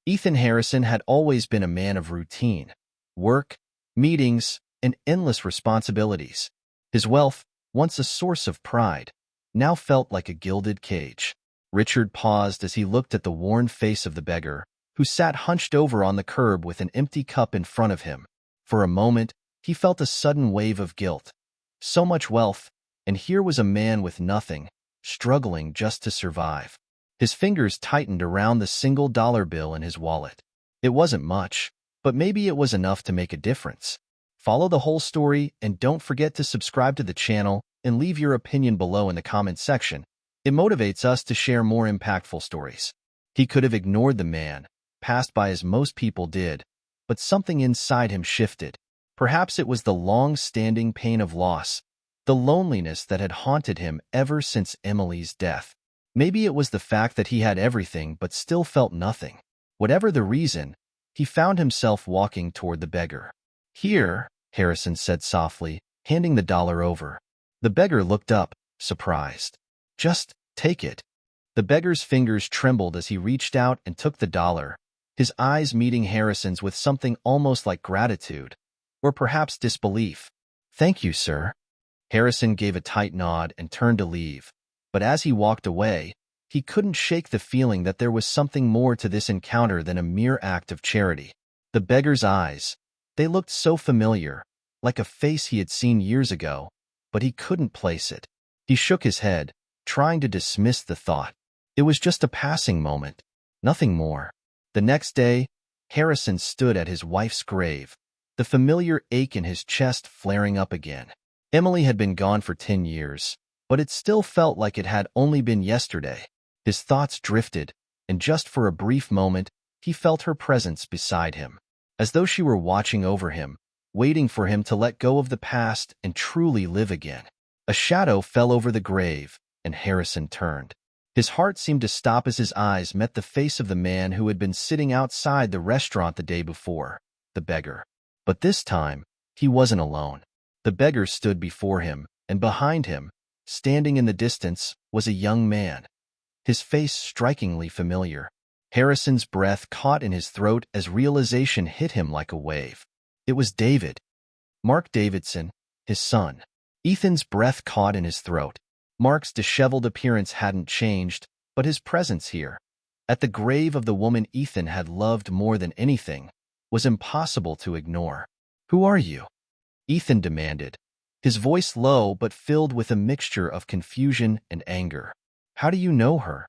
Ethan Harrison had always been a man of routine, work, meetings, and endless responsibilities. His wealth, once a source of pride, now felt like a gilded cage. Richard paused as he looked at the worn face of the beggar, who sat hunched over on the curb with an empty cup in front of him. For a moment, he felt a sudden wave of guilt. So much wealth, and here was a man with nothing, struggling just to survive. His fingers tightened around the single-dollar bill in his wallet. It wasn't much, but maybe it was enough to make a difference. Follow the whole story and don't forget to subscribe to the channel and leave your opinion below in the comment section. It motivates us to share more impactful stories. He could have ignored the man, passed by as most people did, but something inside him shifted. Perhaps it was the long-standing pain of loss, the loneliness that had haunted him ever since Emily's death. Maybe it was the fact that he had everything but still felt nothing. Whatever the reason, he found himself walking toward the beggar. "Here," Harrison said softly, handing the dollar over. The beggar looked up, surprised. "Just take it." The beggar's fingers trembled as he reached out and took the dollar, his eyes meeting Harrison's with something almost like gratitude, or perhaps disbelief. "Thank you, sir." Harrison gave a tight nod and turned to leave, but as he walked away, he couldn't shake the feeling that there was something more to this encounter than a mere act of charity. The beggar's eyes, they looked so familiar, like a face he had seen years ago, but he couldn't place it. He shook his head, trying to dismiss the thought. It was just a passing moment, nothing more. The next day, Harrison stood at his wife's grave, the familiar ache in his chest flaring up again. Emily had been gone for 10 years, but it still felt like it had only been yesterday. His thoughts drifted, and just for a brief moment, he felt her presence beside him, as though she were watching over him, waiting for him to let go of the past and truly live again. A shadow fell over the grave, and Harrison turned. His heart seemed to stop as his eyes met the face of the man who had been sitting outside the restaurant the day before, the beggar. But this time, he wasn't alone. The beggar stood before him, and behind him, standing in the distance, was a young man, his face strikingly familiar. Harrison's breath caught in his throat as realization hit him like a wave. It was David. Mark Davidson, his son. Ethan's breath caught in his throat. Mark's disheveled appearance hadn't changed, but his presence here, at the grave of the woman Ethan had loved more than anything, was impossible to ignore. "Who are you?" Ethan demanded, his voice low but filled with a mixture of confusion and anger. "How do you know her?"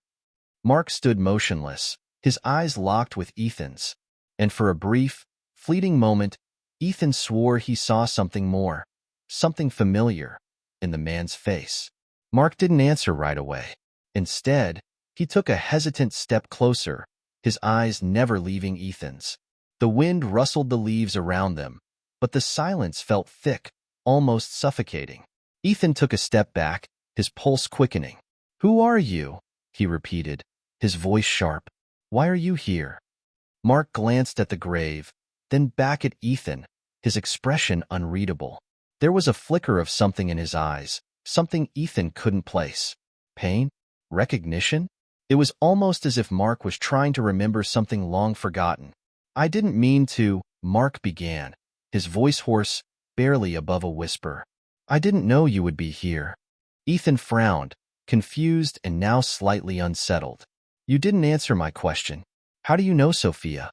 Mark stood motionless, his eyes locked with Ethan's, and for a brief, fleeting moment, Ethan swore he saw something more, something familiar, in the man's face. Mark didn't answer right away. Instead, he took a hesitant step closer, his eyes never leaving Ethan's. The wind rustled the leaves around them, but the silence felt thick, almost suffocating. Ethan took a step back, his pulse quickening. "Who are you?" he repeated, his voice sharp. "Why are you here?" Mark glanced at the grave, then back at Ethan, his expression unreadable. There was a flicker of something in his eyes, something Ethan couldn't place. Pain? Recognition? It was almost as if Mark was trying to remember something long forgotten. "I didn't mean to," Mark began, his voice hoarse, barely above a whisper. "I didn't know you would be here." Ethan frowned, confused and now slightly unsettled. "You didn't answer my question. How do you know Sophia?"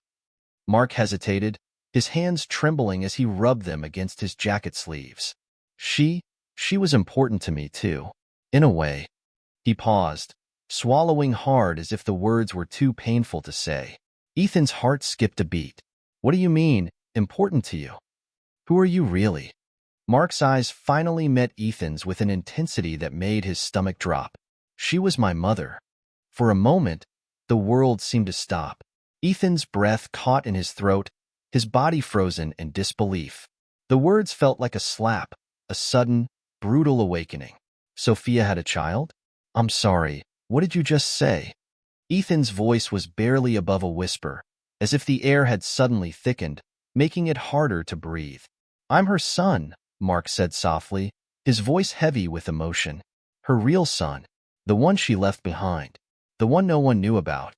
Mark hesitated, his hands trembling as he rubbed them against his jacket sleeves. She was important to me too, in a way." He paused, swallowing hard as if the words were too painful to say. Ethan's heart skipped a beat. "What do you mean, important to you? Who are you really?" Mark's eyes finally met Ethan's with an intensity that made his stomach drop. "She was my mother." For a moment, the world seemed to stop. Ethan's breath caught in his throat, his body frozen in disbelief. The words felt like a slap, a sudden, brutal awakening. "Sophia had a child? I'm sorry, what did you just say?" Ethan's voice was barely above a whisper, as if the air had suddenly thickened, making it harder to breathe. "I'm her son," Mark said softly, his voice heavy with emotion. "Her real son, the one she left behind, the one no one knew about."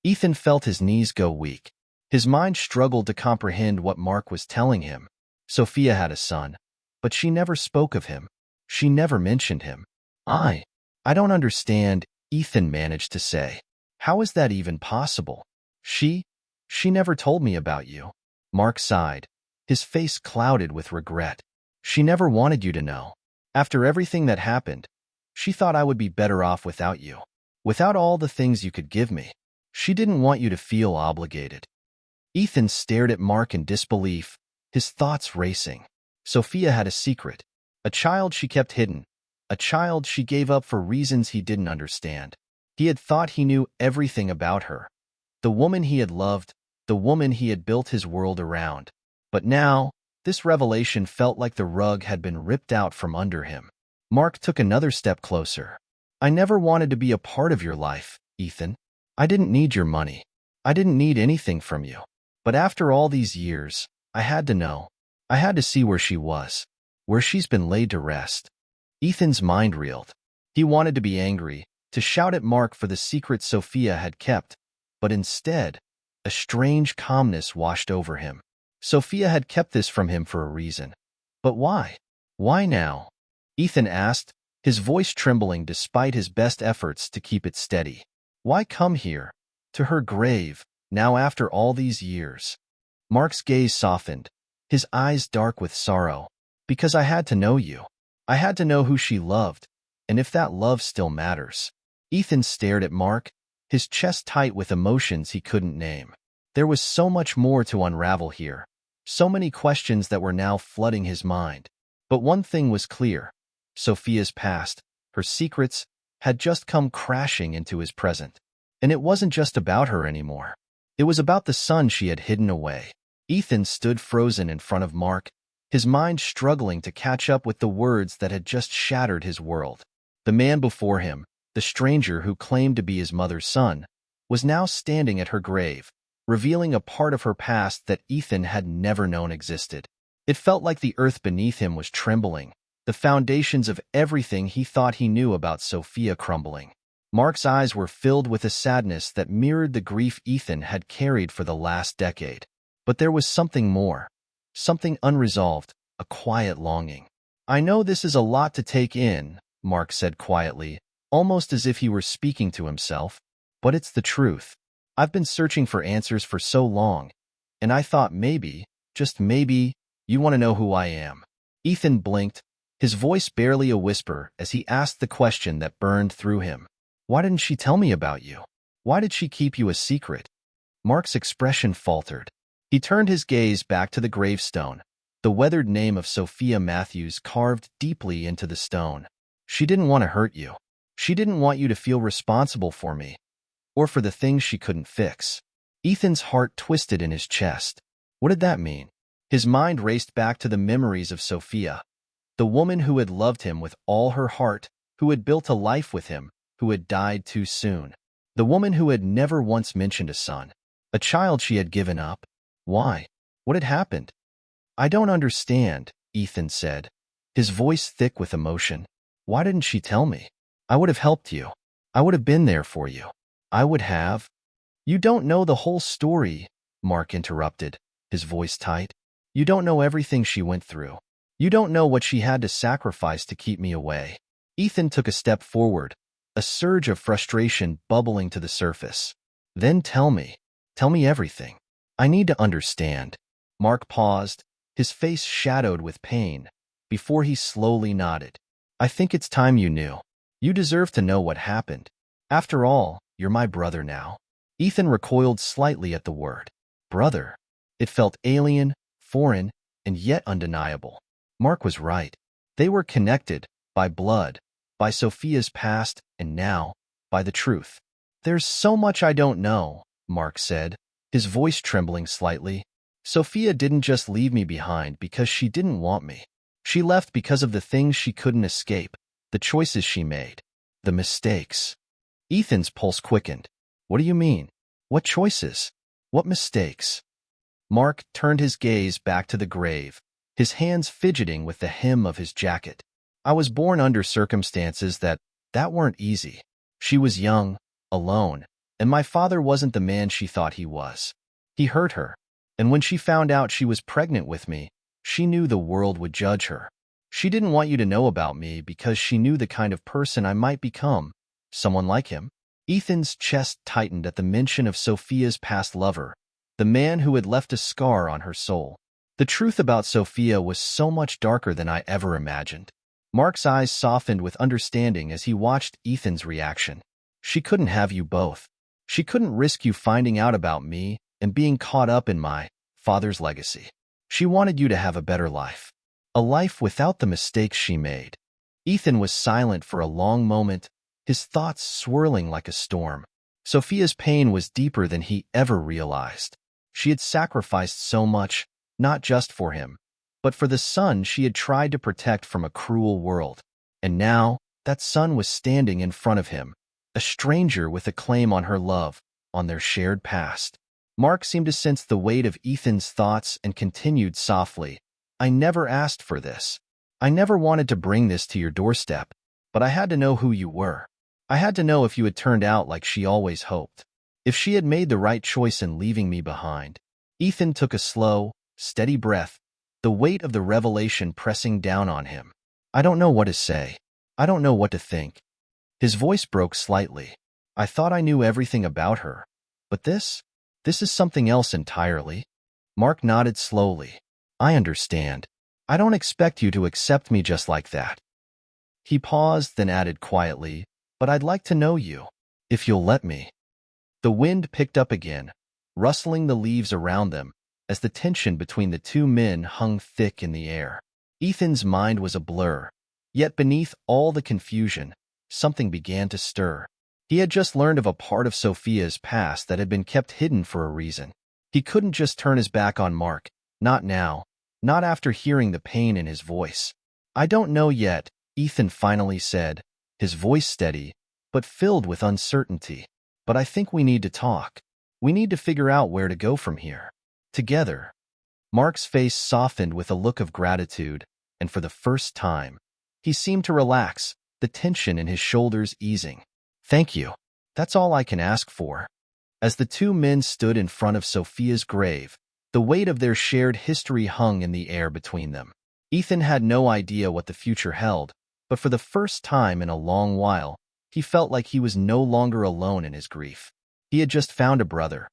Ethan felt his knees go weak. His mind struggled to comprehend what Mark was telling him. Sophia had a son, but she never spoke of him. She never mentioned him. I don't understand, Ethan managed to say. How is that even possible? She never told me about you. Mark sighed, his face clouded with regret. She never wanted you to know. After everything that happened, she thought I would be better off without you. Without all the things you could give me. She didn't want you to feel obligated. Ethan stared at Mark in disbelief, his thoughts racing. Sophia had a secret, a child she kept hidden, a child she gave up for reasons he didn't understand. He had thought he knew everything about her, the woman he had loved, the woman he had built his world around. But now, this revelation felt like the rug had been ripped out from under him. Mark took another step closer. I never wanted to be a part of your life, Ethan. I didn't need your money. I didn't need anything from you. But after all these years, I had to know. I had to see where she was, where she's been laid to rest. Ethan's mind reeled. He wanted to be angry, to shout at Mark for the secret Sophia had kept, but instead, a strange calmness washed over him. Sophia had kept this from him for a reason. But why? Why now? Ethan asked, his voice trembling despite his best efforts to keep it steady. Why come here, to her grave, now after all these years? Mark's gaze softened, his eyes dark with sorrow. Because I had to know you. I had to know who she loved, and if that love still matters. Ethan stared at Mark, his chest tight with emotions he couldn't name. There was so much more to unravel here, so many questions that were now flooding his mind. But one thing was clear. Sophia's past, her secrets, had just come crashing into his present. And it wasn't just about her anymore. It was about the son she had hidden away. Ethan stood frozen in front of Mark, his mind struggling to catch up with the words that had just shattered his world. The man before him, the stranger who claimed to be his mother's son, was now standing at her grave, revealing a part of her past that Ethan had never known existed. It felt like the earth beneath him was trembling, the foundations of everything he thought he knew about Sophia crumbling. Mark's eyes were filled with a sadness that mirrored the grief Ethan had carried for the last decade. But there was something more, something unresolved, a quiet longing. I know this is a lot to take in, Mark said quietly, almost as if he were speaking to himself, but it's the truth. I've been searching for answers for so long, and I thought maybe, just maybe, you want to know who I am. Ethan blinked, his voice barely a whisper as he asked the question that burned through him. Why didn't she tell me about you? Why did she keep you a secret? Mark's expression faltered. He turned his gaze back to the gravestone, the weathered name of Sophia Matthews carved deeply into the stone. She didn't want to hurt you. She didn't want you to feel responsible for me, or for the things she couldn't fix. Ethan's heart twisted in his chest. What did that mean? His mind raced back to the memories of Sophia, the woman who had loved him with all her heart, who had built a life with him, who had died too soon. The woman who had never once mentioned a son, a child she had given up. Why? What had happened? I don't understand, Ethan said, his voice thick with emotion. Why didn't she tell me? I would have helped you. I would have been there for you. I would have. You don't know the whole story, Mark interrupted, his voice tight. You don't know everything she went through. You don't know what she had to sacrifice to keep me away. Ethan took a step forward, a surge of frustration bubbling to the surface. Then tell me everything. I need to understand. Mark paused, his face shadowed with pain, before he slowly nodded. I think it's time you knew. You deserve to know what happened. After all, you're my brother now. Ethan recoiled slightly at the word. Brother. It felt alien, foreign, and yet undeniable. Mark was right. They were connected, by blood, by Sophia's past, and now, by the truth. There's so much I don't know, Mark said, his voice trembling slightly. Sophia didn't just leave me behind because she didn't want me. She left because of the things she couldn't escape, the choices she made, the mistakes. Ethan's pulse quickened. What do you mean? What choices? What mistakes? Mark turned his gaze back to the grave, his hands fidgeting with the hem of his jacket. I was born under circumstances that weren't easy. She was young, alone, And my father wasn't the man she thought he was. He hurt her. And when she found out she was pregnant with me, she knew the world would judge her. She didn't want you to know about me because she knew the kind of person I might become, someone like him. Ethan's chest tightened at the mention of Sophia's past lover, the man who had left a scar on her soul. The truth about Sophia was so much darker than I ever imagined. Mark's eyes softened with understanding as he watched Ethan's reaction. She couldn't have you both. She couldn't risk you finding out about me and being caught up in my father's legacy. She wanted you to have a better life. A life without the mistakes she made. Ethan was silent for a long moment, his thoughts swirling like a storm. Sophia's pain was deeper than he ever realized. She had sacrificed so much, not just for him, but for the son she had tried to protect from a cruel world. And now, that son was standing in front of him, a stranger with a claim on her love, on their shared past. Mark seemed to sense the weight of Ethan's thoughts and continued softly, I never asked for this. I never wanted to bring this to your doorstep, but I had to know who you were. I had to know if you had turned out like she always hoped. If she had made the right choice in leaving me behind. Ethan took a slow, steady breath, the weight of the revelation pressing down on him. I don't know what to say. I don't know what to think. His voice broke slightly. I thought I knew everything about her. But this is something else entirely. Mark nodded slowly. I understand. I don't expect you to accept me just like that. He paused, then added quietly, but I'd like to know you, if you'll let me. The wind picked up again, rustling the leaves around them, as the tension between the two men hung thick in the air. Ethan's mind was a blur, yet beneath all the confusion, something began to stir. He had just learned of a part of Sophia's past that had been kept hidden for a reason. He couldn't just turn his back on Mark, not now, not after hearing the pain in his voice. I don't know yet, Ethan finally said, his voice steady, but filled with uncertainty. But I think we need to talk. We need to figure out where to go from here. Together. Mark's face softened with a look of gratitude, and for the first time, he seemed to relax, the tension in his shoulders easing. Thank you. That's all I can ask for. As the two men stood in front of Sophia's grave, the weight of their shared history hung in the air between them. Ethan had no idea what the future held, but for the first time in a long while, he felt like he was no longer alone in his grief. He had just found a brother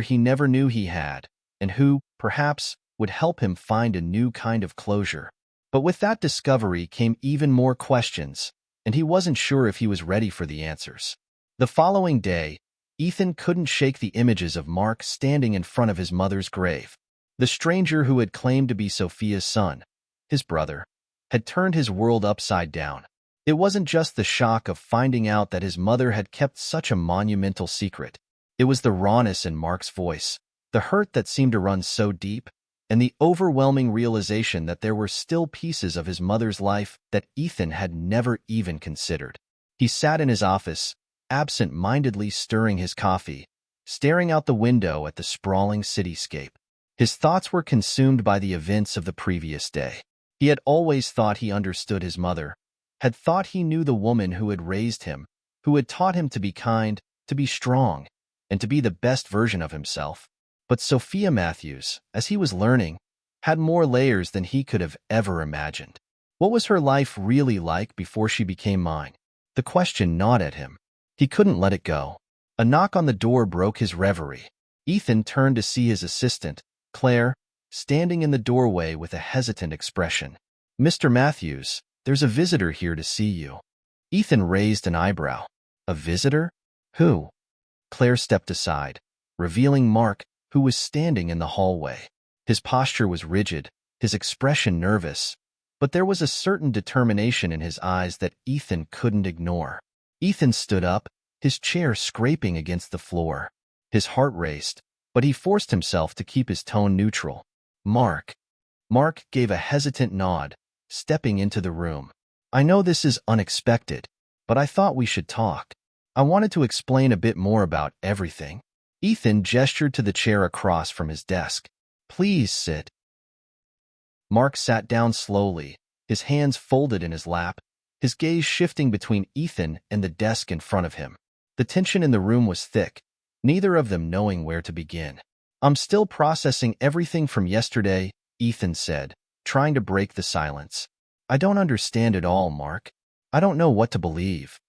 he never knew he had, and who, perhaps, would help him find a new kind of closure. But with that discovery came even more questions, and he wasn't sure if he was ready for the answers. The following day, Ethan couldn't shake the images of Mark standing in front of his mother's grave. The stranger who had claimed to be Sophia's son, his brother, had turned his world upside down. It wasn't just the shock of finding out that his mother had kept such a monumental secret. It was the rawness in Mark's voice, the hurt that seemed to run so deep, and the overwhelming realization that there were still pieces of his mother's life that Ethan had never even considered. He sat in his office, absent-mindedly stirring his coffee, staring out the window at the sprawling cityscape. His thoughts were consumed by the events of the previous day. He had always thought he understood his mother, had thought he knew the woman who had raised him, who had taught him to be kind, to be strong, and to be the best version of himself. But Sophia Matthews, as he was learning, had more layers than he could have ever imagined. What was her life really like before she became mine? The question gnawed at him. He couldn't let it go. A knock on the door broke his reverie. Ethan turned to see his assistant, Claire, standing in the doorway with a hesitant expression. Mr. Matthews, there's a visitor here to see you. Ethan raised an eyebrow. A visitor? Who? Claire stepped aside, revealing Mark, who was standing in the hallway. His posture was rigid, his expression nervous, but there was a certain determination in his eyes that Ethan couldn't ignore. Ethan stood up, his chair scraping against the floor. His heart raced, but he forced himself to keep his tone neutral. Mark. Mark gave a hesitant nod, stepping into the room. I know this is unexpected, but I thought we should talk. I wanted to explain a bit more about everything. Ethan gestured to the chair across from his desk. Please sit. Mark sat down slowly, his hands folded in his lap, his gaze shifting between Ethan and the desk in front of him. The tension in the room was thick, neither of them knowing where to begin. I'm still processing everything from yesterday, Ethan said, trying to break the silence. I don't understand it all, Mark. I don't know what to believe.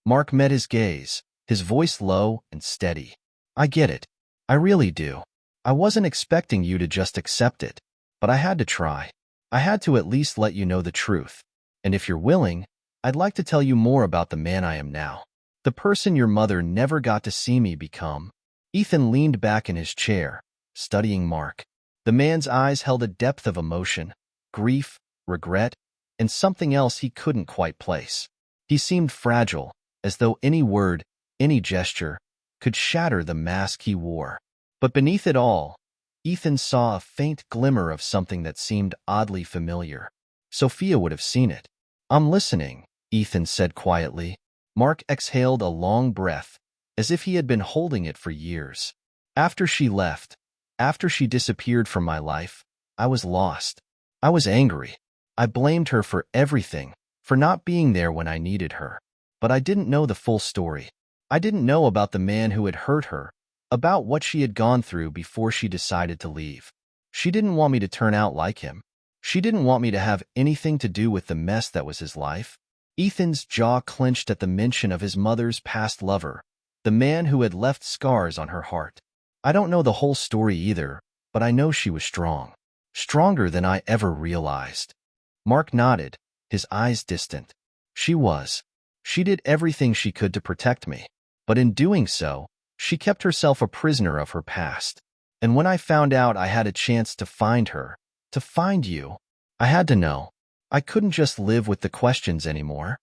Mark met his gaze, his voice low and steady. I get it. I really do. I wasn't expecting you to just accept it, but I had to try. I had to at least let you know the truth. And if you're willing, I'd like to tell you more about the man I am now. The person your mother never got to see me become. Ethan leaned back in his chair, studying Mark. The man's eyes held a depth of emotion, grief, regret, and something else he couldn't quite place. He seemed fragile, as though any word, any gesture, could shatter the mask he wore. But beneath it all, Ethan saw a faint glimmer of something that seemed oddly familiar. Sophia would have seen it. I'm listening, Ethan said quietly. Mark exhaled a long breath, as if he had been holding it for years. After she left, after she disappeared from my life, I was lost. I was angry. I blamed her for everything, for not being there when I needed her. But I didn't know the full story. I didn't know about the man who had hurt her, about what she had gone through before she decided to leave. She didn't want me to turn out like him. She didn't want me to have anything to do with the mess that was his life. Ethan's jaw clenched at the mention of his mother's past lover, the man who had left scars on her heart. I don't know the whole story either, but I know she was strong. Stronger than I ever realized. Mark nodded, his eyes distant. She was. She did everything she could to protect me. But in doing so, she kept herself a prisoner of her past. And when I found out I had a chance to find her, to find you, I had to know. I couldn't just live with the questions anymore.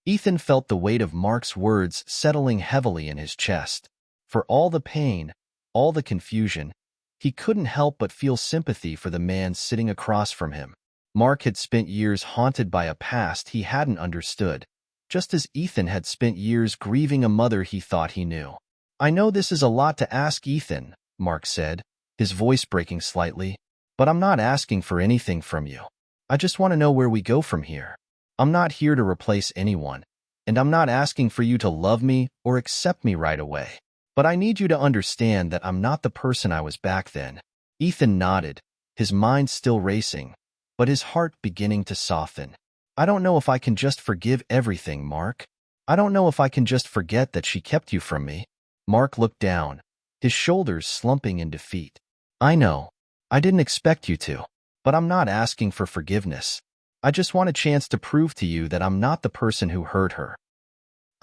Ethan felt the weight of Mark's words settling heavily in his chest. For all the pain, all the confusion, he couldn't help but feel sympathy for the man sitting across from him. Mark had spent years haunted by a past he hadn't understood, just as Ethan had spent years grieving a mother he thought he knew. I know this is a lot to ask, Ethan, Mark said, his voice breaking slightly, but I'm not asking for anything from you. I just want to know where we go from here. I'm not here to replace anyone, and I'm not asking for you to love me or accept me right away. But I need you to understand that I'm not the person I was back then. Ethan nodded, his mind still racing, but his heart beginning to soften. I don't know if I can just forgive everything, Mark. I don't know if I can just forget that she kept you from me. Mark looked down, his shoulders slumping in defeat. I know. I didn't expect you to. But I'm not asking for forgiveness. I just want a chance to prove to you that I'm not the person who hurt her.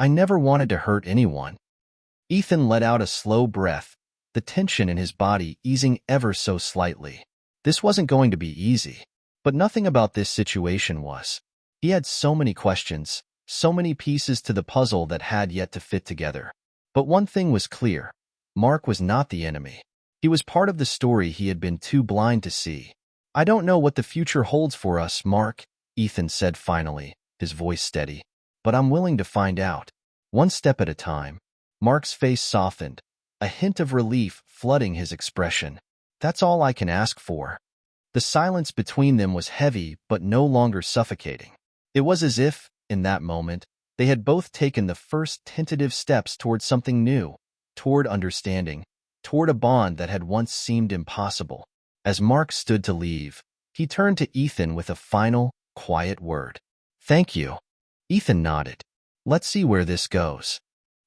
I never wanted to hurt anyone. Ethan let out a slow breath, the tension in his body easing ever so slightly. This wasn't going to be easy. But nothing about this situation was. He had so many questions, so many pieces to the puzzle that had yet to fit together. But one thing was clear. Mark was not the enemy. He was part of the story he had been too blind to see. I don't know what the future holds for us, Mark, Ethan said finally, his voice steady. But I'm willing to find out. One step at a time. Mark's face softened, a hint of relief flooding his expression. That's all I can ask for. The silence between them was heavy but no longer suffocating. It was as if, in that moment, they had both taken the first tentative steps toward something new, toward understanding, toward a bond that had once seemed impossible. As Mark stood to leave, he turned to Ethan with a final, quiet word. Thank you. Ethan nodded. Let's see where this goes.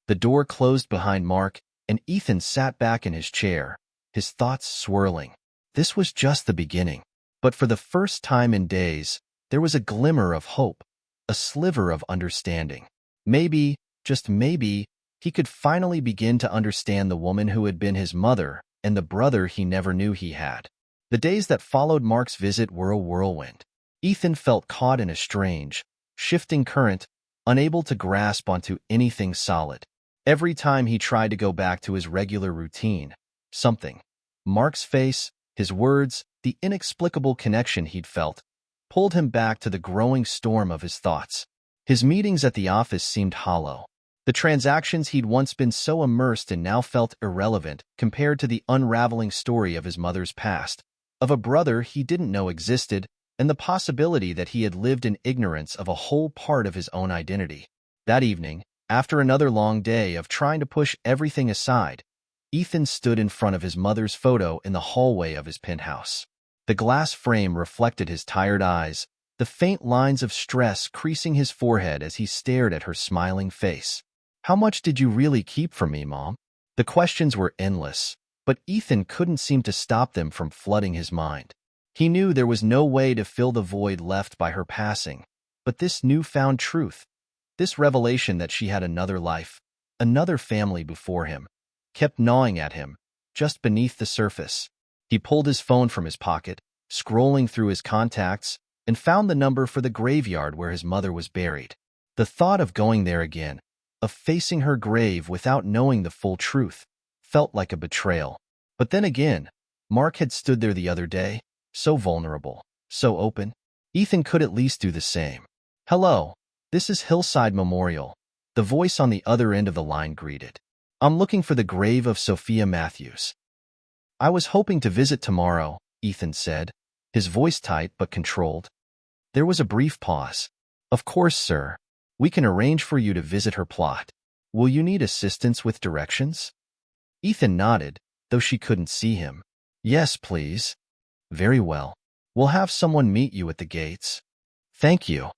The door closed behind Mark, and Ethan sat back in his chair, his thoughts swirling. This was just the beginning. But for the first time in days, there was a glimmer of hope, a sliver of understanding. Maybe, just maybe, he could finally begin to understand the woman who had been his mother and the brother he never knew he had. The days that followed Mark's visit were a whirlwind. Ethan felt caught in a strange, shifting current, unable to grasp onto anything solid. Every time he tried to go back to his regular routine, something, Mark's face, his words, the inexplicable connection he'd felt, pulled him back to the growing storm of his thoughts. His meetings at the office seemed hollow. The transactions he'd once been so immersed in now felt irrelevant compared to the unraveling story of his mother's past, of a brother he didn't know existed, and the possibility that he had lived in ignorance of a whole part of his own identity. That evening, After another long day of trying to push everything aside, Ethan stood in front of his mother's photo in the hallway of his penthouse. The glass frame reflected his tired eyes, the faint lines of stress creasing his forehead as he stared at her smiling face. "How much did you really keep from me, Mom?" The questions were endless, but Ethan couldn't seem to stop them from flooding his mind. He knew there was no way to fill the void left by her passing, but this newfound truth, this revelation that she had another life, another family before him, kept gnawing at him, just beneath the surface. He pulled his phone from his pocket, scrolling through his contacts, and found the number for the graveyard where his mother was buried. The thought of going there again, of facing her grave without knowing the full truth, felt like a betrayal. But then again, Mark had stood there the other day, so vulnerable, so open. Ethan could at least do the same. "Hello, this is Hillside Memorial," the voice on the other end of the line greeted. "I'm looking for the grave of Sophia Matthews." "I was hoping to visit tomorrow," Ethan said, his voice tight but controlled. There was a brief pause. "Of course, sir. We can arrange for you to visit her plot. Will you need assistance with directions?" Ethan nodded, though she couldn't see him. "Yes, please." "Very well. We'll have someone meet you at the gates." "Thank you."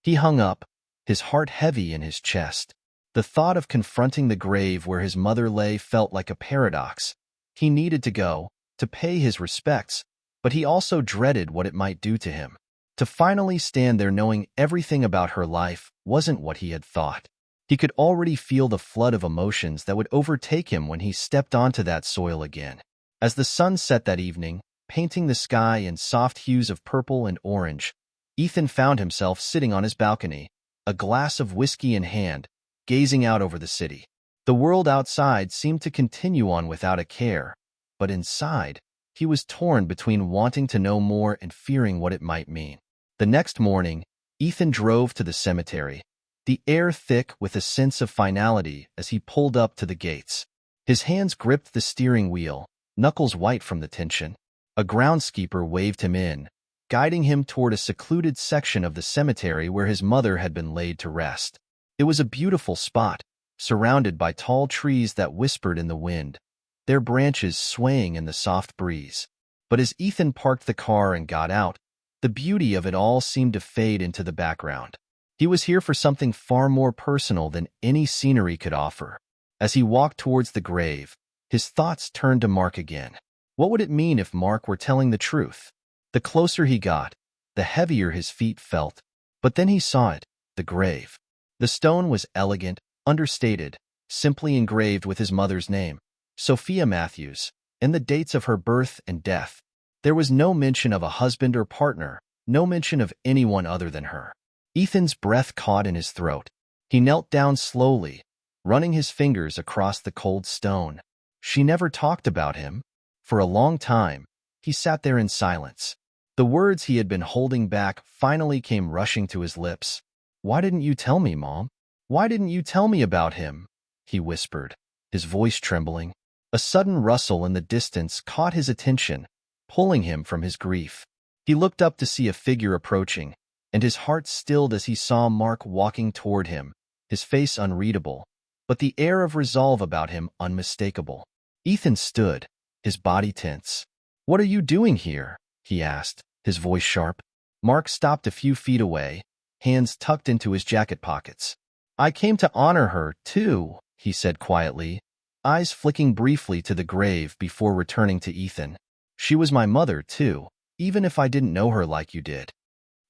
He hung up, his heart heavy in his chest. The thought of confronting the grave where his mother lay felt like a paradox. He needed to go, to pay his respects, but he also dreaded what it might do to him. To finally stand there knowing everything about her life wasn't what he had thought. He could already feel the flood of emotions that would overtake him when he stepped onto that soil again. As the sun set that evening, painting the sky in soft hues of purple and orange, Ethan found himself sitting on his balcony, a glass of whiskey in hand, gazing out over the city. The world outside seemed to continue on without a care, but inside, he was torn between wanting to know more and fearing what it might mean. The next morning, Ethan drove to the cemetery, the air thick with a sense of finality as he pulled up to the gates. His hands gripped the steering wheel, knuckles white from the tension. A groundskeeper waved him in, guiding him toward a secluded section of the cemetery where his mother had been laid to rest. It was a beautiful spot, surrounded by tall trees that whispered in the wind, their branches swaying in the soft breeze. But as Ethan parked the car and got out, the beauty of it all seemed to fade into the background. He was here for something far more personal than any scenery could offer. As he walked towards the grave, his thoughts turned to Mark again. What would it mean if Mark were telling the truth? The closer he got, the heavier his feet felt. But then he saw it, the grave. The stone was elegant, understated, simply engraved with his mother's name, Sophia Matthews, and the dates of her birth and death. There was no mention of a husband or partner, no mention of anyone other than her. Ethan's breath caught in his throat. He knelt down slowly, running his fingers across the cold stone. She never talked about him. For a long time, he sat there in silence. The words he had been holding back finally came rushing to his lips. "Why didn't you tell me, Mom? Why didn't you tell me about him?" he whispered, his voice trembling. A sudden rustle in the distance caught his attention, pulling him from his grief. He looked up to see a figure approaching, and his heart stilled as he saw Mark walking toward him, his face unreadable, but the air of resolve about him unmistakable. Ethan stood, his body tense. "What are you doing here?" he asked, his voice sharp. Mark stopped a few feet away, hands tucked into his jacket pockets. "I came to honor her, too," he said quietly, eyes flicking briefly to the grave before returning to Ethan. "She was my mother, too, even if I didn't know her like you did."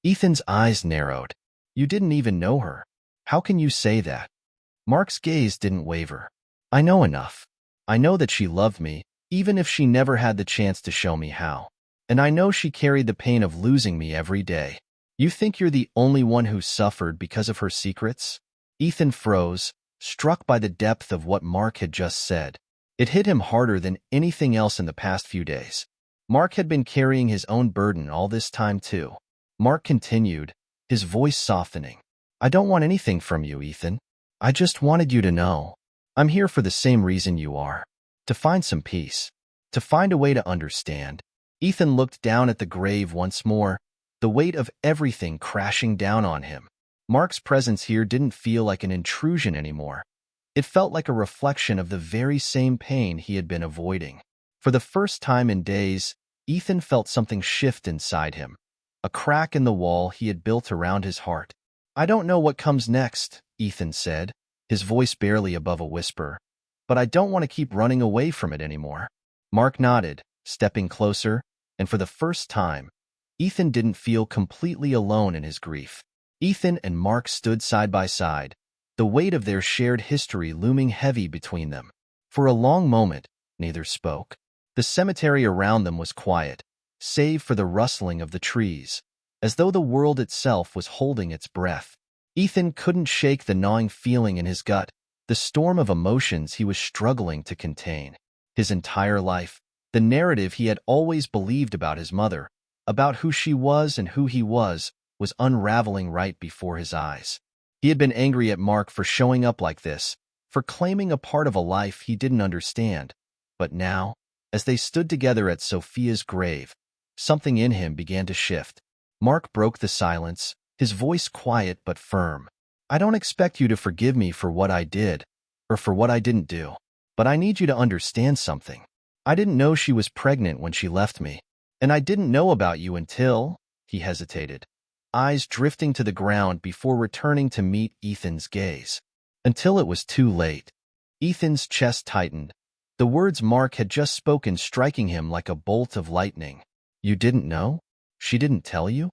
Ethan's eyes narrowed. "You didn't even know her. How can you say that?" Mark's gaze didn't waver. "I know enough. I know that she loved me, even if she never had the chance to show me how. And I know she carried the pain of losing me every day. You think you're the only one who suffered because of her secrets?" Ethan froze, struck by the depth of what Mark had just said. It hit him harder than anything else in the past few days. Mark had been carrying his own burden all this time, too. Mark continued, his voice softening. "I don't want anything from you, Ethan. I just wanted you to know. I'm here for the same reason you are. To find some peace. To find a way to understand." Ethan looked down at the grave once more, the weight of everything crashing down on him. Mark's presence here didn't feel like an intrusion anymore. It felt like a reflection of the very same pain he had been avoiding. For the first time in days, Ethan felt something shift inside him, a crack in the wall he had built around his heart. "I don't know what comes next," Ethan said, his voice barely above a whisper, "but I don't want to keep running away from it anymore." Mark nodded, stepping closer, and for the first time, Ethan didn't feel completely alone in his grief. Ethan and Mark stood side by side, the weight of their shared history looming heavy between them. For a long moment, neither spoke. The cemetery around them was quiet, save for the rustling of the trees, as though the world itself was holding its breath. Ethan couldn't shake the gnawing feeling in his gut, the storm of emotions he was struggling to contain. His entire life, the narrative he had always believed about his mother, about who she was and who he was unraveling right before his eyes. He had been angry at Mark for showing up like this, for claiming a part of a life he didn't understand. But now, as they stood together at Sophia's grave, something in him began to shift. Mark broke the silence, his voice quiet but firm. "I don't expect you to forgive me for what I did, or for what I didn't do. But I need you to understand something. I didn't know she was pregnant when she left me. And I didn't know about you until—" He hesitated, eyes drifting to the ground before returning to meet Ethan's gaze. Until it was too late. Ethan's chest tightened, the words Mark had just spoken striking him like a bolt of lightning. "You didn't know? She didn't tell you?"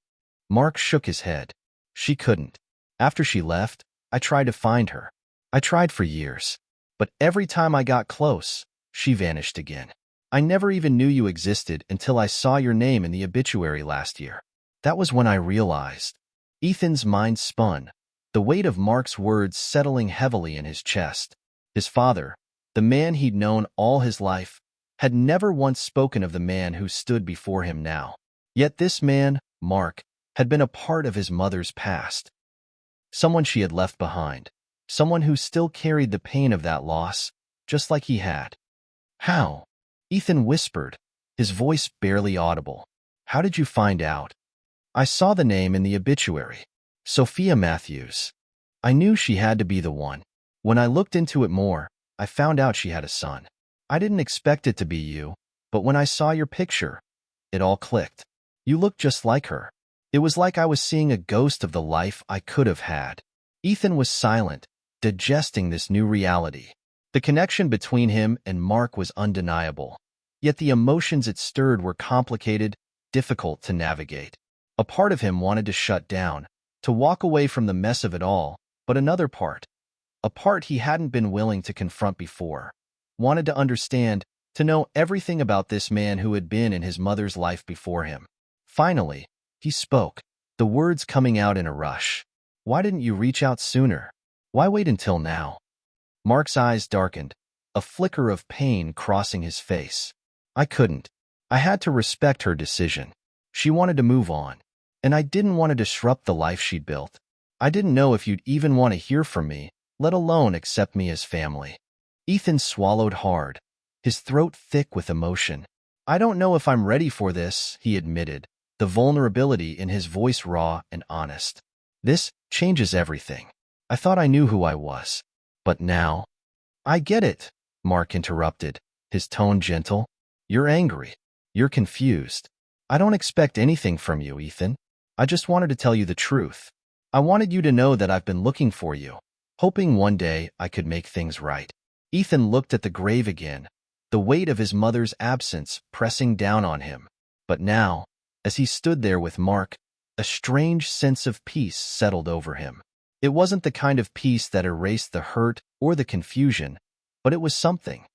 Mark shook his head. "She couldn't. After she left, I tried to find her. I tried for years. But every time I got close, she vanished again. I never even knew you existed until I saw your name in the obituary last year. That was when I realized." Ethan's mind spun, the weight of Mark's words settling heavily in his chest. His father, the man he'd known all his life, had never once spoken of the man who stood before him now. Yet this man, Mark, had been a part of his mother's past. Someone she had left behind. Someone who still carried the pain of that loss, just like he had. "How?" Ethan whispered, his voice barely audible. "How did you find out?" "I saw the name in the obituary. Sophia Matthews. I knew she had to be the one. When I looked into it more, I found out she had a son. I didn't expect it to be you, but when I saw your picture, it all clicked. You looked just like her. It was like I was seeing a ghost of the life I could have had." Ethan was silent, digesting this new reality. The connection between him and Mark was undeniable, yet the emotions it stirred were complicated, difficult to navigate. A part of him wanted to shut down, to walk away from the mess of it all, but another part, a part he hadn't been willing to confront before, wanted to understand, to know everything about this man who had been in his mother's life before him. Finally, he spoke, the words coming out in a rush. "Why didn't you reach out sooner? Why wait until now?" Mark's eyes darkened, a flicker of pain crossing his face. "I couldn't. I had to respect her decision. She wanted to move on, and I didn't want to disrupt the life she'd built. I didn't know if you'd even want to hear from me, let alone accept me as family." Ethan swallowed hard, his throat thick with emotion. "I don't know if I'm ready for this," he admitted, the vulnerability in his voice raw and honest. "This changes everything. I thought I knew who I was. But now—" "I get it," Mark interrupted, his tone gentle. "You're angry. You're confused. I don't expect anything from you, Ethan. I just wanted to tell you the truth. I wanted you to know that I've been looking for you, hoping one day I could make things right." Ethan looked at the grave again, the weight of his mother's absence pressing down on him. But now, as he stood there with Mark, a strange sense of peace settled over him. It wasn't the kind of peace that erased the hurt or the confusion, but it was something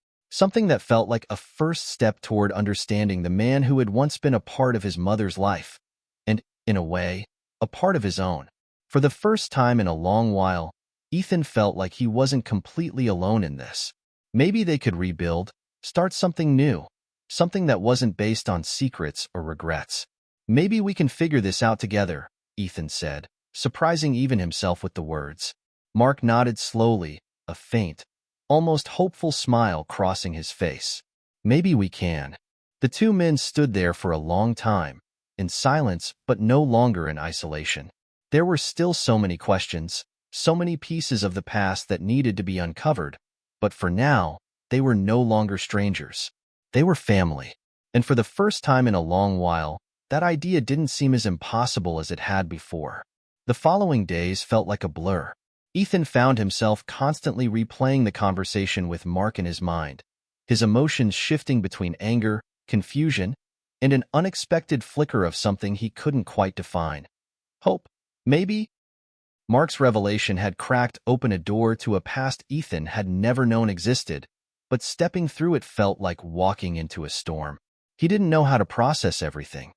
that felt like a first step toward understanding the man who had once been a part of his mother's life, and, in a way, a part of his own. For the first time in a long while, Ethan felt like he wasn't completely alone in this. Maybe they could rebuild, start something new, something that wasn't based on secrets or regrets. "Maybe we can figure this out together," Ethan said, surprising even himself with the words. Mark nodded slowly, a faint, almost hopeful smile crossing his face. "Maybe we can." The two men stood there for a long time, in silence but no longer in isolation. There were still so many questions, so many pieces of the past that needed to be uncovered, but for now, they were no longer strangers. They were family. And for the first time in a long while, that idea didn't seem as impossible as it had before. The following days felt like a blur. Ethan found himself constantly replaying the conversation with Mark in his mind, his emotions shifting between anger, confusion, and an unexpected flicker of something he couldn't quite define. Hope, maybe? Mark's revelation had cracked open a door to a past Ethan had never known existed, but stepping through it felt like walking into a storm. He didn't know how to process everything.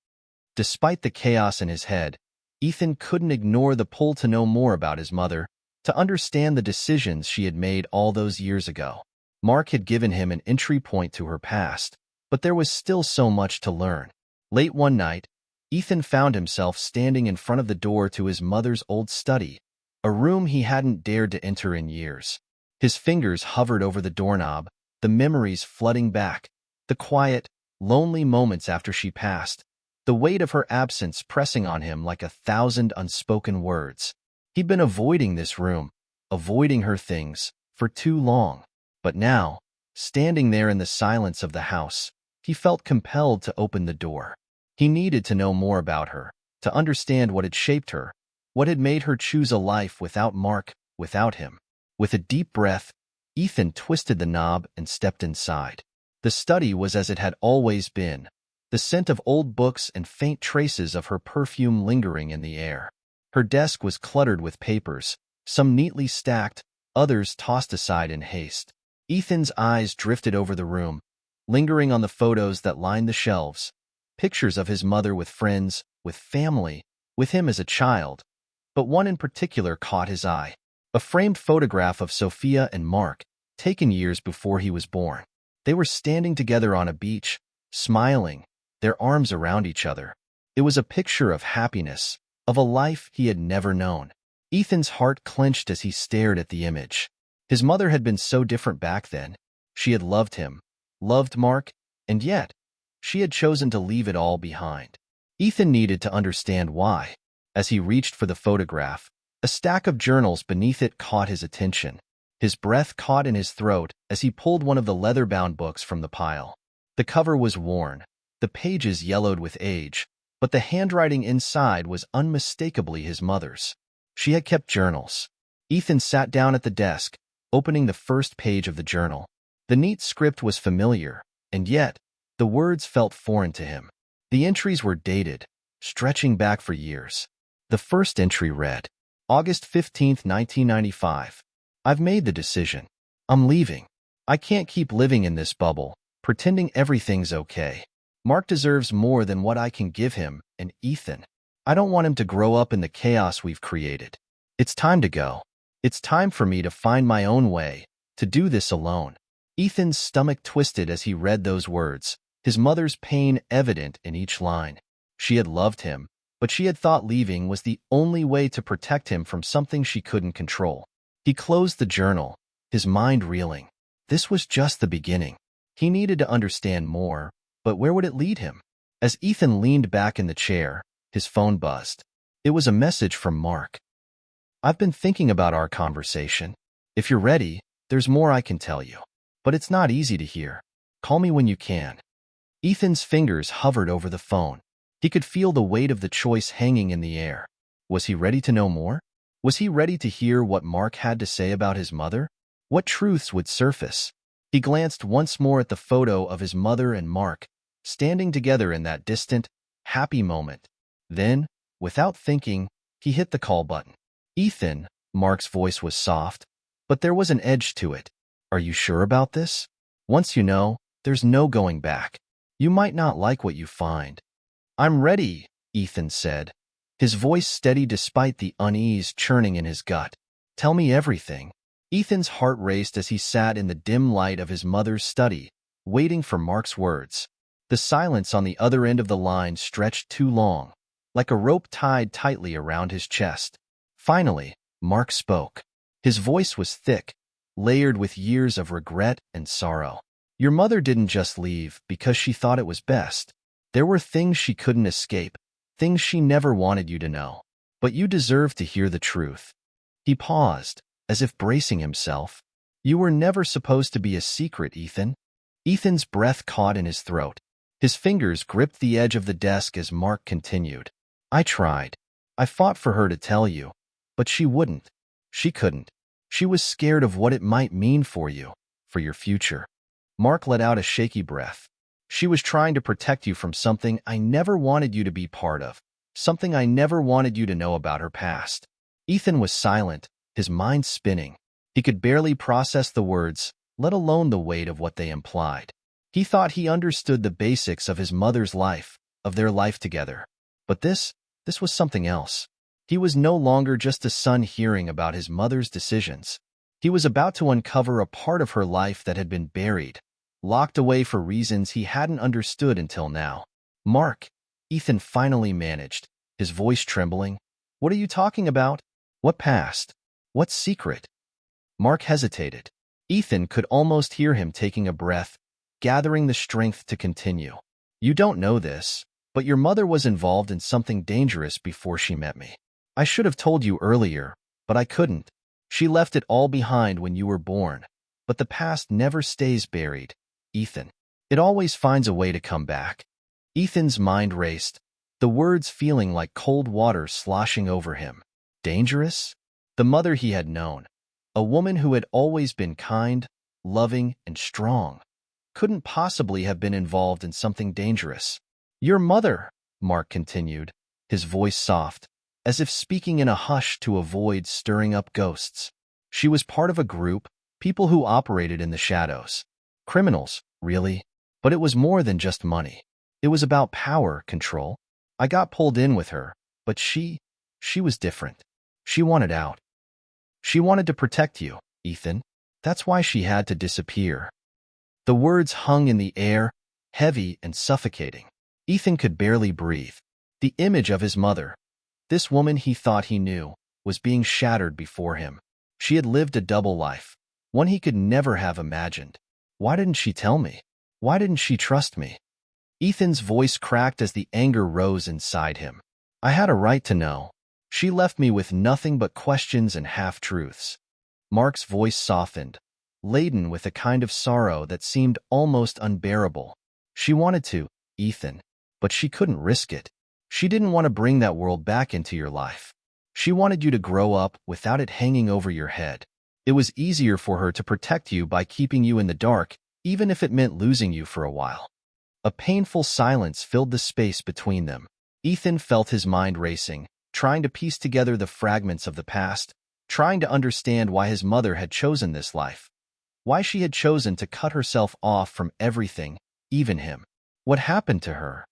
Despite the chaos in his head, Ethan couldn't ignore the pull to know more about his mother, to understand the decisions she had made all those years ago. Mark had given him an entry point to her past, but there was still so much to learn. Late one night, Ethan found himself standing in front of the door to his mother's old study, a room he hadn't dared to enter in years. His fingers hovered over the doorknob, the memories flooding back, the quiet, lonely moments after she passed, the weight of her absence pressing on him like 1,000 unspoken words. He'd been avoiding this room, avoiding her things, for too long. But now, standing there in the silence of the house, he felt compelled to open the door. He needed to know more about her, to understand what had shaped her, what had made her choose a life without Mark, without him. With a deep breath, Ethan twisted the knob and stepped inside. The study was as it had always been, the scent of old books and faint traces of her perfume lingering in the air. Her desk was cluttered with papers, some neatly stacked, others tossed aside in haste. Ethan's eyes drifted over the room, lingering on the photos that lined the shelves, pictures of his mother with friends, with family, with him as a child. But one in particular caught his eye, a framed photograph of Sophia and Mark, taken years before he was born. They were standing together on a beach, smiling, their arms around each other. It was a picture of happiness, of a life he had never known. Ethan's heart clenched as he stared at the image. His mother had been so different back then. She had loved him, loved Mark, and yet, she had chosen to leave it all behind. Ethan needed to understand why. As he reached for the photograph, a stack of journals beneath it caught his attention. His breath caught in his throat as he pulled one of the leather-bound books from the pile. The cover was worn, the pages yellowed with age, but the handwriting inside was unmistakably his mother's. She had kept journals. Ethan sat down at the desk, opening the first page of the journal. The neat script was familiar, and yet, the words felt foreign to him. The entries were dated, stretching back for years. The first entry read, August 15, 1995. I've made the decision. I'm leaving. I can't keep living in this bubble, pretending everything's okay. Mark deserves more than what I can give him, and Ethan. I don't want him to grow up in the chaos we've created. It's time to go. It's time for me to find my own way, to do this alone. Ethan's stomach twisted as he read those words, his mother's pain evident in each line. She had loved him, but she had thought leaving was the only way to protect him from something she couldn't control. He closed the journal, his mind reeling. This was just the beginning. He needed to understand more, but where would it lead him? As Ethan leaned back in the chair, his phone buzzed. It was a message from Mark. I've been thinking about our conversation. If you're ready, there's more I can tell you. But it's not easy to hear. Call me when you can. Ethan's fingers hovered over the phone. He could feel the weight of the choice hanging in the air. Was he ready to know more? Was he ready to hear what Mark had to say about his mother? What truths would surface? He glanced once more at the photo of his mother and Mark, standing together in that distant, happy moment. Then, without thinking, he hit the call button. Ethan, Mark's voice was soft, but there was an edge to it. Are you sure about this? Once you know, there's no going back. You might not like what you find. I'm ready, Ethan said, his voice steady despite the unease churning in his gut. Tell me everything. Ethan's heart raced as he sat in the dim light of his mother's study, waiting for Mark's words. The silence on the other end of the line stretched too long, like a rope tied tightly around his chest. Finally, Mark spoke. His voice was thick, layered with years of regret and sorrow. Your mother didn't just leave because she thought it was best. There were things she couldn't escape, things she never wanted you to know. But you deserve to hear the truth. He paused, as if bracing himself. You were never supposed to be a secret, Ethan. Ethan's breath caught in his throat. His fingers gripped the edge of the desk as Mark continued. I tried. I fought for her to tell you. But she wouldn't. She couldn't. She was scared of what it might mean for you, for your future. Mark let out a shaky breath. She was trying to protect you from something I never wanted you to be part of, something I never wanted you to know about her past. Ethan was silent, his mind spinning. He could barely process the words, let alone the weight of what they implied. He thought he understood the basics of his mother's life, of their life together. But this was something else. He was no longer just a son hearing about his mother's decisions. He was about to uncover a part of her life that had been buried, locked away for reasons he hadn't understood until now. Mark, Ethan finally managed, his voice trembling. What are you talking about? What past? What secret? Mark hesitated. Ethan could almost hear him taking a breath, gathering the strength to continue. You don't know this, but your mother was involved in something dangerous before she met me. I should have told you earlier, but I couldn't. She left it all behind when you were born. But the past never stays buried, Ethan. It always finds a way to come back. Ethan's mind raced, the words feeling like cold water sloshing over him. Dangerous? The mother he had known, a woman who had always been kind, loving, and strong, couldn't possibly have been involved in something dangerous. Your mother, Mark continued, his voice soft, as if speaking in a hush to avoid stirring up ghosts. She was part of a group, people who operated in the shadows. Criminals, really. But it was more than just money. It was about power, control. I got pulled in with her, but she was different. She wanted out. She wanted to protect you, Ethan. That's why she had to disappear. The words hung in the air, heavy and suffocating. Ethan could barely breathe. The image of his mother, this woman he thought he knew, was being shattered before him. She had lived a double life, one he could never have imagined. Why didn't she tell me? Why didn't she trust me? Ethan's voice cracked as the anger rose inside him. I had a right to know. She left me with nothing but questions and half-truths. Mark's voice softened, laden with a kind of sorrow that seemed almost unbearable. She wanted to, Ethan, but she couldn't risk it. She didn't want to bring that world back into your life. She wanted you to grow up without it hanging over your head. It was easier for her to protect you by keeping you in the dark, even if it meant losing you for a while. A painful silence filled the space between them. Ethan felt his mind racing, trying to piece together the fragments of the past, trying to understand why his mother had chosen this life, why she had chosen to cut herself off from everything, even him. What happened to her?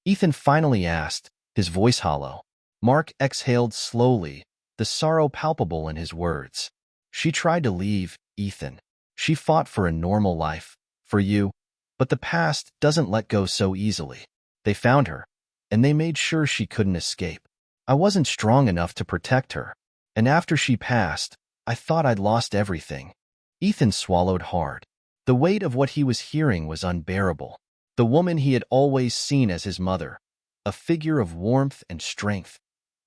Ethan finally asked, his voice hollow. Mark exhaled slowly, the sorrow palpable in his words. She tried to leave, Ethan. She fought for a normal life, for you, but the past doesn't let go so easily. They found her, and they made sure she couldn't escape. I wasn't strong enough to protect her, and after she passed, I thought I'd lost everything. Ethan swallowed hard. The weight of what he was hearing was unbearable. The woman he had always seen as his mother, a figure of warmth and strength,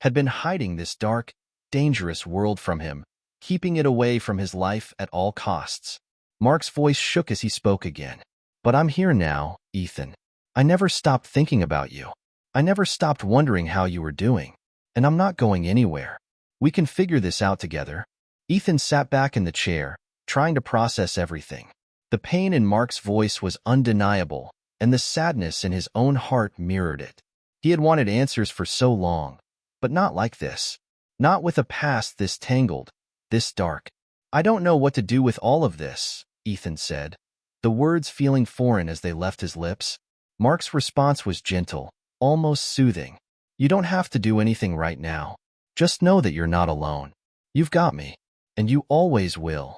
had been hiding this dark, dangerous world from him, keeping it away from his life at all costs. Mark's voice shook as he spoke again. But I'm here now, Ethan. I never stopped thinking about you. I never stopped wondering how you were doing. And I'm not going anywhere. We can figure this out together. Ethan sat back in the chair, trying to process everything. The pain in Mark's voice was undeniable, and the sadness in his own heart mirrored it. He had wanted answers for so long, but not like this. Not with a past this tangled, this dark. I don't know what to do with all of this, Ethan said, the words feeling foreign as they left his lips. Mark's response was gentle, almost soothing. You don't have to do anything right now. Just know that you're not alone. You've got me, and you always will.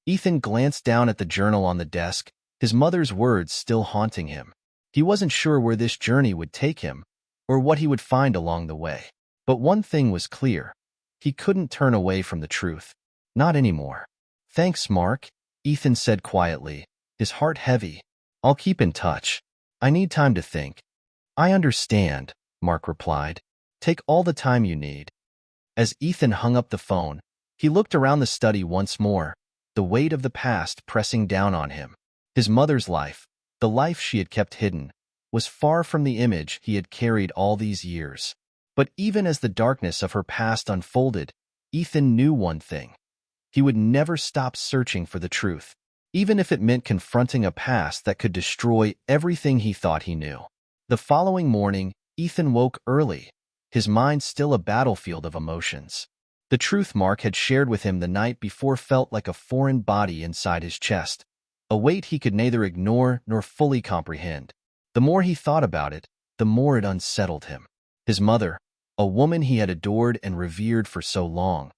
Ethan glanced down at the journal on the desk, his mother's words still haunting him. He wasn't sure where this journey would take him, or what he would find along the way. But one thing was clear. He couldn't turn away from the truth. Not anymore. Thanks, Mark, Ethan said quietly, his heart heavy. I'll keep in touch. I need time to think. I understand, Mark replied. Take all the time you need. As Ethan hung up the phone, he looked around the study once more, the weight of the past pressing down on him. His mother's life, the life she had kept hidden, was far from the image he had carried all these years. But even as the darkness of her past unfolded, Ethan knew one thing. He would never stop searching for the truth, even if it meant confronting a past that could destroy everything he thought he knew. The following morning, Ethan woke early, his mind still a battlefield of emotions. The truth Mark had shared with him the night before felt like a foreign body inside his chest, a weight he could neither ignore nor fully comprehend. The more he thought about it, the more it unsettled him. His mother, a woman he had adored and revered for so long,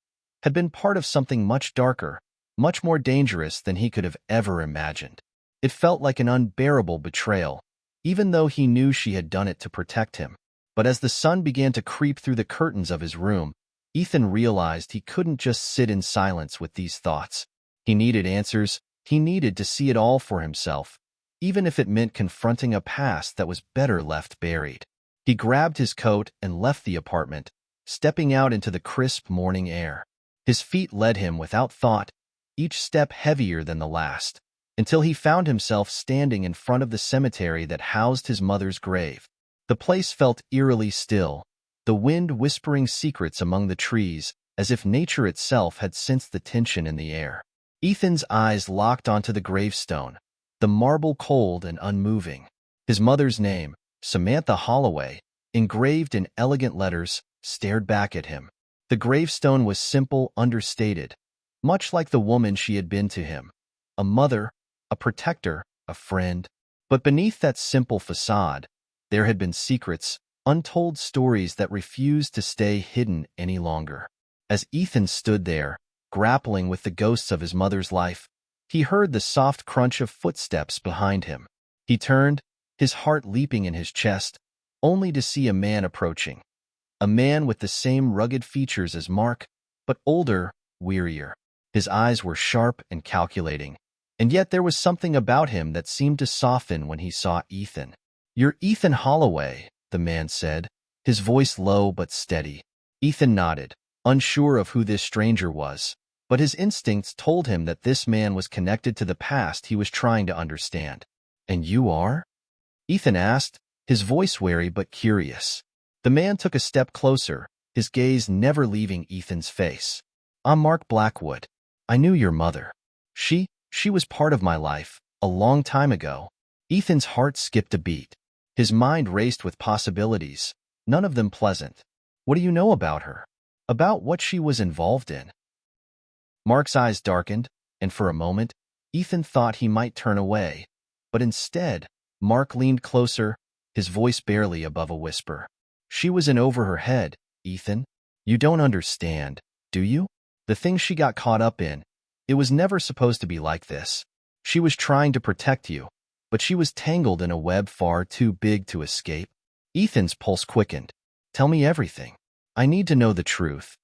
had been part of something much darker, much more dangerous than he could have ever imagined. It felt like an unbearable betrayal, even though he knew she had done it to protect him. But as the sun began to creep through the curtains of his room, Ethan realized he couldn't just sit in silence with these thoughts. He needed answers. He needed to see it all for himself, even if it meant confronting a past that was better left buried. He grabbed his coat and left the apartment, stepping out into the crisp morning air. His feet led him without thought, each step heavier than the last, until he found himself standing in front of the cemetery that housed his mother's grave. The place felt eerily still, the wind whispering secrets among the trees, as if nature itself had sensed the tension in the air. Ethan's eyes locked onto the gravestone, the marble cold and unmoving. His mother's name, Samantha Holloway, engraved in elegant letters, stared back at him. The gravestone was simple, understated, much like the woman she had been to him. A mother, a protector, a friend. But beneath that simple facade, there had been secrets, untold stories that refused to stay hidden any longer. As Ethan stood there, grappling with the ghosts of his mother's life, he heard the soft crunch of footsteps behind him. He turned, his heart leaping in his chest, only to see a man approaching. A man with the same rugged features as Mark, but older, wearier. His eyes were sharp and calculating, and yet there was something about him that seemed to soften when he saw Ethan. "You're Ethan Holloway," the man said, his voice low but steady. Ethan nodded, unsure of who this stranger was, but his instincts told him that this man was connected to the past he was trying to understand. "And you are?" Ethan asked, his voice wary but curious. The man took a step closer, his gaze never leaving Ethan's face. "I'm Mark Blackwood. I knew your mother. She was part of my life, a long time ago." Ethan's heart skipped a beat. His mind raced with possibilities, none of them pleasant. "What do you know about her? About what she was involved in?" Mark's eyes darkened, and for a moment, Ethan thought he might turn away. But instead, Mark leaned closer, his voice barely above a whisper. "She was in over her head, Ethan. You don't understand, do you? The thing she got caught up in, it was never supposed to be like this. She was trying to protect you, but she was tangled in a web far too big to escape." Ethan's pulse quickened. "Tell me everything. I need to know the truth."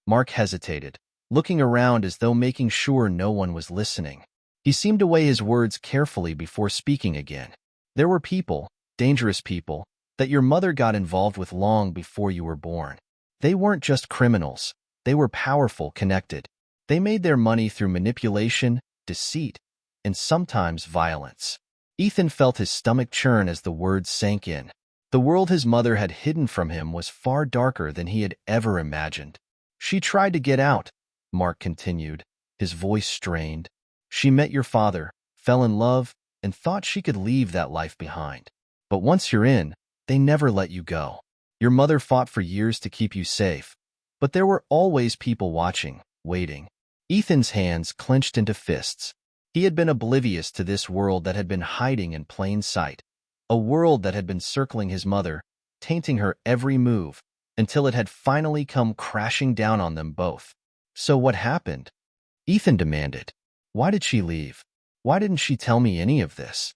Mark hesitated, looking around as though making sure no one was listening. He seemed to weigh his words carefully before speaking again. "There were people, dangerous people, that your mother got involved with long before you were born. They weren't just criminals. They were powerful, connected. They made their money through manipulation, deceit, and sometimes violence." Ethan felt his stomach churn as the words sank in. The world his mother had hidden from him was far darker than he had ever imagined. "She tried to get out," Mark continued, his voice strained. "She met your father, fell in love, and thought she could leave that life behind. But once you're in, they never let you go. Your mother fought for years to keep you safe, but there were always people watching, waiting." Ethan's hands clenched into fists. He had been oblivious to this world that had been hiding in plain sight, a world that had been circling his mother, tainting her every move, until it had finally come crashing down on them both. "So what happened?" Ethan demanded. "Why did she leave? Why didn't she tell me any of this?"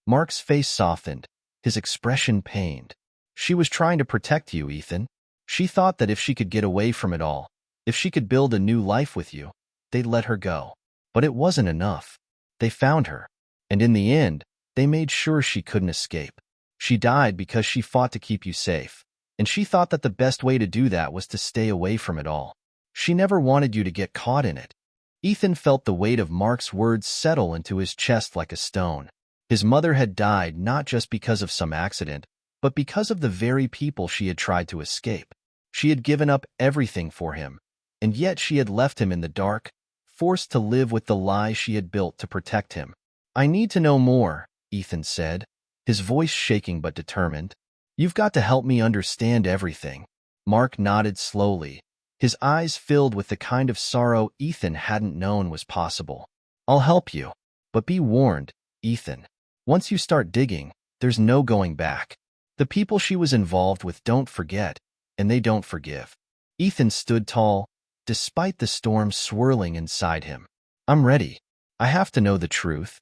Mark's face softened, his expression pained. "She was trying to protect you, Ethan. She thought that if she could get away from it all, if she could build a new life with you, they'd let her go. But it wasn't enough. They found her, and in the end, they made sure she couldn't escape. She died because she fought to keep you safe. and she thought that the best way to do that was to stay away from it all. She never wanted you to get caught in it. Ethan felt the weight of Mark's words settle into his chest like a stone. His mother had died not just because of some accident, but because of the very people she had tried to escape. She had given up everything for him, and yet she had left him in the dark, forced to live with the lie she had built to protect him. "I need to know more," Ethan said, his voice shaking but determined. "You've got to help me understand everything." Mark nodded slowly, his eyes filled with the kind of sorrow Ethan hadn't known was possible. "I'll help you, but be warned, Ethan. Once you start digging, there's no going back. The people she was involved with don't forget, and they don't forgive." Ethan stood tall, despite the storm swirling inside him. "I'm ready. I have to know the truth."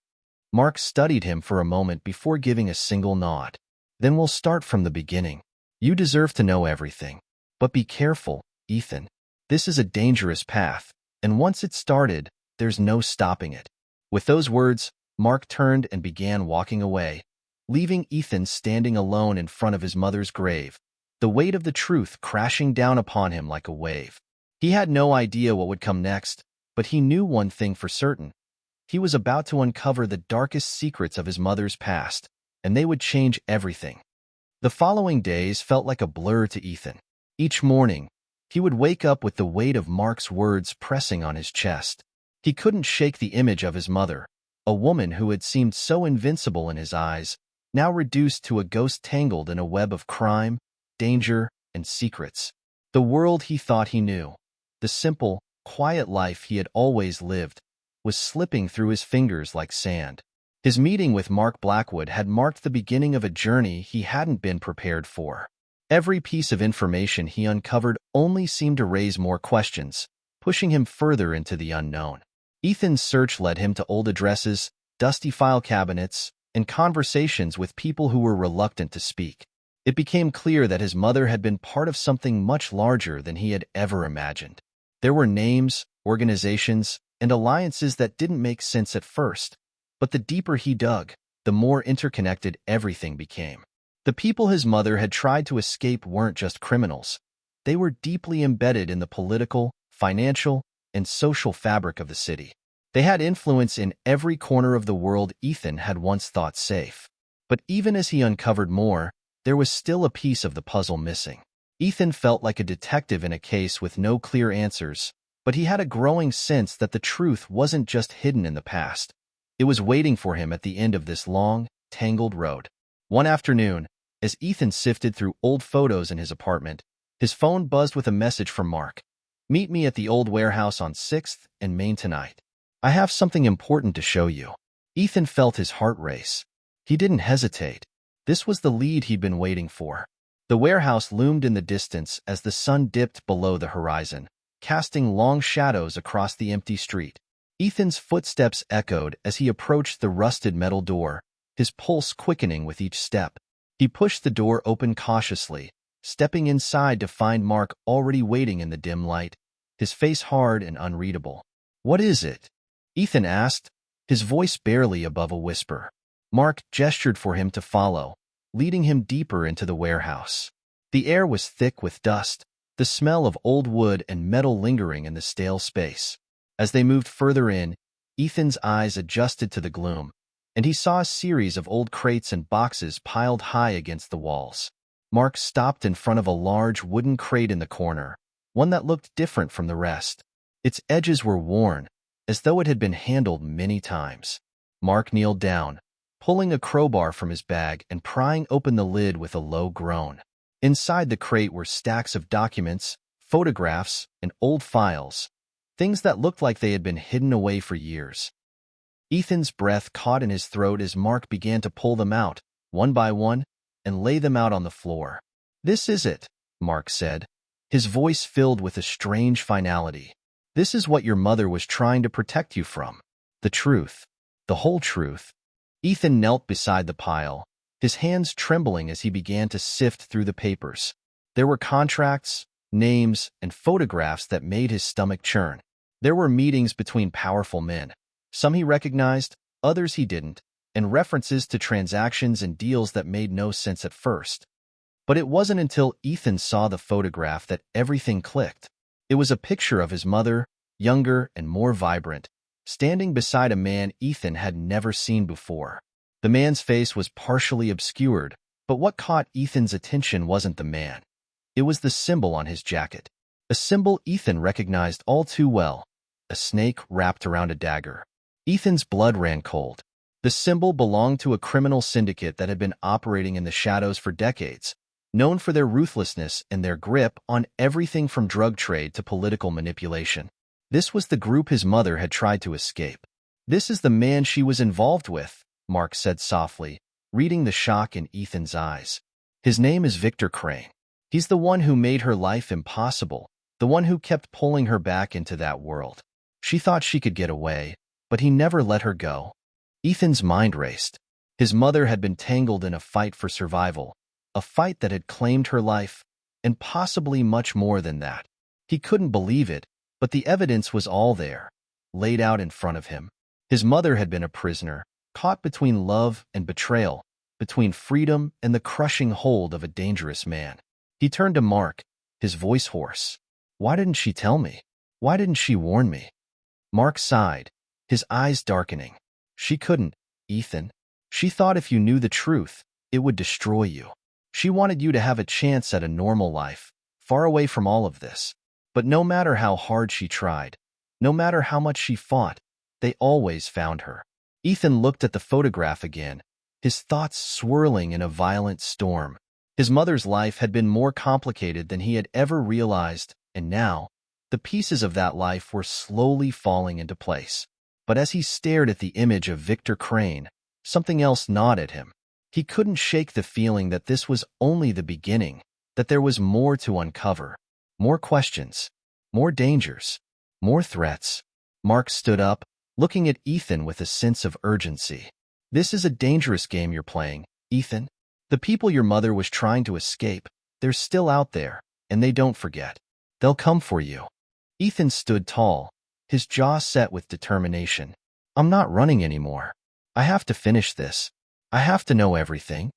Mark studied him for a moment before giving a single nod. "Then we'll start from the beginning. You deserve to know everything. But be careful, Ethan. This is a dangerous path, and once it's started, there's no stopping it." With those words, Mark turned and began walking away, leaving Ethan standing alone in front of his mother's grave, the weight of the truth crashing down upon him like a wave. He had no idea what would come next, but he knew one thing for certain. He was about to uncover the darkest secrets of his mother's past, and they would change everything. The following days felt like a blur to Ethan. Each morning, he would wake up with the weight of Mark's words pressing on his chest. He couldn't shake the image of his mother, a woman who had seemed so invincible in his eyes, now reduced to a ghost tangled in a web of crime, danger, and secrets. The world he thought he knew, the simple, quiet life he had always lived, was slipping through his fingers like sand. His meeting with Mark Blackwood had marked the beginning of a journey he hadn't been prepared for. Every piece of information he uncovered only seemed to raise more questions, pushing him further into the unknown. Ethan's search led him to old addresses, dusty file cabinets, and conversations with people who were reluctant to speak. It became clear that his mother had been part of something much larger than he had ever imagined. There were names, organizations, and alliances that didn't make sense at first, but the deeper he dug, the more interconnected everything became. The people his mother had tried to escape weren't just criminals. They were deeply embedded in the political, financial, and social fabric of the city. They had influence in every corner of the world Ethan had once thought safe. But even as he uncovered more, there was still a piece of the puzzle missing. Ethan felt like a detective in a case with no clear answers, but he had a growing sense that the truth wasn't just hidden in the past. It was waiting for him at the end of this long, tangled road. One afternoon, as Ethan sifted through old photos in his apartment, his phone buzzed with a message from Mark. "Meet me at the old warehouse on 6th and Main tonight. I have something important to show you." Ethan felt his heart race. He didn't hesitate. This was the lead he'd been waiting for. The warehouse loomed in the distance as the sun dipped below the horizon, casting long shadows across the empty street. Ethan's footsteps echoed as he approached the rusted metal door, his pulse quickening with each step. He pushed the door open cautiously, stepping inside to find Mark already waiting in the dim light, his face hard and unreadable. "What is it?" Ethan asked, his voice barely above a whisper. Mark gestured for him to follow, leading him deeper into the warehouse. The air was thick with dust, the smell of old wood and metal lingering in the stale space. As they moved further in, Ethan's eyes adjusted to the gloom, and he saw a series of old crates and boxes piled high against the walls. Mark stopped in front of a large wooden crate in the corner, one that looked different from the rest. Its edges were worn, as though it had been handled many times. Mark kneeled down, pulling a crowbar from his bag and prying open the lid with a low groan. Inside the crate were stacks of documents, photographs, and old files, things that looked like they had been hidden away for years. Ethan's breath caught in his throat as Mark began to pull them out, one by one, and lay them out on the floor. "This is it," Mark said, his voice filled with a strange finality. "This is what your mother was trying to protect you from. The truth. The whole truth." Ethan knelt beside the pile, his hands trembling as he began to sift through the papers. There were contracts, names, and photographs that made his stomach churn. There were meetings between powerful men. Some he recognized, others he didn't, and references to transactions and deals that made no sense at first. But it wasn't until Ethan saw the photograph that everything clicked. It was a picture of his mother, younger and more vibrant, standing beside a man Ethan had never seen before. The man's face was partially obscured, but what caught Ethan's attention wasn't the man. It was the symbol on his jacket. A symbol Ethan recognized all too well, a snake wrapped around a dagger. Ethan's blood ran cold. The symbol belonged to a criminal syndicate that had been operating in the shadows for decades, known for their ruthlessness and their grip on everything from drug trade to political manipulation. This was the group his mother had tried to escape. "This is the man she was involved with," Mark said softly, reading the shock in Ethan's eyes. "His name is Victor Crane. He's the one who made her life impossible, the one who kept pulling her back into that world. She thought she could get away, but he never let her go." Ethan's mind raced. His mother had been tangled in a fight for survival, a fight that had claimed her life, and possibly much more than that. He couldn't believe it, but the evidence was all there, laid out in front of him. His mother had been a prisoner, caught between love and betrayal, between freedom and the crushing hold of a dangerous man. He turned to Mark, his voice hoarse. "Why didn't she tell me? Why didn't she warn me?" Mark sighed, his eyes darkening. "She couldn't, Ethan. She thought if you knew the truth, it would destroy you. She wanted you to have a chance at a normal life, far away from all of this. But no matter how hard she tried, no matter how much she fought, they always found her." Ethan looked at the photograph again, his thoughts swirling in a violent storm. His mother's life had been more complicated than he had ever realized, and now, the pieces of that life were slowly falling into place. But as he stared at the image of Victor Crane, something else gnawed at him. He couldn't shake the feeling that this was only the beginning, that there was more to uncover. More questions, more dangers, more threats. Mark stood up, looking at Ethan with a sense of urgency. "This is a dangerous game you're playing, Ethan. The people your mother was trying to escape, they're still out there, and they don't forget. They'll come for you." Ethan stood tall, his jaw set with determination. "I'm not running anymore. I have to finish this. I have to know everything."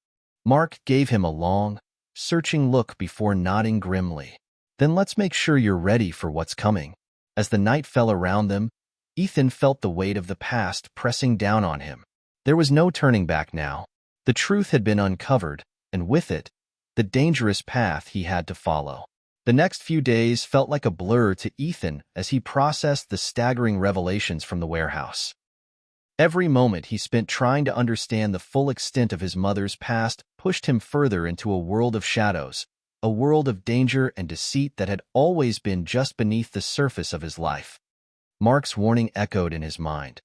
Mark gave him a long, searching look before nodding grimly. "Then let's make sure you're ready for what's coming." As the night fell around them, Ethan felt the weight of the past pressing down on him. There was no turning back now. The truth had been uncovered, and with it, the dangerous path he had to follow. The next few days felt like a blur to Ethan as he processed the staggering revelations from the warehouse. Every moment he spent trying to understand the full extent of his mother's past pushed him further into a world of shadows, a world of danger and deceit that had always been just beneath the surface of his life. Mark's warning echoed in his mind.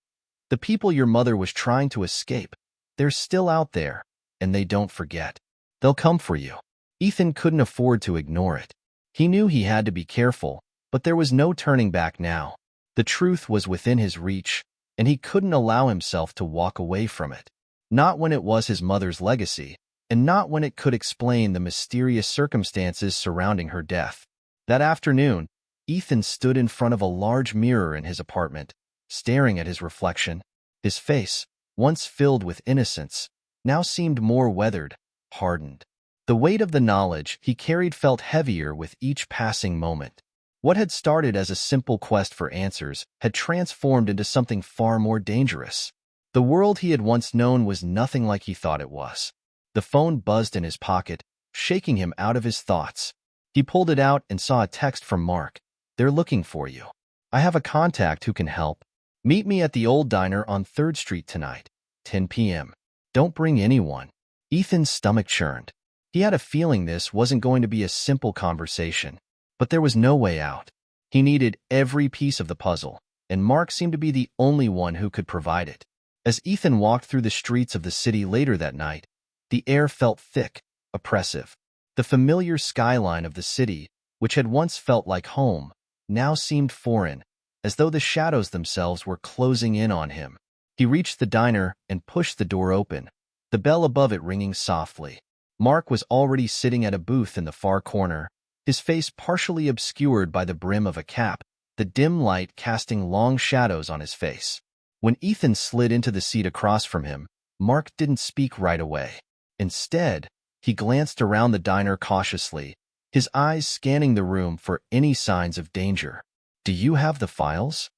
"The people your mother was trying to escape, they're still out there, and they don't forget. They'll come for you." Ethan couldn't afford to ignore it. He knew he had to be careful, but there was no turning back now. The truth was within his reach, and he couldn't allow himself to walk away from it. Not when it was his mother's legacy, and not when it could explain the mysterious circumstances surrounding her death. That afternoon, Ethan stood in front of a large mirror in his apartment, staring at his reflection. His face, once filled with innocence, now seemed more weathered, hardened. The weight of the knowledge he carried felt heavier with each passing moment. What had started as a simple quest for answers had transformed into something far more dangerous. The world he had once known was nothing like he thought it was. The phone buzzed in his pocket, shaking him out of his thoughts. He pulled it out and saw a text from Mark. "They're looking for you. I have a contact who can help. Meet me at the old diner on 3rd Street tonight, 10 p.m. Don't bring anyone." Ethan's stomach churned. He had a feeling this wasn't going to be a simple conversation, but there was no way out. He needed every piece of the puzzle, and Mark seemed to be the only one who could provide it. As Ethan walked through the streets of the city later that night, the air felt thick, oppressive. The familiar skyline of the city, which had once felt like home, now seemed foreign, as though the shadows themselves were closing in on him. He reached the diner and pushed the door open, the bell above it ringing softly. Mark was already sitting at a booth in the far corner, his face partially obscured by the brim of a cap, the dim light casting long shadows on his face. When Ethan slid into the seat across from him, Mark didn't speak right away. Instead, He glanced around the diner cautiously, his eyes scanning the room for any signs of danger. "Do you have the files?"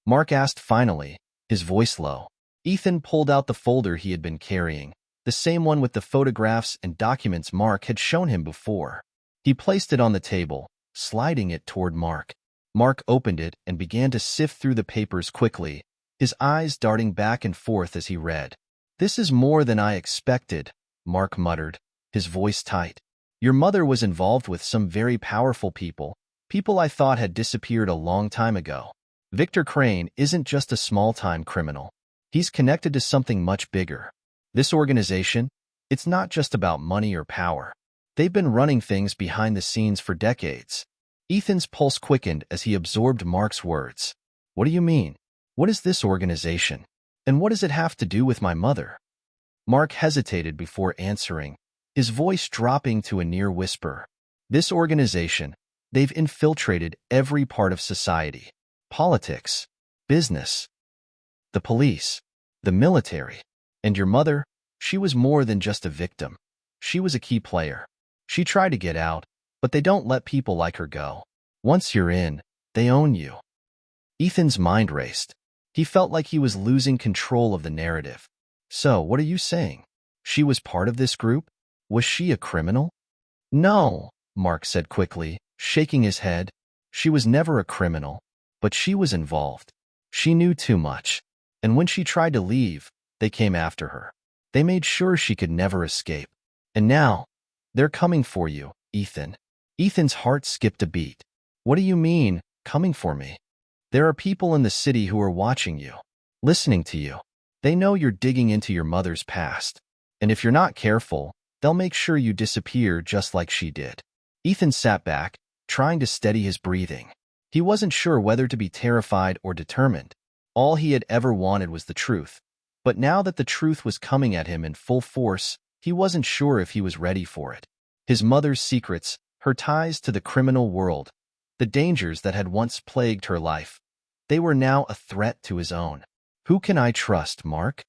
Mark asked finally, his voice low. Ethan pulled out the folder he had been carrying, the same one with the photographs and documents Mark had shown him before. He placed it on the table, sliding it toward Mark. Mark opened it and began to sift through the papers quickly, his eyes darting back and forth as he read. "This is more than I expected," Mark muttered, his voice tight. "Your mother was involved with some very powerful people I thought had disappeared a long time ago. Victor Crane isn't just a small-time criminal. He's connected to something much bigger. This organization, it's not just about money or power. They've been running things behind the scenes for decades." Ethan's pulse quickened as he absorbed Mark's words. "What do you mean? What is this organization? And what does it have to do with my mother?" Mark hesitated before answering, his voice dropping to a near whisper. "This organization, they've infiltrated every part of society. Politics, business, the police, the military. And your mother, she was more than just a victim. She was a key player. She tried to get out, but they don't let people like her go. Once you're in, they own you." Ethan's mind raced. He felt like he was losing control of the narrative. "So, what are you saying? She was part of this group? Was she a criminal?" "No," Mark said quickly, shaking his head. "She was never a criminal, but she was involved. She knew too much, and when she tried to leave, they came after her. They made sure she could never escape. And now, they're coming for you, Ethan." Ethan's heart skipped a beat. "What do you mean, coming for me?" "There are people in the city who are watching you, listening to you. They know you're digging into your mother's past. And if you're not careful, they'll make sure you disappear just like she did." Ethan sat back, trying to steady his breathing. He wasn't sure whether to be terrified or determined. All he had ever wanted was the truth. But now that the truth was coming at him in full force, he wasn't sure if he was ready for it. His mother's secrets, her ties to the criminal world, the dangers that had once plagued her life, they were now a threat to his own. "Who can I trust, Mark?"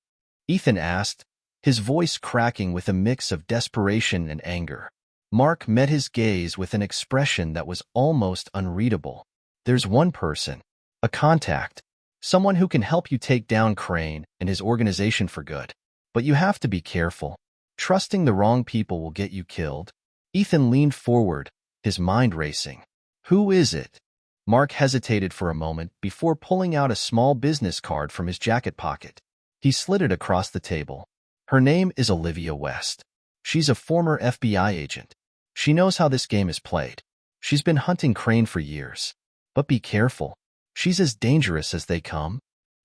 Ethan asked, his voice cracking with a mix of desperation and anger. Mark met his gaze with an expression that was almost unreadable. "There's one person, a contact, someone who can help you take down Crane and his organization for good. But you have to be careful. Trusting the wrong people will get you killed." Ethan leaned forward, his mind racing. "Who is it?" Mark hesitated for a moment before pulling out a small business card from his jacket pocket. He slid it across the table. "Her name is Olivia West. She's a former FBI agent. She knows how this game is played. She's been hunting Crane for years. But be careful. She's as dangerous as they come."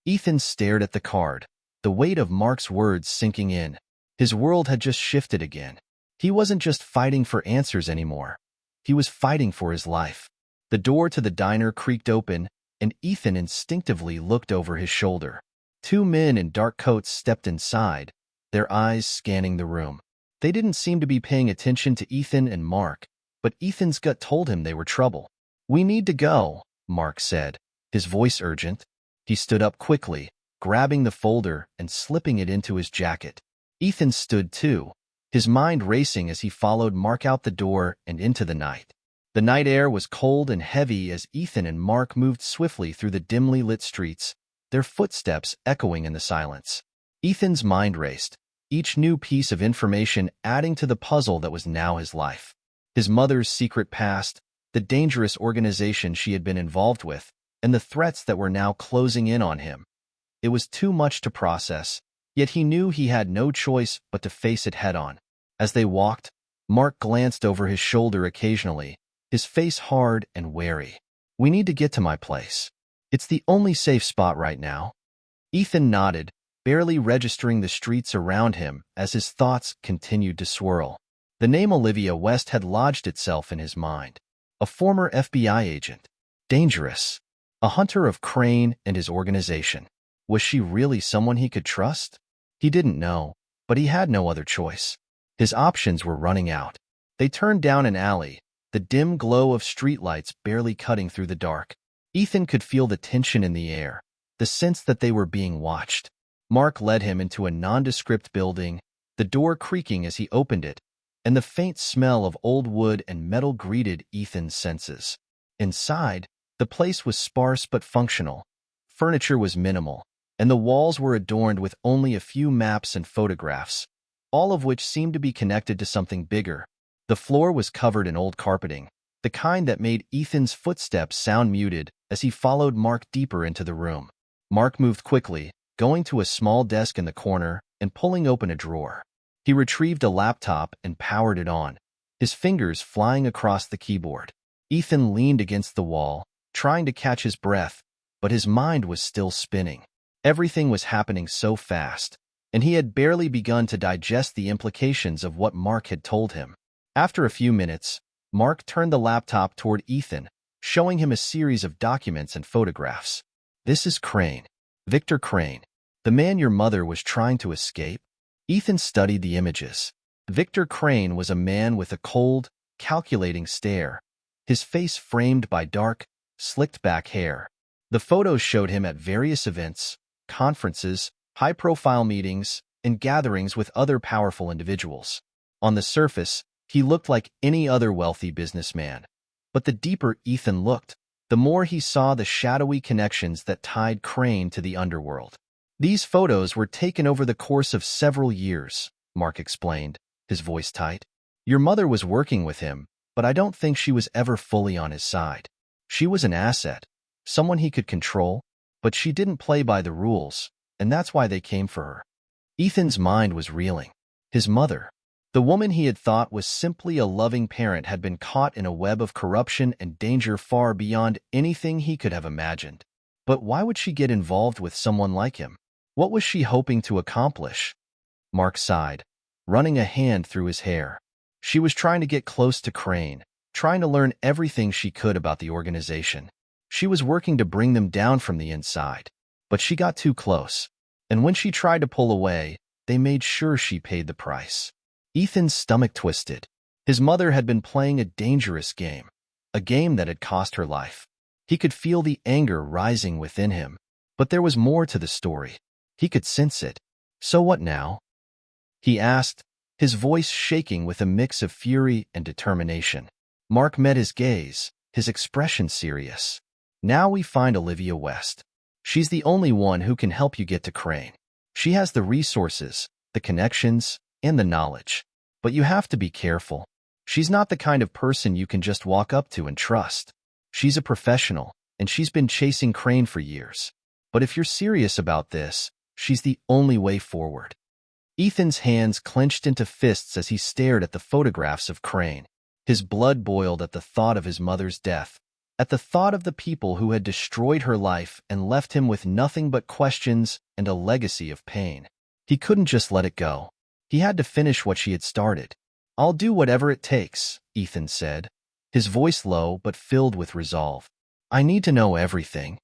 Ethan stared at the card, the weight of Mark's words sinking in. His world had just shifted again. He wasn't just fighting for answers anymore. He was fighting for his life. The door to the diner creaked open, and Ethan instinctively looked over his shoulder. Two men in dark coats stepped inside, their eyes scanning the room. They didn't seem to be paying attention to Ethan and Mark, but Ethan's gut told him they were trouble. "We need to go," Mark said, his voice urgent. He stood up quickly, grabbing the folder and slipping it into his jacket. Ethan stood too, his mind racing as he followed Mark out the door and into the night. The night air was cold and heavy as Ethan and Mark moved swiftly through the dimly lit streets, their footsteps echoing in the silence. Ethan's mind raced, each new piece of information adding to the puzzle that was now his life. His mother's secret past, the dangerous organization she had been involved with, and the threats that were now closing in on him. It was too much to process, yet he knew he had no choice but to face it head-on. As they walked, Mark glanced over his shoulder occasionally, his face hard and wary. "We need to get to my place. It's the only safe spot right now." Ethan nodded, barely registering the streets around him as his thoughts continued to swirl. The name Olivia West had lodged itself in his mind. A former FBI agent. Dangerous. A hunter of Crane and his organization. Was she really someone he could trust? He didn't know, but he had no other choice. His options were running out. They turned down an alley, the dim glow of streetlights barely cutting through the dark. Ethan could feel the tension in the air, the sense that they were being watched. Mark led him into a nondescript building, the door creaking as he opened it, and the faint smell of old wood and metal greeted Ethan's senses. Inside, the place was sparse but functional. Furniture was minimal, and the walls were adorned with only a few maps and photographs, all of which seemed to be connected to something bigger. The floor was covered in old carpeting, the kind that made Ethan's footsteps sound muted as he followed Mark deeper into the room. Mark moved quickly, going to a small desk in the corner and pulling open a drawer. He retrieved a laptop and powered it on, his fingers flying across the keyboard. Ethan leaned against the wall, trying to catch his breath, but his mind was still spinning. Everything was happening so fast, and he had barely begun to digest the implications of what Mark had told him. After a few minutes, Mark turned the laptop toward Ethan, showing him a series of documents and photographs. "This is Crane. Victor Crane, the man your mother was trying to escape." Ethan studied the images. Victor Crane was a man with a cold, calculating stare, his face framed by dark, slicked-back hair. The photos showed him at various events, conferences, high-profile meetings, and gatherings with other powerful individuals. On the surface, he looked like any other wealthy businessman. But the deeper Ethan looked, the more he saw the shadowy connections that tied Crane to the underworld. "These photos were taken over the course of several years," Mark explained, his voice tight. "Your mother was working with him, but I don't think she was ever fully on his side. She was an asset, someone he could control, but she didn't play by the rules, and that's why they came for her." Ethan's mind was reeling. His mother, the woman he had thought was simply a loving parent, had been caught in a web of corruption and danger far beyond anything he could have imagined. But why would she get involved with someone like him? What was she hoping to accomplish? Mark sighed, running a hand through his hair. She was trying to get close to Crane, trying to learn everything she could about the organization. She was working to bring them down from the inside. But she got too close, and when she tried to pull away, they made sure she paid the price. Ethan's stomach twisted. His mother had been playing a dangerous game, a game that had cost her life. He could feel the anger rising within him, but there was more to the story. He could sense it. "So what now?" he asked, his voice shaking with a mix of fury and determination. Mark met his gaze, his expression serious. "Now we find Olivia West. She's the only one who can help you get to Crane. She has the resources, the connections, and the knowledge. But you have to be careful. She's not the kind of person you can just walk up to and trust. She's a professional, and she's been chasing Crane for years. But if you're serious about this, she's the only way forward." Ethan's hands clenched into fists as he stared at the photographs of Crane. His blood boiled at the thought of his mother's death, at the thought of the people who had destroyed her life and left him with nothing but questions and a legacy of pain. He couldn't just let it go. He had to finish what she had started. "I'll do whatever it takes," Ethan said, his voice low but filled with resolve. "I need to know everything."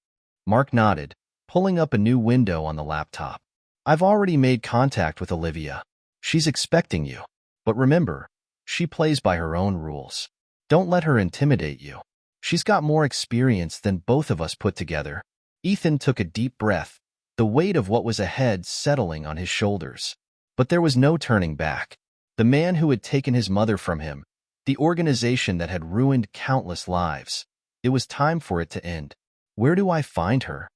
Mark nodded, pulling up a new window on the laptop. "I've already made contact with Olivia. She's expecting you. But remember, she plays by her own rules. Don't let her intimidate you. She's got more experience than both of us put together." Ethan took a deep breath, the weight of what was ahead settling on his shoulders. But there was no turning back. The man who had taken his mother from him, the organization that had ruined countless lives, it was time for it to end. "Where do I find her?"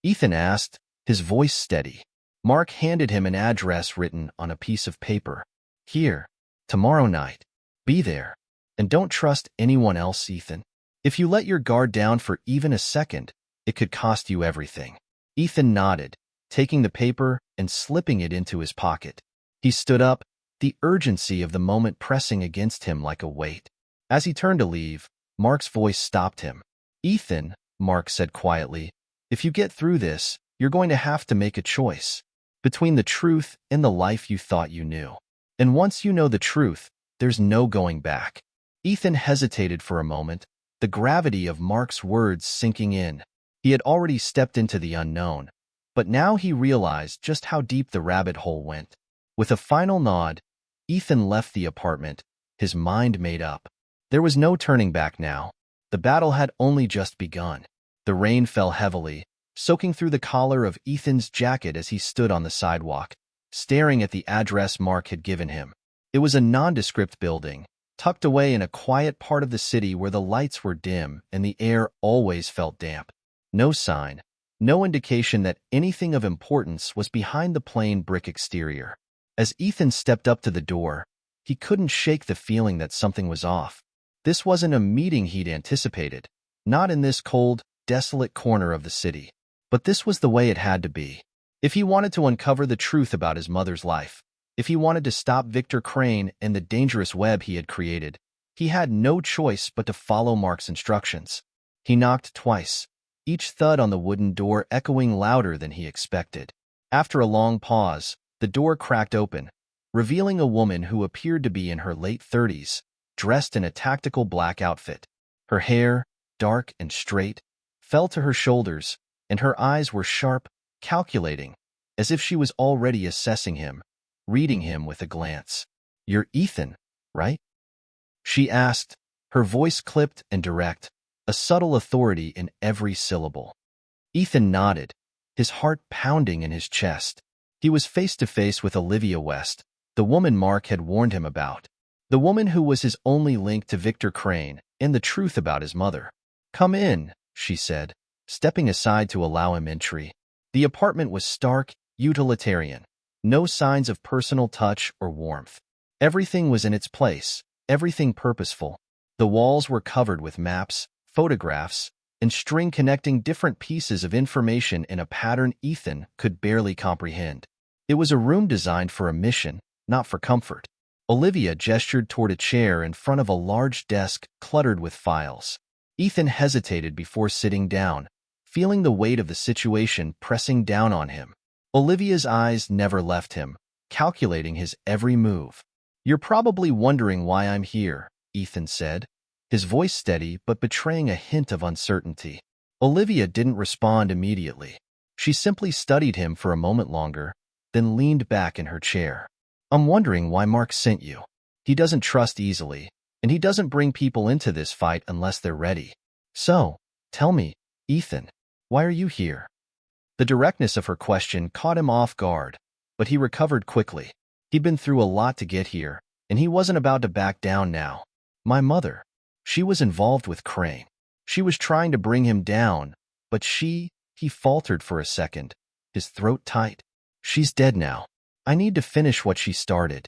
Ethan asked, his voice steady. Mark handed him an address written on a piece of paper. "Here, tomorrow night. Be there. And don't trust anyone else, Ethan. If you let your guard down for even a second, it could cost you everything." Ethan nodded, taking the paper and slipping it into his pocket. He stood up, the urgency of the moment pressing against him like a weight. As he turned to leave, Mark's voice stopped him. "Ethan," Mark said quietly, "if you get through this, you're going to have to make a choice between the truth and the life you thought you knew. And once you know the truth, there's no going back." Ethan hesitated for a moment, the gravity of Mark's words sinking in. He had already stepped into the unknown, but now he realized just how deep the rabbit hole went. With a final nod, Ethan left the apartment, his mind made up. There was no turning back now. The battle had only just begun. The rain fell heavily, soaking through the collar of Ethan's jacket as he stood on the sidewalk, staring at the address Mark had given him. It was a nondescript building, tucked away in a quiet part of the city where the lights were dim and the air always felt damp. No sign, no indication that anything of importance was behind the plain brick exterior. As Ethan stepped up to the door, he couldn't shake the feeling that something was off. This wasn't a meeting he'd anticipated, not in this cold, desolate corner of the city. But this was the way it had to be. If he wanted to uncover the truth about his mother's life, if he wanted to stop Victor Crane and the dangerous web he had created, he had no choice but to follow Mark's instructions. He knocked twice, each thud on the wooden door echoing louder than he expected. After a long pause, the door cracked open, revealing a woman who appeared to be in her late 30s, dressed in a tactical black outfit. Her hair, dark and straight, fell to her shoulders, and her eyes were sharp, calculating, as if she was already assessing him, reading him with a glance. "You're Ethan, right?" she asked, her voice clipped and direct, a subtle authority in every syllable. Ethan nodded, his heart pounding in his chest. He was face to face with Olivia West, the woman Mark had warned him about, the woman who was his only link to Victor Crane and the truth about his mother. "Come in," she said, stepping aside to allow him entry. The apartment was stark, utilitarian, no signs of personal touch or warmth. Everything was in its place, everything purposeful. The walls were covered with maps, photographs, and string connecting different pieces of information in a pattern Ethan could barely comprehend. It was a room designed for a mission, not for comfort. Olivia gestured toward a chair in front of a large desk cluttered with files. Ethan hesitated before sitting down, feeling the weight of the situation pressing down on him. Olivia's eyes never left him, calculating his every move. "You're probably wondering why I'm here," Ethan said, his voice steady but betraying a hint of uncertainty. Olivia didn't respond immediately. She simply studied him for a moment longer, then leaned back in her chair. "I'm wondering why Mark sent you. He doesn't trust easily, and he doesn't bring people into this fight unless they're ready. So, tell me, Ethan, why are you here?" The directness of her question caught him off guard, but he recovered quickly. He'd been through a lot to get here, and he wasn't about to back down now. "My mother. She was involved with Crane. She was trying to bring him down, but he faltered for a second, his throat tight. "She's dead now. I need to finish what she started."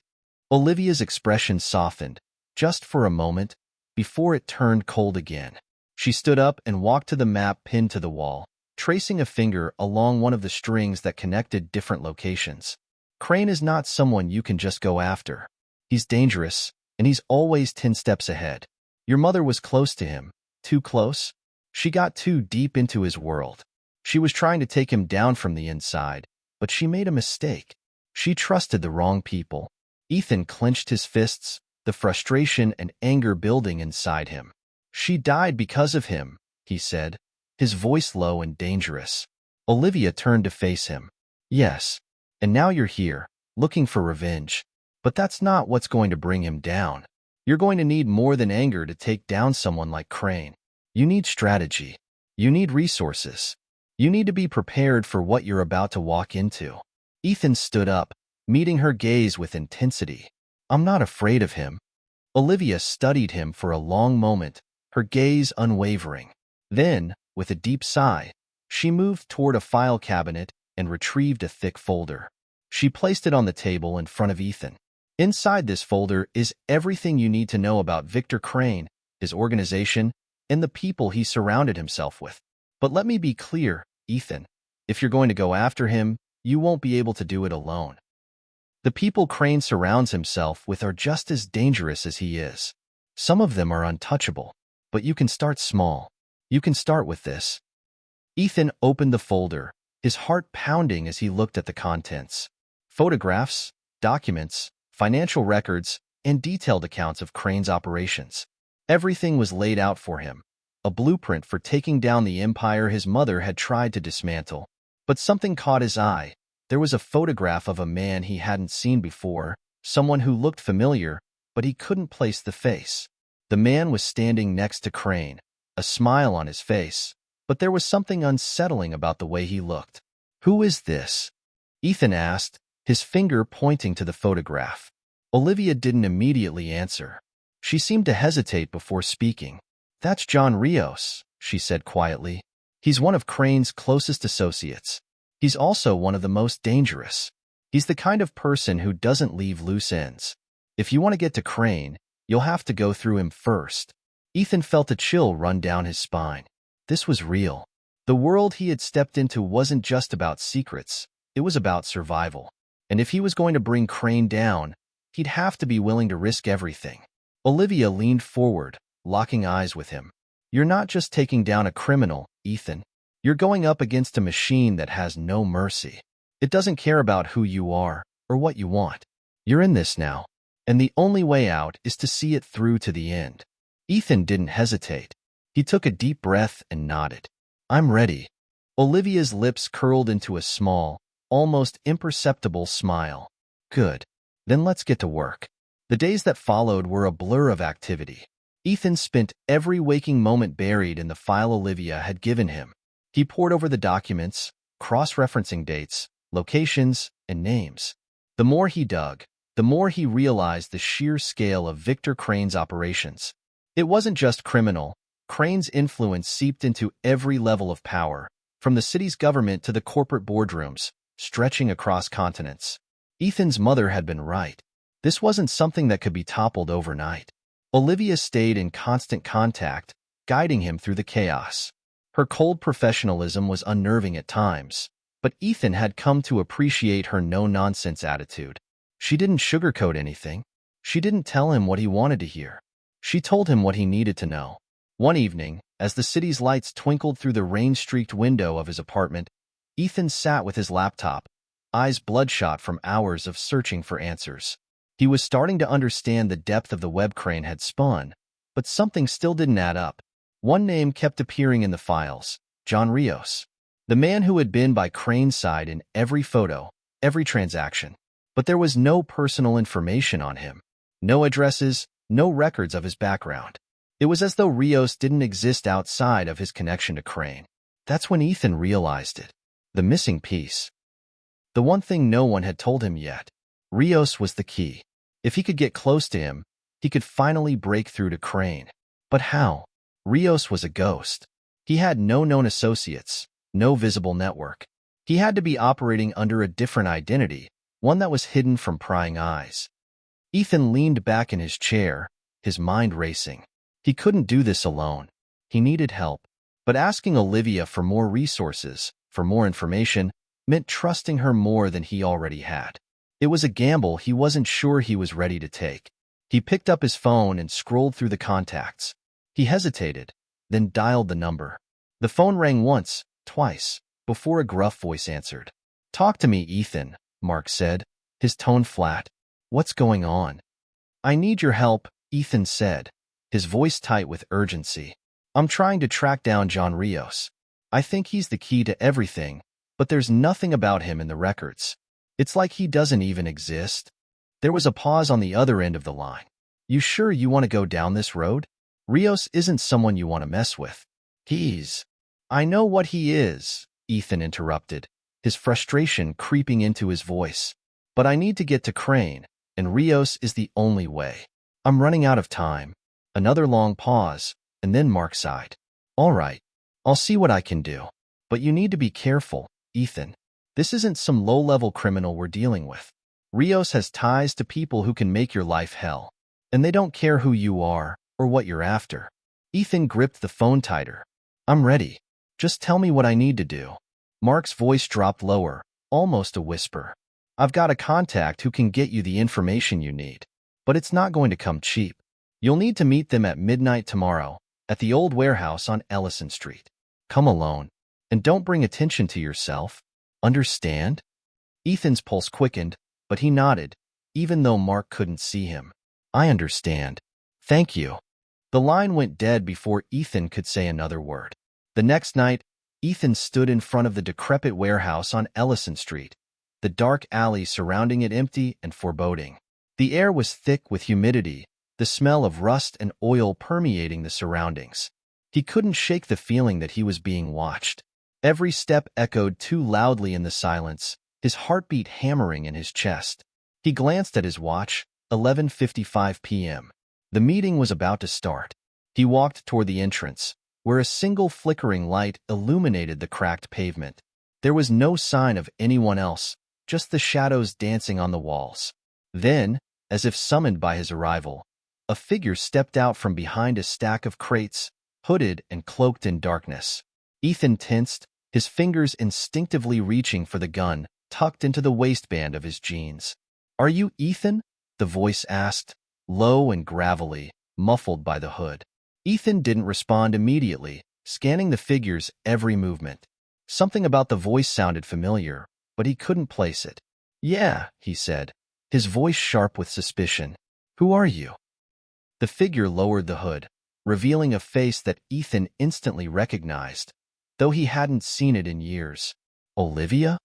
Olivia's expression softened, just for a moment, before it turned cold again. She stood up and walked to the map pinned to the wall, tracing a finger along one of the strings that connected different locations. "Crane is not someone you can just go after. He's dangerous, and he's always 10 steps ahead. Your mother was close to him. Too close? She got too deep into his world. She was trying to take him down from the inside, but she made a mistake. She trusted the wrong people." Ethan clenched his fists, the frustration and anger building inside him. "She died because of him," he said, his voice low and dangerous. Olivia turned to face him. "Yes, and now you're here, looking for revenge. But that's not what's going to bring him down. You're going to need more than anger to take down someone like Crane. You need strategy. You need resources. You need to be prepared for what you're about to walk into." Ethan stood up, meeting her gaze with intensity. "I'm not afraid of him." Olivia studied him for a long moment, her gaze unwavering. Then, with a deep sigh, she moved toward a file cabinet and retrieved a thick folder. She placed it on the table in front of Ethan. Inside this folder is everything you need to know about Victor Crane, his organization, and the people he surrounded himself with. But let me be clear, Ethan, if you're going to go after him, you won't be able to do it alone. The people Crane surrounds himself with are just as dangerous as he is. Some of them are untouchable, but you can start small. You can start with this. Ethan opened the folder, his heart pounding as he looked at the contents. Photographs, documents, financial records, and detailed accounts of Crane's operations. Everything was laid out for him, a blueprint for taking down the empire his mother had tried to dismantle. But something caught his eye. There was a photograph of a man he hadn't seen before, someone who looked familiar, but he couldn't place the face. The man was standing next to Crane, a smile on his face, but there was something unsettling about the way he looked. "Who is this?" Ethan asked, his finger pointing to the photograph. Olivia didn't immediately answer. She seemed to hesitate before speaking. "That's John Rios," she said quietly. "He's one of Crane's closest associates. He's also one of the most dangerous. He's the kind of person who doesn't leave loose ends. If you want to get to Crane, you'll have to go through him first." Ethan felt a chill run down his spine. This was real. The world he had stepped into wasn't just about secrets. It was about survival. And if he was going to bring Crane down, he'd have to be willing to risk everything. Olivia leaned forward, locking eyes with him. "You're not just taking down a criminal, Ethan. You're going up against a machine that has no mercy. It doesn't care about who you are or what you want. You're in this now, and the only way out is to see it through to the end." Ethan didn't hesitate. He took a deep breath and nodded. "I'm ready." Olivia's lips curled into a small, almost imperceptible smile. "Good. Then let's get to work." The days that followed were a blur of activity. Ethan spent every waking moment buried in the file Olivia had given him. He pored over the documents, cross-referencing dates, locations, and names. The more he dug, the more he realized the sheer scale of Victor Crane's operations. It wasn't just criminal. Crane's influence seeped into every level of power, from the city's government to the corporate boardrooms, stretching across continents. Ethan's mother had been right. This wasn't something that could be toppled overnight. Olivia stayed in constant contact, guiding him through the chaos. Her cold professionalism was unnerving at times, but Ethan had come to appreciate her no-nonsense attitude. She didn't sugarcoat anything. She didn't tell him what he wanted to hear. She told him what he needed to know. One evening, as the city's lights twinkled through the rain-streaked window of his apartment, Ethan sat with his laptop, eyes bloodshot from hours of searching for answers. He was starting to understand the depth of the web Crane had spun, but something still didn't add up. One name kept appearing in the files: John Rios, the man who had been by Crane's side in every photo, every transaction. But there was no personal information on him, no addresses, no records of his background. It was as though Rios didn't exist outside of his connection to Crane. That's when Ethan realized it. The missing piece. The one thing no one had told him yet. Rios was the key. If he could get close to him, he could finally break through to Crane. But how? Rios was a ghost. He had no known associates, no visible network. He had to be operating under a different identity, one that was hidden from prying eyes. Ethan leaned back in his chair, his mind racing. He couldn't do this alone. He needed help. But asking Olivia for more resources, for more information, meant trusting her more than he already had. It was a gamble he wasn't sure he was ready to take. He picked up his phone and scrolled through the contacts. He hesitated, then dialed the number. The phone rang once, twice, before a gruff voice answered. "Talk to me, Ethan," Mark said, his tone flat. "What's going on?" "I need your help," Ethan said, his voice tight with urgency. "I'm trying to track down John Rios. I think he's the key to everything, but there's nothing about him in the records. It's like he doesn't even exist." There was a pause on the other end of the line. "You sure you want to go down this road? Rios isn't someone you want to mess with. He's—" "I know what he is," Ethan interrupted, his frustration creeping into his voice. "But I need to get to Crane, and Rios is the only way. I'm running out of time." Another long pause, and then Mark sighed. "All right, I'll see what I can do. But you need to be careful, Ethan. This isn't some low-level criminal we're dealing with. Rios has ties to people who can make your life hell, and they don't care who you are or what you're after." Ethan gripped the phone tighter. "I'm ready. Just tell me what I need to do." Mark's voice dropped lower, almost a whisper. "I've got a contact who can get you the information you need, but it's not going to come cheap. You'll need to meet them at midnight tomorrow, at the old warehouse on Ellison Street. Come alone, and don't bring attention to yourself. Understand?" Ethan's pulse quickened, but he nodded, even though Mark couldn't see him. "I understand. Thank you." The line went dead before Ethan could say another word. The next night, Ethan stood in front of the decrepit warehouse on Ellison Street, the dark alley surrounding it empty and foreboding. The air was thick with humidity, the smell of rust and oil permeating the surroundings. He couldn't shake the feeling that he was being watched. Every step echoed too loudly in the silence, his heartbeat hammering in his chest. He glanced at his watch, 11:55 p.m. The meeting was about to start. He walked toward the entrance, where a single flickering light illuminated the cracked pavement. There was no sign of anyone else, just the shadows dancing on the walls. Then, as if summoned by his arrival, a figure stepped out from behind a stack of crates, hooded and cloaked in darkness. Ethan tensed, his fingers instinctively reaching for the gun tucked into the waistband of his jeans. "Are you Ethan?" the voice asked, low and gravelly, muffled by the hood. Ethan didn't respond immediately, scanning the figure's every movement. Something about the voice sounded familiar, but he couldn't place it. "Yeah," he said, his voice sharp with suspicion. "Who are you?" The figure lowered the hood, revealing a face that Ethan instantly recognized, though he hadn't seen it in years. "Olivia?"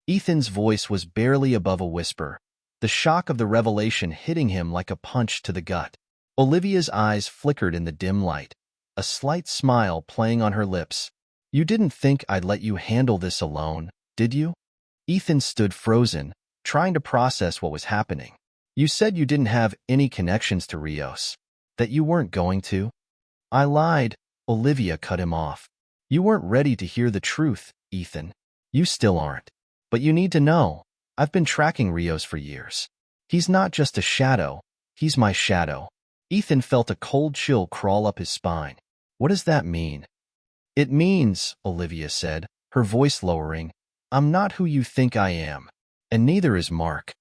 Ethan's voice was barely above a whisper, the shock of the revelation hitting him like a punch to the gut. Olivia's eyes flickered in the dim light, a slight smile playing on her lips. "You didn't think I'd let you handle this alone, did you?" Ethan stood frozen, trying to process what was happening. "You said you didn't have any connections to Rios, that you weren't going to." "I lied," Olivia cut him off. "You weren't ready to hear the truth, Ethan. You still aren't. But you need to know, I've been tracking Rios for years. He's not just a shadow, he's my shadow." Ethan felt a cold chill crawl up his spine. "What does that mean?" "It means," Olivia said, her voice lowering, "I'm not who you think I am, and neither is Mark."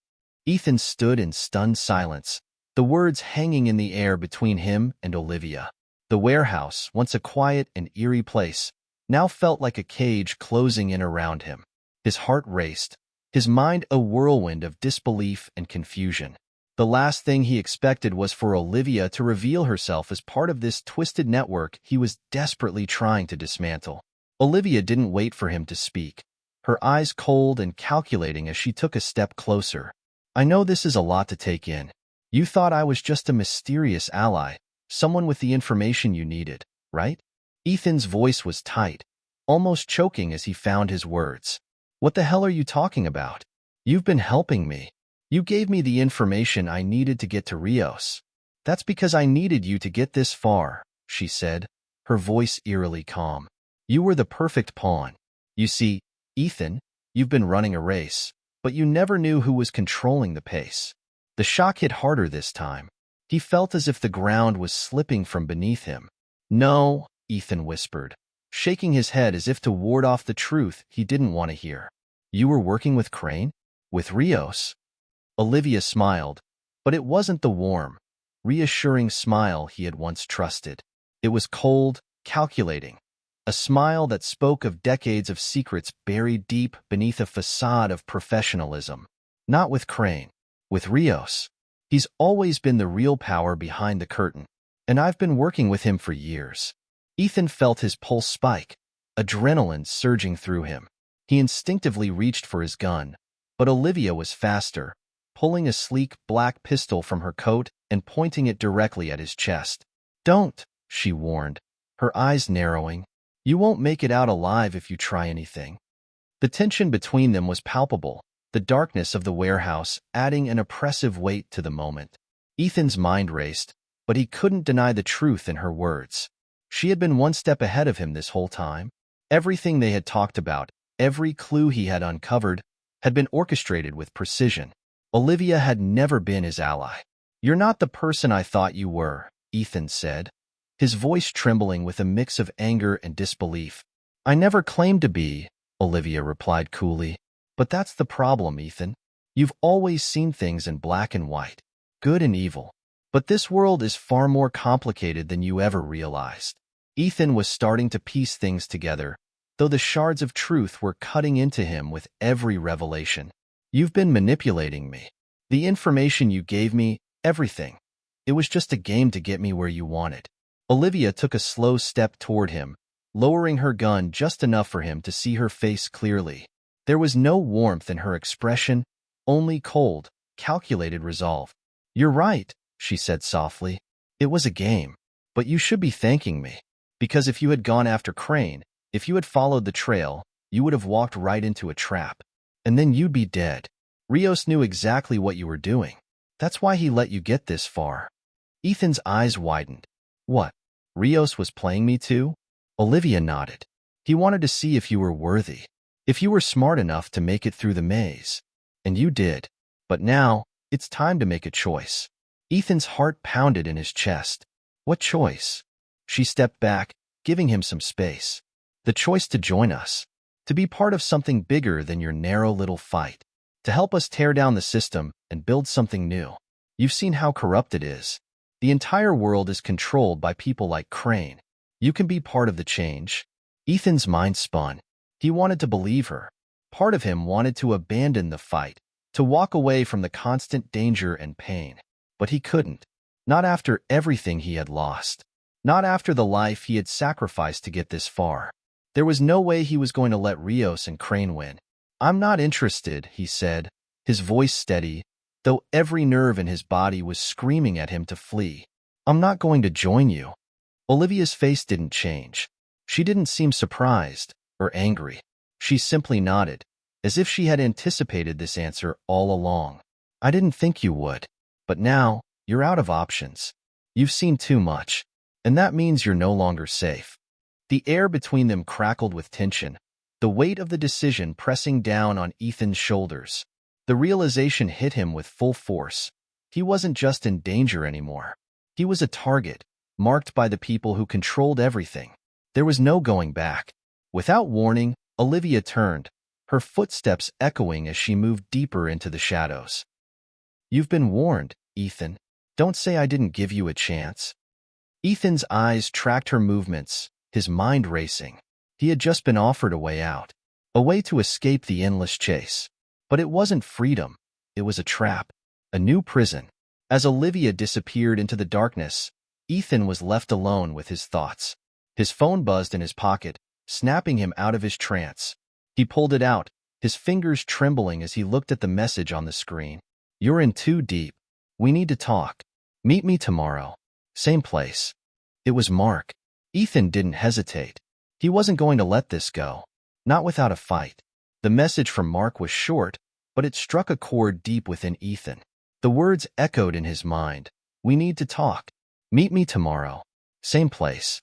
Ethan stood in stunned silence, the words hanging in the air between him and Olivia. The warehouse, once a quiet and eerie place, now felt like a cage closing in around him. His heart raced, his mind a whirlwind of disbelief and confusion. The last thing he expected was for Olivia to reveal herself as part of this twisted network he was desperately trying to dismantle. Olivia didn't wait for him to speak, her eyes cold and calculating as she took a step closer. "I know this is a lot to take in. You thought I was just a mysterious ally, someone with the information you needed, right?" Ethan's voice was tight, almost choking as he found his words. "What the hell are you talking about? You've been helping me. You gave me the information I needed to get to Rios." "That's because I needed you to get this far," she said, her voice eerily calm. "You were the perfect pawn. You see, Ethan, you've been running a race, but you never knew who was controlling the pace." The shock hit harder this time. He felt as if the ground was slipping from beneath him. "No," Ethan whispered, shaking his head as if to ward off the truth he didn't want to hear. "You were working with Crane? With Rios?" Olivia smiled, but it wasn't the warm, reassuring smile he had once trusted. It was cold, calculating, a smile that spoke of decades of secrets buried deep beneath a facade of professionalism. "Not with Crane. With Rios. He's always been the real power behind the curtain, and I've been working with him for years." Ethan felt his pulse spike, adrenaline surging through him. He instinctively reached for his gun, but Olivia was faster, pulling a sleek black pistol from her coat and pointing it directly at his chest. "Don't," she warned, her eyes narrowing. "You won't make it out alive if you try anything." The tension between them was palpable, the darkness of the warehouse adding an oppressive weight to the moment. Ethan's mind raced, but he couldn't deny the truth in her words. She had been one step ahead of him this whole time. Everything they had talked about, every clue he had uncovered, had been orchestrated with precision. Olivia had never been his ally. "You're not the person I thought you were," Ethan said, his voice trembling with a mix of anger and disbelief. "I never claimed to be," Olivia replied coolly. "But that's the problem, Ethan. You've always seen things in black and white, good and evil. But this world is far more complicated than you ever realized." Ethan was starting to piece things together, though the shards of truth were cutting into him with every revelation. "You've been manipulating me. The information you gave me, everything. It was just a game to get me where you wanted." Olivia took a slow step toward him, lowering her gun just enough for him to see her face clearly. There was no warmth in her expression, only cold, calculated resolve. "You're right," she said softly. "It was a game. But you should be thanking me. Because if you had gone after Crane, if you had followed the trail, you would have walked right into a trap. And then you'd be dead. Rios knew exactly what you were doing. That's why he let you get this far. Ethan's eyes widened. What? Rios was playing me too? Olivia nodded. He wanted to see if you were worthy, if you were smart enough to make it through the maze. And you did. But now, it's time to make a choice. Ethan's heart pounded in his chest. What choice? She stepped back, giving him some space. The choice to join us. To be part of something bigger than your narrow little fight. To help us tear down the system and build something new. You've seen how corrupt it is. The entire world is controlled by people like Crane. You can be part of the change. Ethan's mind spun. He wanted to believe her. Part of him wanted to abandon the fight, to walk away from the constant danger and pain. But he couldn't. Not after everything he had lost. Not after the life he had sacrificed to get this far. There was no way he was going to let Rios and Crane win. I'm not interested, he said, his voice steady, though every nerve in his body was screaming at him to flee. I'm not going to join you. Olivia's face didn't change. She didn't seem surprised or angry. She simply nodded, as if she had anticipated this answer all along. I didn't think you would. But now, you're out of options. You've seen too much. And that means you're no longer safe. The air between them crackled with tension, the weight of the decision pressing down on Ethan's shoulders. The realization hit him with full force. He wasn't just in danger anymore. He was a target, marked by the people who controlled everything. There was no going back. Without warning, Olivia turned, her footsteps echoing as she moved deeper into the shadows. You've been warned, Ethan. Don't say I didn't give you a chance. Ethan's eyes tracked her movements, his mind racing. He had just been offered a way out, a way to escape the endless chase. But it wasn't freedom. It was a trap, a new prison. As Olivia disappeared into the darkness, Ethan was left alone with his thoughts. His phone buzzed in his pocket, snapping him out of his trance. He pulled it out, his fingers trembling as he looked at the message on the screen. You're in too deep. We need to talk. Meet me tomorrow. Same place. It was Mark. Ethan didn't hesitate. He wasn't going to let this go. Not without a fight. The message from Mark was short, but it struck a chord deep within Ethan. The words echoed in his mind. We need to talk. Meet me tomorrow. Same place.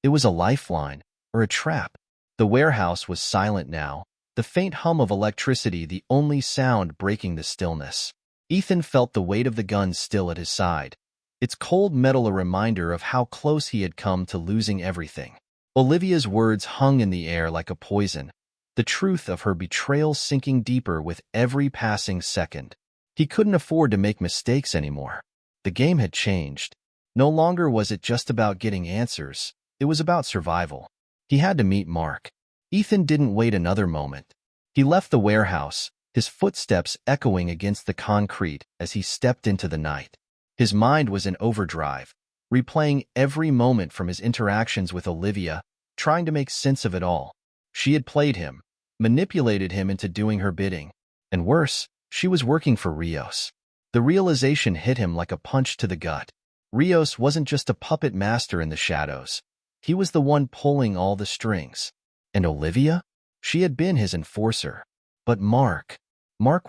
It was a lifeline, or a trap. The warehouse was silent now, the faint hum of electricity the only sound breaking the stillness. Ethan felt the weight of the gun still at his side, its cold metal a reminder of how close he had come to losing everything. Olivia's words hung in the air like a poison, the truth of her betrayal sinking deeper with every passing second. He couldn't afford to make mistakes anymore. The game had changed. No longer was it just about getting answers, it was about survival. He had to meet Mark. Ethan didn't wait another moment. He left the warehouse, his footsteps echoing against the concrete as he stepped into the night. His mind was in overdrive, replaying every moment from his interactions with Olivia, trying to make sense of it all. She had played him, manipulated him into doing her bidding. And worse, she was working for Rios. The realization hit him like a punch to the gut. Rios wasn't just a puppet master in the shadows. He was the one pulling all the strings. And Olivia? She had been his enforcer. But Mark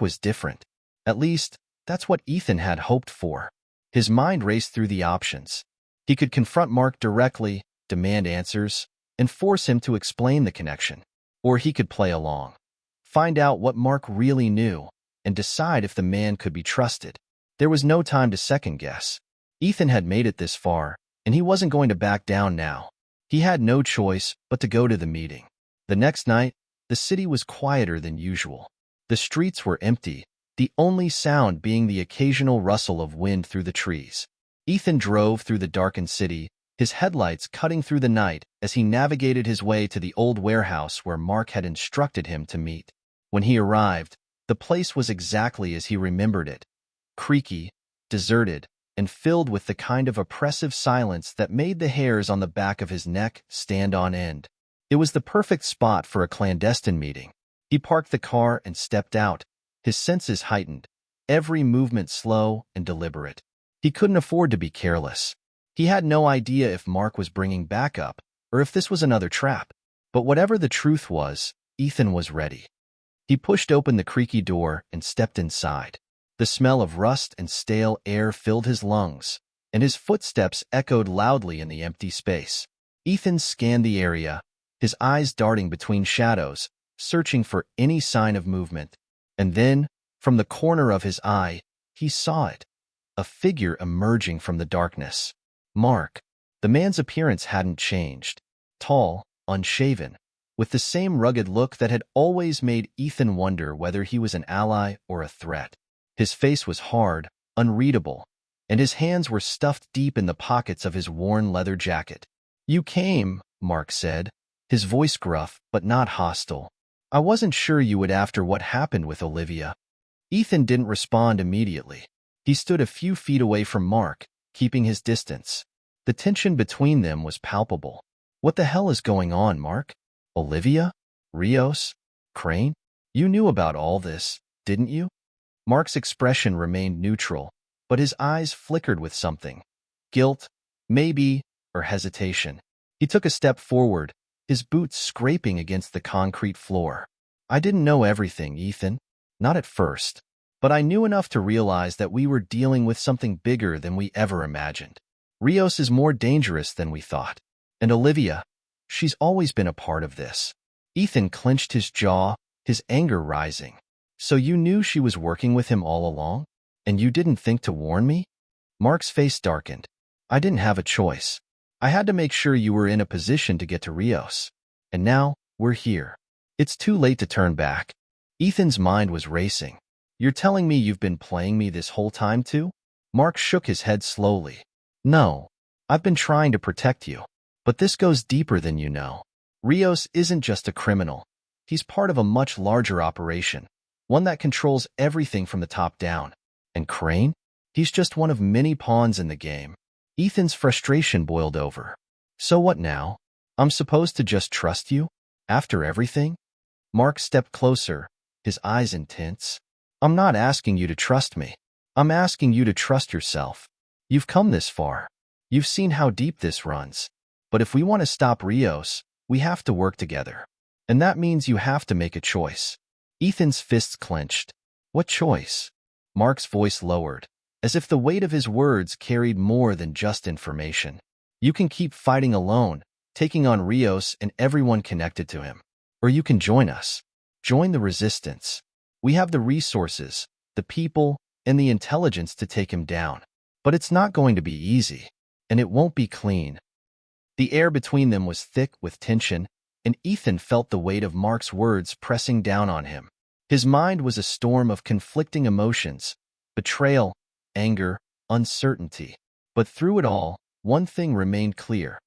was different. At least, that's what Ethan had hoped for. His mind raced through the options. He could confront Mark directly, demand answers, and force him to explain the connection. Or he could play along, find out what Mark really knew, and decide if the man could be trusted. There was no time to second-guess. Ethan had made it this far, and he wasn't going to back down now. He had no choice but to go to the meeting. The next night, the city was quieter than usual. The streets were empty, the only sound being the occasional rustle of wind through the trees. Ethan drove through the darkened city, his headlights cutting through the night as he navigated his way to the old warehouse where Mark had instructed him to meet. When he arrived, the place was exactly as he remembered it. Creaky, deserted, and filled with the kind of oppressive silence that made the hairs on the back of his neck stand on end. It was the perfect spot for a clandestine meeting. He parked the car and stepped out, his senses heightened, every movement slow and deliberate. He couldn't afford to be careless. He had no idea if Mark was bringing backup or if this was another trap. But whatever the truth was, Ethan was ready. He pushed open the creaky door and stepped inside. The smell of rust and stale air filled his lungs, and his footsteps echoed loudly in the empty space. Ethan scanned the area, his eyes darting between shadows, searching for any sign of movement. And then, from the corner of his eye, he saw it, a figure emerging from the darkness. Mark. The man's appearance hadn't changed. Tall, unshaven, with the same rugged look that had always made Ethan wonder whether he was an ally or a threat. His face was hard, unreadable, and his hands were stuffed deep in the pockets of his worn leather jacket. "You came," Mark said, his voice gruff but not hostile. "I wasn't sure you would after what happened with Olivia." Ethan didn't respond immediately. He stood a few feet away from Mark, keeping his distance. The tension between them was palpable. "What the hell is going on, Mark? Olivia? Rios? Crane? You knew about all this, didn't you?" Mark's expression remained neutral, but his eyes flickered with something. Guilt, maybe, or hesitation. He took a step forward, his boots scraping against the concrete floor. "I didn't know everything, Ethan. Not at first. But I knew enough to realize that we were dealing with something bigger than we ever imagined. Rios is more dangerous than we thought. And Olivia, she's always been a part of this." Ethan clenched his jaw, his anger rising. "So you knew she was working with him all along? And you didn't think to warn me?" Mark's face darkened. "I didn't have a choice. I had to make sure you were in a position to get to Rios. And now, we're here. It's too late to turn back." Ethan's mind was racing. "You're telling me you've been playing me this whole time too?" Mark shook his head slowly. "No, I've been trying to protect you. But this goes deeper than you know. Rios isn't just a criminal. He's part of a much larger operation, one that controls everything from the top down. And Crane? He's just one of many pawns in the game." Ethan's frustration boiled over. "So what now? I'm supposed to just trust you? After everything?" Mark stepped closer, his eyes intense. "I'm not asking you to trust me. I'm asking you to trust yourself. You've come this far. You've seen how deep this runs. But if we want to stop Rios, we have to work together. And that means you have to make a choice." Ethan's fists clenched. "What choice?" Mark's voice lowered, as if the weight of his words carried more than just information. "You can keep fighting alone, taking on Rios and everyone connected to him. Or you can join us. Join the resistance. We have the resources, the people, and the intelligence to take him down. But it's not going to be easy, and it won't be clean." The air between them was thick with tension, and Ethan felt the weight of Mark's words pressing down on him. His mind was a storm of conflicting emotions, betrayal, anger, uncertainty. But through it all, one thing remained clear.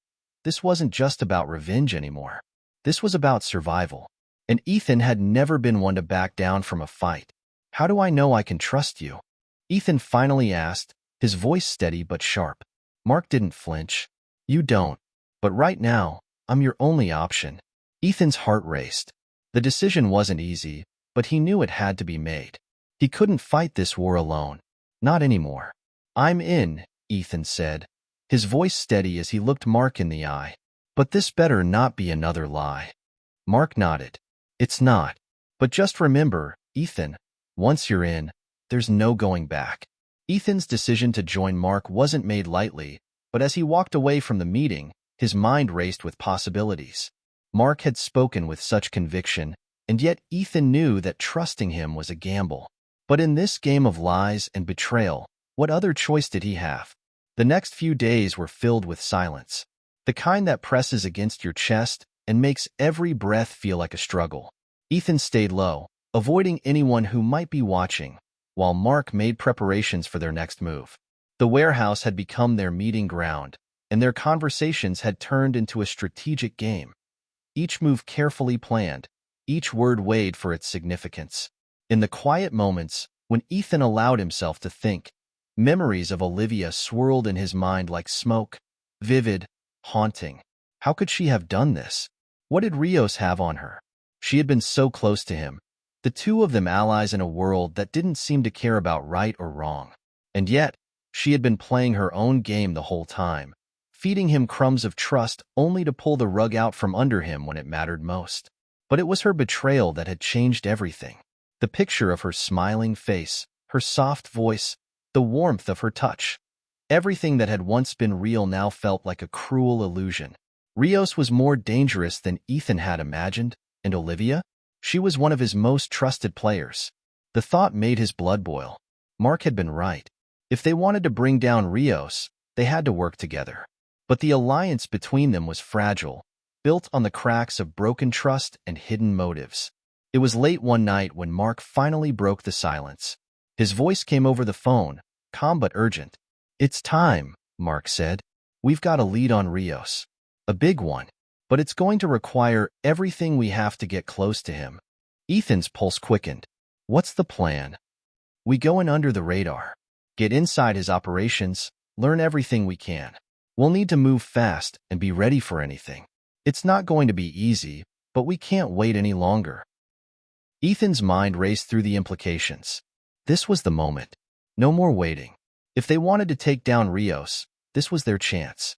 This wasn't just about revenge anymore. This was about survival. And Ethan had never been one to back down from a fight. "How do I know I can trust you?" Ethan finally asked, his voice steady but sharp. Mark didn't flinch. "You don't. But right now, I'm your only option." Ethan's heart raced. The decision wasn't easy, but he knew it had to be made. He couldn't fight this war alone. Not anymore. "I'm in," Ethan said, his voice steady as he looked Mark in the eye. "But this better not be another lie." Mark nodded. "It's not. But just remember, Ethan, once you're in, there's no going back." Ethan's decision to join Mark wasn't made lightly, but as he walked away from the meeting, his mind raced with possibilities. Mark had spoken with such conviction, and yet Ethan knew that trusting him was a gamble. But in this game of lies and betrayal, what other choice did he have? The next few days were filled with silence, the kind that presses against your chest and makes every breath feel like a struggle. Ethan stayed low, avoiding anyone who might be watching, while Mark made preparations for their next move. The warehouse had become their meeting ground, and their conversations had turned into a strategic game. Each move carefully planned, each word weighed for its significance. In the quiet moments, when Ethan allowed himself to think, memories of Olivia swirled in his mind like smoke, vivid, haunting. How could she have done this? What did Rios have on her? She had been so close to him, the two of them allies in a world that didn't seem to care about right or wrong. And yet, she had been playing her own game the whole time, feeding him crumbs of trust only to pull the rug out from under him when it mattered most. But it was her betrayal that had changed everything. The picture of her smiling face, her soft voice, the warmth of her touch. Everything that had once been real now felt like a cruel illusion. Rios was more dangerous than Ethan had imagined, and Olivia? She was one of his most trusted players. The thought made his blood boil. Mark had been right. If they wanted to bring down Rios, they had to work together. But the alliance between them was fragile, built on the cracks of broken trust and hidden motives. It was late one night when Mark finally broke the silence. His voice came over the phone, calm but urgent. "It's time," Mark said. "We've got a lead on Rios. A big one. But it's going to require everything we have to get close to him." Ethan's pulse quickened. "What's the plan?" "We go in under the radar. Get inside his operations, learn everything we can. We'll need to move fast and be ready for anything. It's not going to be easy, but we can't wait any longer." Ethan's mind raced through the implications. This was the moment. No more waiting. If they wanted to take down Rios, this was their chance.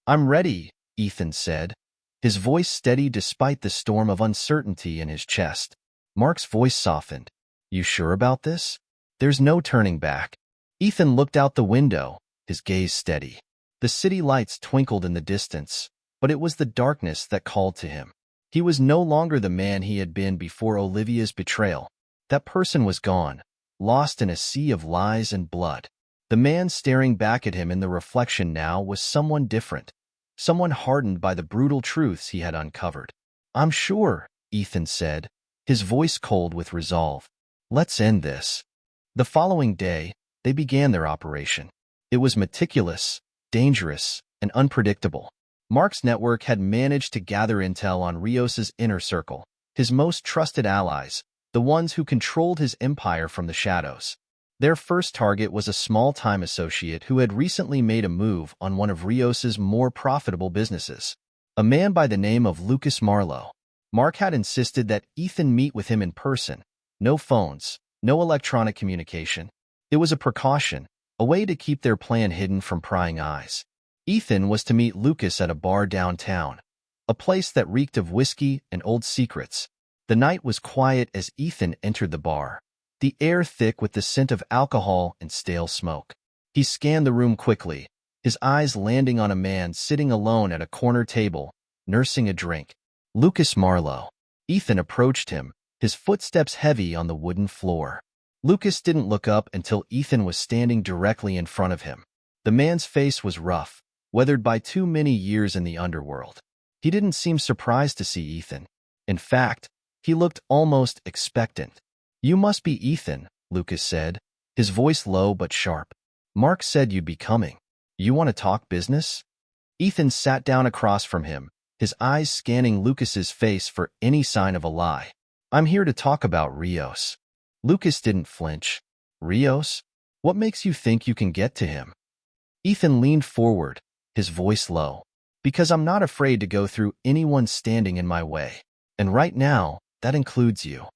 "I'm ready," Ethan said, his voice steady despite the storm of uncertainty in his chest. Mark's voice softened. "You sure about this? There's no turning back." Ethan looked out the window, his gaze steady. The city lights twinkled in the distance, but it was the darkness that called to him. He was no longer the man he had been before Olivia's betrayal. That person was gone, lost in a sea of lies and blood. The man staring back at him in the reflection now was someone different, someone hardened by the brutal truths he had uncovered. "I'm sure," Ethan said, his voice cold with resolve. "Let's end this." The following day, they began their operation. It was meticulous, dangerous, and unpredictable. Mark's network had managed to gather intel on Rios's inner circle, his most trusted allies, the ones who controlled his empire from the shadows. Their first target was a small-time associate who had recently made a move on one of Rios's more profitable businesses. A man by the name of Lucas Marlowe. Mark had insisted that Ethan meet with him in person. No phones, no electronic communication. It was a precaution, a way to keep their plan hidden from prying eyes. Ethan was to meet Lucas at a bar downtown, a place that reeked of whiskey and old secrets. The night was quiet as Ethan entered the bar, the air thick with the scent of alcohol and stale smoke. He scanned the room quickly, his eyes landing on a man sitting alone at a corner table, nursing a drink. Lucas Marlowe. Ethan approached him, his footsteps heavy on the wooden floor. Lucas didn't look up until Ethan was standing directly in front of him. The man's face was rough, weathered by too many years in the underworld. He didn't seem surprised to see Ethan. In fact, he looked almost expectant. "You must be Ethan," Lucas said, his voice low but sharp. "Mark said you'd be coming. You want to talk business?" Ethan sat down across from him, his eyes scanning Lucas's face for any sign of a lie. "I'm here to talk about Rios." Lucas didn't flinch. "Rios? What makes you think you can get to him?" Ethan leaned forward, his voice low. "Because I'm not afraid to go through anyone standing in my way. And right now, that includes you."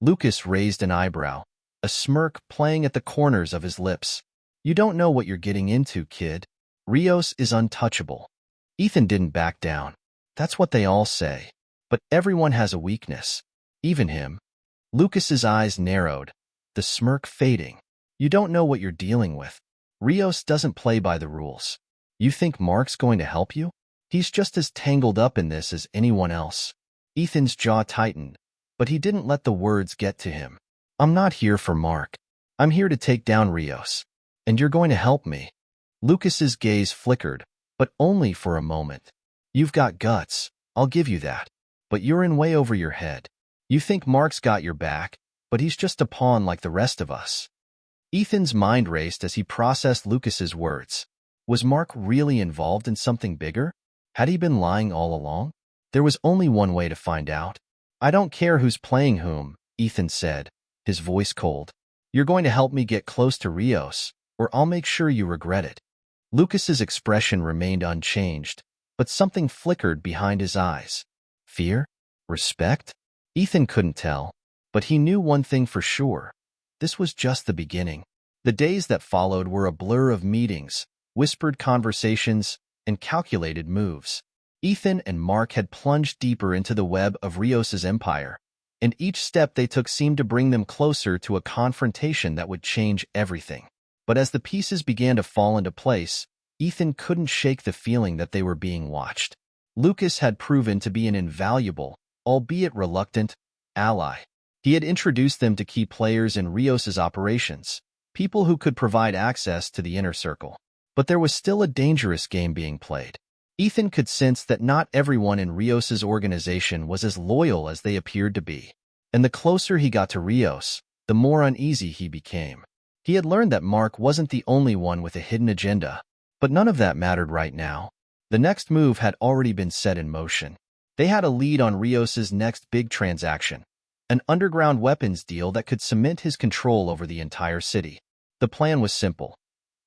Lucas raised an eyebrow, a smirk playing at the corners of his lips. "You don't know what you're getting into, kid. Rios is untouchable." Ethan didn't back down. "That's what they all say. But everyone has a weakness. Even him." Lucas's eyes narrowed, the smirk fading. "You don't know what you're dealing with. Rios doesn't play by the rules. You think Mark's going to help you? He's just as tangled up in this as anyone else." Ethan's jaw tightened, but he didn't let the words get to him. "I'm not here for Mark. I'm here to take down Rios. And you're going to help me." Lucas's gaze flickered, but only for a moment. "You've got guts, I'll give you that. But you're in way over your head. You think Mark's got your back, but he's just a pawn like the rest of us." Ethan's mind raced as he processed Lucas's words. Was Mark really involved in something bigger? Had he been lying all along? There was only one way to find out. "I don't care who's playing whom," Ethan said, his voice cold. "You're going to help me get close to Rios, or I'll make sure you regret it." Lucas's expression remained unchanged, but something flickered behind his eyes. Fear? Respect? Ethan couldn't tell, but he knew one thing for sure. This was just the beginning. The days that followed were a blur of meetings, whispered conversations, and calculated moves. Ethan and Mark had plunged deeper into the web of Rios's empire, and each step they took seemed to bring them closer to a confrontation that would change everything. But as the pieces began to fall into place, Ethan couldn't shake the feeling that they were being watched. Lucas had proven to be an invaluable, albeit reluctant, ally. He had introduced them to key players in Rios's operations, people who could provide access to the inner circle. But there was still a dangerous game being played. Ethan could sense that not everyone in Rios's organization was as loyal as they appeared to be. And the closer he got to Rios, the more uneasy he became. He had learned that Mark wasn't the only one with a hidden agenda, but none of that mattered right now. The next move had already been set in motion. They had a lead on Rios's next big transaction, an underground weapons deal that could cement his control over the entire city. The plan was simple.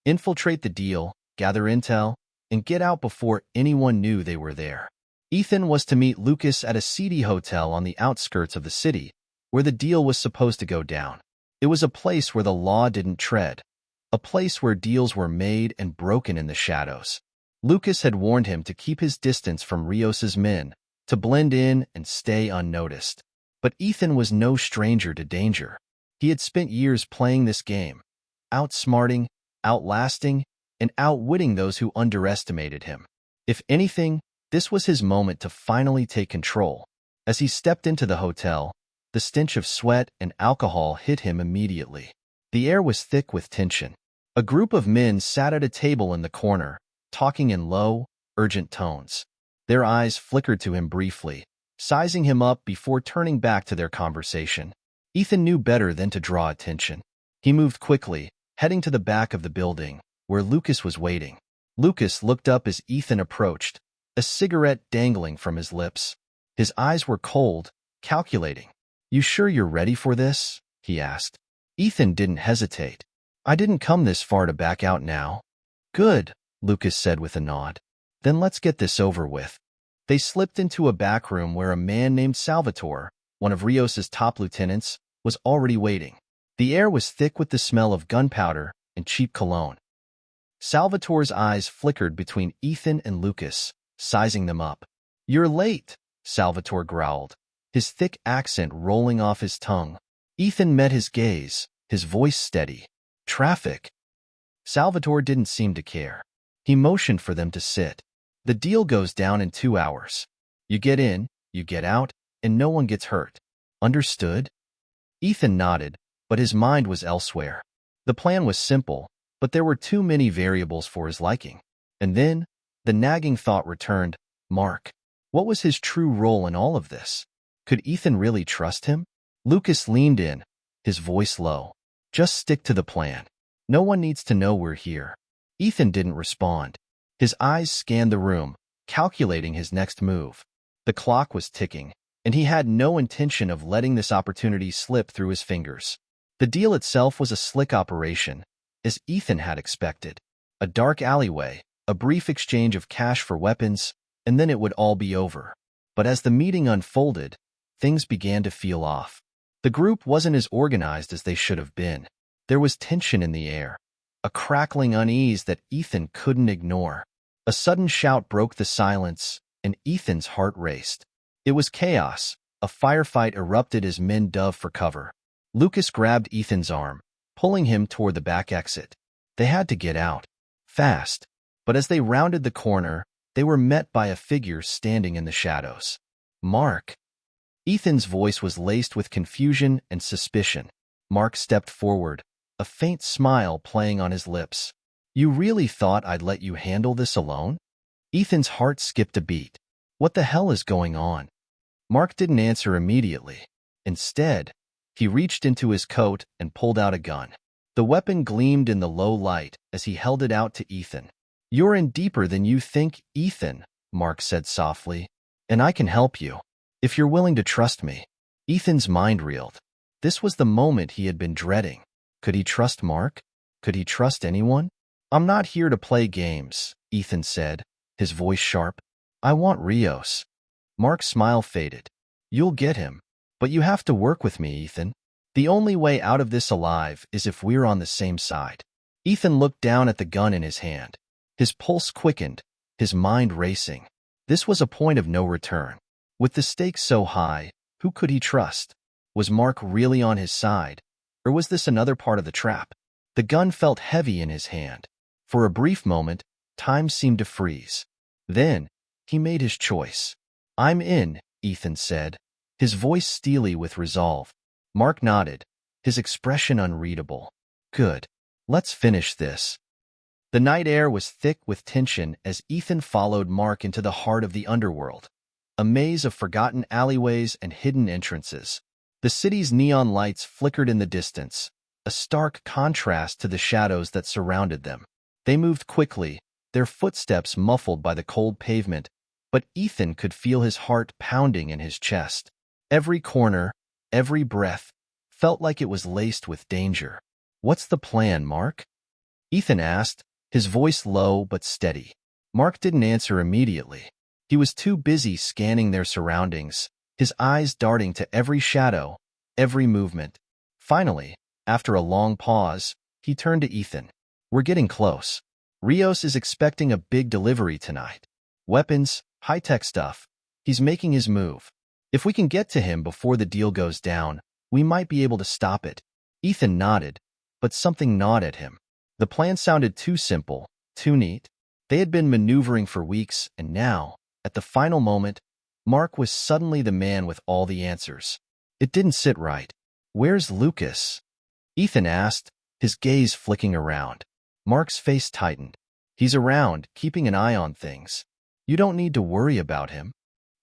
Infiltrate the deal, gather intel, and get out before anyone knew they were there. Ethan was to meet Lucas at a seedy hotel on the outskirts of the city, where the deal was supposed to go down. It was a place where the law didn't tread, a place where deals were made and broken in the shadows. Lucas had warned him to keep his distance from Rios's men, to blend in and stay unnoticed. But Ethan was no stranger to danger. He had spent years playing this game, outsmarting, outlasting, and outwitting those who underestimated him. If anything, this was his moment to finally take control. As he stepped into the hotel, the stench of sweat and alcohol hit him immediately. The air was thick with tension. A group of men sat at a table in the corner, talking in low, urgent tones. Their eyes flickered to him briefly, sizing him up before turning back to their conversation. Ethan knew better than to draw attention. He moved quickly, heading to the back of the building, where Lucas was waiting. Lucas looked up as Ethan approached, a cigarette dangling from his lips. His eyes were cold, calculating. "You sure you're ready for this?" he asked. Ethan didn't hesitate. "I didn't come this far to back out now." "Good," Lucas said with a nod. "Then let's get this over with." They slipped into a back room where a man named Salvatore, one of Rios's top lieutenants, was already waiting. The air was thick with the smell of gunpowder and cheap cologne. Salvatore's eyes flickered between Ethan and Lucas, sizing them up. "You're late," Salvatore growled, his thick accent rolling off his tongue. Ethan met his gaze, his voice steady. "Traffic." Salvatore didn't seem to care. He motioned for them to sit. "The deal goes down in 2 hours. You get in, you get out, and no one gets hurt. Understood?" Ethan nodded, but his mind was elsewhere. The plan was simple, but there were too many variables for his liking. And then, the nagging thought returned, Mark. What was his true role in all of this? Could Ethan really trust him? Lucas leaned in, his voice low. "Just stick to the plan. No one needs to know we're here." Ethan didn't respond. His eyes scanned the room, calculating his next move. The clock was ticking, and he had no intention of letting this opportunity slip through his fingers. The deal itself was a slick operation, as Ethan had expected. A dark alleyway, a brief exchange of cash for weapons, and then it would all be over. But as the meeting unfolded, things began to feel off. The group wasn't as organized as they should have been. There was tension in the air, a crackling unease that Ethan couldn't ignore. A sudden shout broke the silence, and Ethan's heart raced. It was chaos. A firefight erupted as men dove for cover. Lucas grabbed Ethan's arm, pulling him toward the back exit. They had to get out, fast. But as they rounded the corner, they were met by a figure standing in the shadows. "Mark." Ethan's voice was laced with confusion and suspicion. Mark stepped forward, a faint smile playing on his lips. "You really thought I'd let you handle this alone?" Ethan's heart skipped a beat. What the hell is going on? Mark didn't answer immediately. Instead, he reached into his coat and pulled out a gun. The weapon gleamed in the low light as he held it out to Ethan. "You're in deeper than you think, Ethan," Mark said softly, "and I can help you, if you're willing to trust me." Ethan's mind reeled. This was the moment he had been dreading. Could he trust Mark? Could he trust anyone? "I'm not here to play games," Ethan said, his voice sharp. "I want Rios." Mark's smile faded. "You'll get him. But you have to work with me, Ethan. The only way out of this alive is if we're on the same side." Ethan looked down at the gun in his hand. His pulse quickened, his mind racing. This was a point of no return. With the stakes so high, who could he trust? Was Mark really on his side, or was this another part of the trap? The gun felt heavy in his hand. For a brief moment, time seemed to freeze. Then, he made his choice. "I'm in," Ethan said, his voice steely with resolve. Mark nodded, his expression unreadable. "Good. Let's finish this." The night air was thick with tension as Ethan followed Mark into the heart of the underworld, a maze of forgotten alleyways and hidden entrances. The city's neon lights flickered in the distance, a stark contrast to the shadows that surrounded them. They moved quickly, their footsteps muffled by the cold pavement, but Ethan could feel his heart pounding in his chest. Every corner, every breath, felt like it was laced with danger. "What's the plan, Mark?" Ethan asked, his voice low but steady. Mark didn't answer immediately. He was too busy scanning their surroundings, his eyes darting to every shadow, every movement. Finally, after a long pause, he turned to Ethan. "We're getting close. Rios is expecting a big delivery tonight. Weapons, high-tech stuff. He's making his move. If we can get to him before the deal goes down, we might be able to stop it." Ethan nodded, but something gnawed at him. The plan sounded too simple, too neat. They had been maneuvering for weeks, and now, at the final moment, Mark was suddenly the man with all the answers. It didn't sit right. "Where's Lucas?" Ethan asked, his gaze flicking around. Mark's face tightened. "He's around, keeping an eye on things. You don't need to worry about him."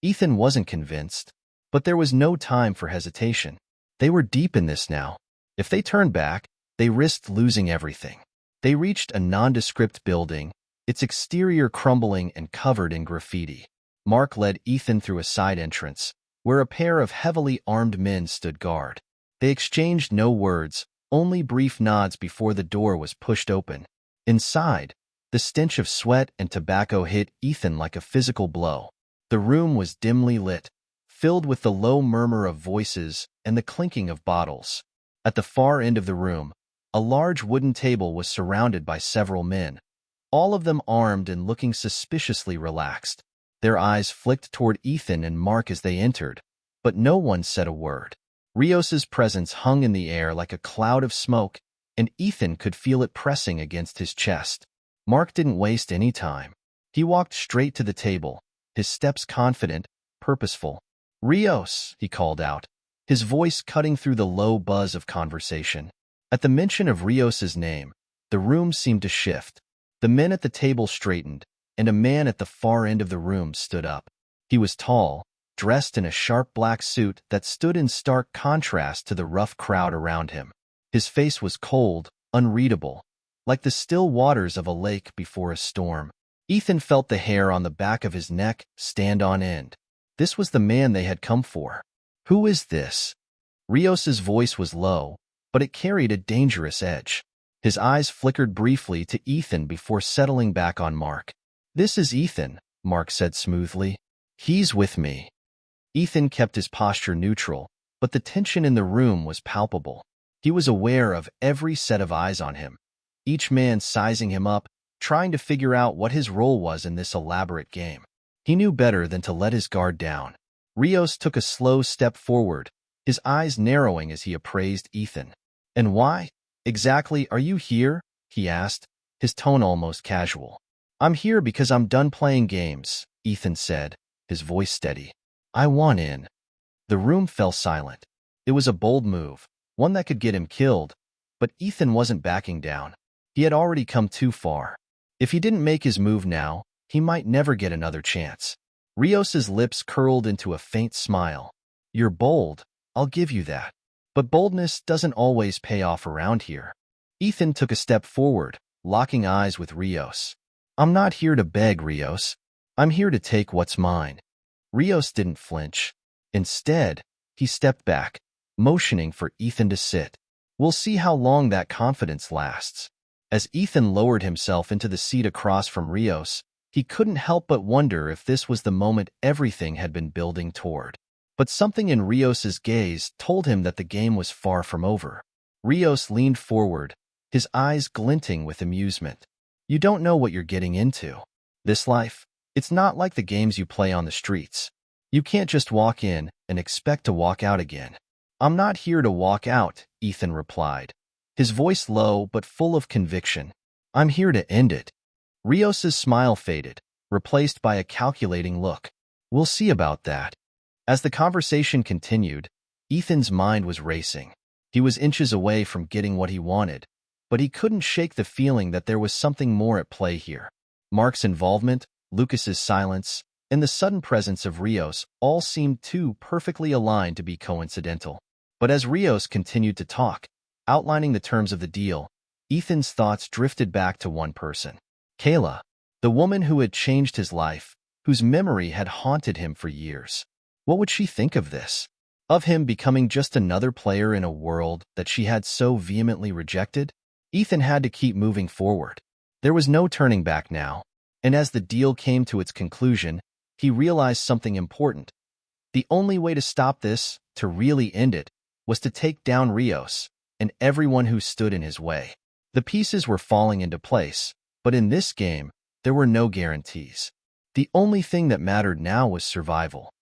Ethan wasn't convinced, but there was no time for hesitation. They were deep in this now. If they turned back, they risked losing everything. They reached a nondescript building, its exterior crumbling and covered in graffiti. Mark led Ethan through a side entrance, where a pair of heavily armed men stood guard. They exchanged no words, only brief nods before the door was pushed open. Inside, the stench of sweat and tobacco hit Ethan like a physical blow. The room was dimly lit, filled with the low murmur of voices and the clinking of bottles. At the far end of the room, a large wooden table was surrounded by several men, all of them armed and looking suspiciously relaxed. Their eyes flicked toward Ethan and Mark as they entered, but no one said a word. Rios's presence hung in the air like a cloud of smoke, and Ethan could feel it pressing against his chest. Mark didn't waste any time. He walked straight to the table, his steps confident, purposeful. "Rios," he called out, his voice cutting through the low buzz of conversation. At the mention of Rios's name, the room seemed to shift. The men at the table straightened, and a man at the far end of the room stood up. He was tall, dressed in a sharp black suit that stood in stark contrast to the rough crowd around him. His face was cold, unreadable, like the still waters of a lake before a storm. Ethan felt the hair on the back of his neck stand on end. This was the man they had come for. "Who is this?" Rios's voice was low, but it carried a dangerous edge. His eyes flickered briefly to Ethan before settling back on Mark. "This is Ethan," Mark said smoothly. "He's with me." Ethan kept his posture neutral, but the tension in the room was palpable. He was aware of every set of eyes on him, each man sizing him up, trying to figure out what his role was in this elaborate game. He knew better than to let his guard down. Rios took a slow step forward, his eyes narrowing as he appraised Ethan. "And why, exactly, are you here?" he asked, his tone almost casual. "I'm here because I'm done playing games," Ethan said, his voice steady. "I want in." The room fell silent. It was a bold move, one that could get him killed, but Ethan wasn't backing down. He had already come too far. If he didn't make his move now, he might never get another chance. Rios's lips curled into a faint smile. "You're bold, I'll give you that. But boldness doesn't always pay off around here." Ethan took a step forward, locking eyes with Rios. "I'm not here to beg, Rios. I'm here to take what's mine." Rios didn't flinch. Instead, he stepped back, motioning for Ethan to sit. "We'll see how long that confidence lasts." As Ethan lowered himself into the seat across from Rios, he couldn't help but wonder if this was the moment everything had been building toward. But something in Rios's gaze told him that the game was far from over. Rios leaned forward, his eyes glinting with amusement. "You don't know what you're getting into. This life, it's not like the games you play on the streets. You can't just walk in and expect to walk out again. I'm not here to walk out, Ethan replied, his voice low but full of conviction. I'm here to end it. Rios's smile faded, replaced by a calculating look. We'll see about that. As the conversation continued, Ethan's mind was racing. He was inches away from getting what he wanted, but he couldn't shake the feeling that there was something more at play here. Mark's involvement, Lucas's silence, and the sudden presence of Rios all seemed too perfectly aligned to be coincidental. But as Rios continued to talk, outlining the terms of the deal, Ethan's thoughts drifted back to one person. Kayla, the woman who had changed his life, whose memory had haunted him for years. What would she think of this? Of him becoming just another player in a world that she had so vehemently rejected? Ethan had to keep moving forward. There was no turning back now, and as the deal came to its conclusion, he realized something important. The only way to stop this, to really end it, was to take down Rios and everyone who stood in his way. The pieces were falling into place, but in this game, there were no guarantees. The only thing that mattered now was survival.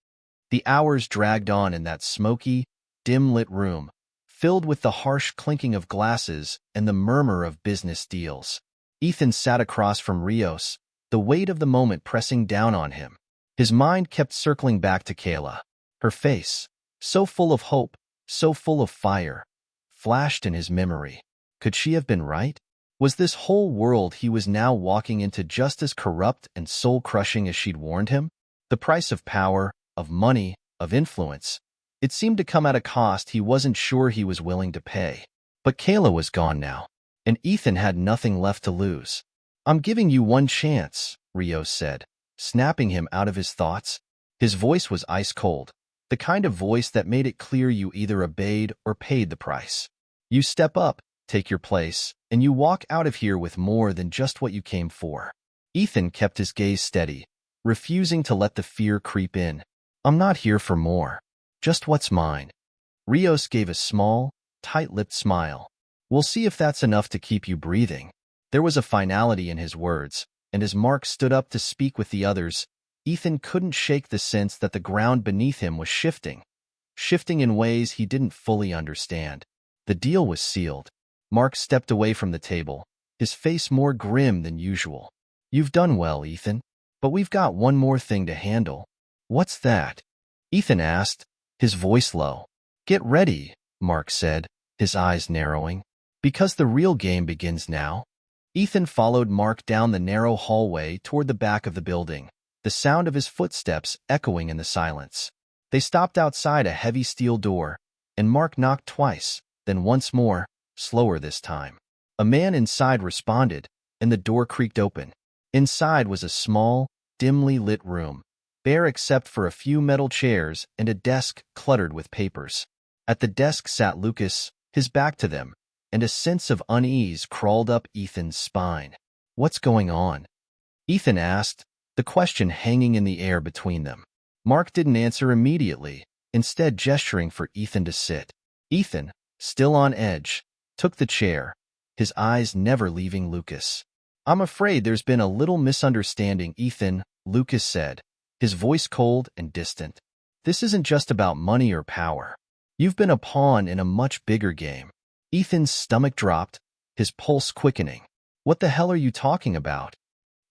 The hours dragged on in that smoky, dim-lit room, filled with the harsh clinking of glasses and the murmur of business deals. Ethan sat across from Rios, the weight of the moment pressing down on him. His mind kept circling back to Kayla. Her face, so full of hope, so full of fire, flashed in his memory. Could she have been right? Was this whole world he was now walking into just as corrupt and soul-crushing as she'd warned him? The price of power, of money, of influence. It seemed to come at a cost he wasn't sure he was willing to pay. But Kayla was gone now, and Ethan had nothing left to lose. I'm giving you one chance, Rios said, snapping him out of his thoughts. His voice was ice-cold, the kind of voice that made it clear you either obeyed or paid the price. You step up, take your place, and you walk out of here with more than just what you came for. Ethan kept his gaze steady, refusing to let the fear creep in. I'm not here for more. Just what's mine. Rios gave a small, tight-lipped smile. We'll see if that's enough to keep you breathing. There was a finality in his words, and as Mark stood up to speak with the others, Ethan couldn't shake the sense that the ground beneath him was shifting in ways he didn't fully understand. The deal was sealed. Mark stepped away from the table, his face more grim than usual. You've done well, Ethan, but we've got one more thing to handle. What's that? Ethan asked, his voice low. Get ready, Mark said, his eyes narrowing. Because the real game begins now. Ethan followed Mark down the narrow hallway toward the back of the building, the sound of his footsteps echoing in the silence. They stopped outside a heavy steel door, and Mark knocked twice, then once more, slower this time. A man inside responded, and the door creaked open. Inside was a small, dimly lit room, bare except for a few metal chairs and a desk cluttered with papers. At the desk sat Lucas, his back to them, and a sense of unease crawled up Ethan's spine. What's going on? Ethan asked, the question hanging in the air between them. Mark didn't answer immediately, instead gesturing for Ethan to sit. Ethan, still on edge, took the chair, his eyes never leaving Lucas. I'm afraid there's been a little misunderstanding, Ethan, Lucas said, his voice cold and distant. This isn't just about money or power. You've been a pawn in a much bigger game. Ethan's stomach dropped, his pulse quickening. What the hell are you talking about?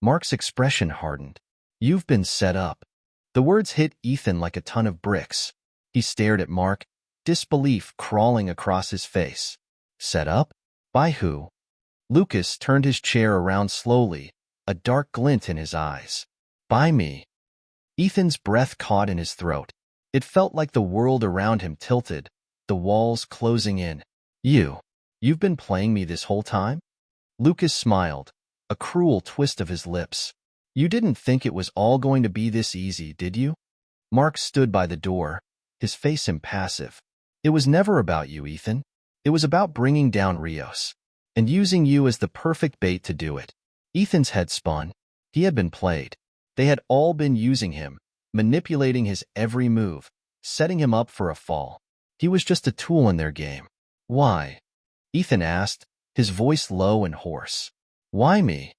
Mark's expression hardened. You've been set up. The words hit Ethan like a ton of bricks. He stared at Mark, disbelief crawling across his face. Set up? By who? Lucas turned his chair around slowly, a dark glint in his eyes. By me. Ethan's breath caught in his throat. It felt like the world around him tilted, the walls closing in. You've been playing me this whole time? Lucas smiled, a cruel twist of his lips. You didn't think it was all going to be this easy, did you? Mark stood by the door, his face impassive. It was never about you, Ethan. It was about bringing down Rios, and using you as the perfect bait to do it. Ethan's head spun. He had been played. They had all been using him, manipulating his every move, setting him up for a fall. He was just a tool in their game. Why? Ethan asked, his voice low and hoarse. Why me?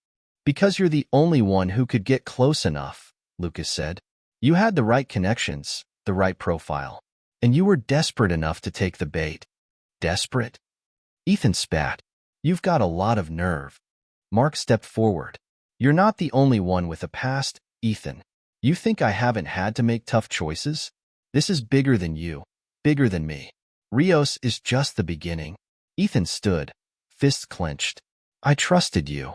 Because you're the only one who could get close enough, Lucas said. You had the right connections, the right profile. And you were desperate enough to take the bait. Desperate? Ethan spat. You've got a lot of nerve. Mark stepped forward. You're not the only one with a past, Ethan. You think I haven't had to make tough choices? This is bigger than you, bigger than me. Rios is just the beginning. Ethan stood, fists clenched. I trusted you.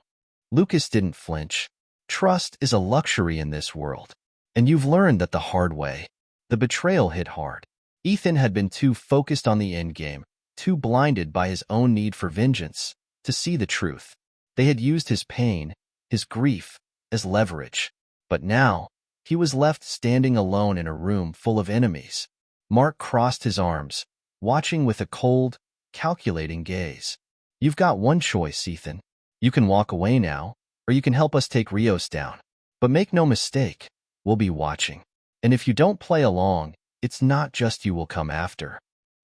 Lucas didn't flinch. Trust is a luxury in this world. And you've learned that the hard way. The betrayal hit hard. Ethan had been too focused on the endgame, too blinded by his own need for vengeance, to see the truth. They had used his pain, his grief, as leverage. But now, he was left standing alone in a room full of enemies. Mark crossed his arms, watching with a cold, calculating gaze. You've got one choice, Ethan. You can walk away now, or you can help us take Rios down. But make no mistake, we'll be watching. And if you don't play along, it's not just you will come after.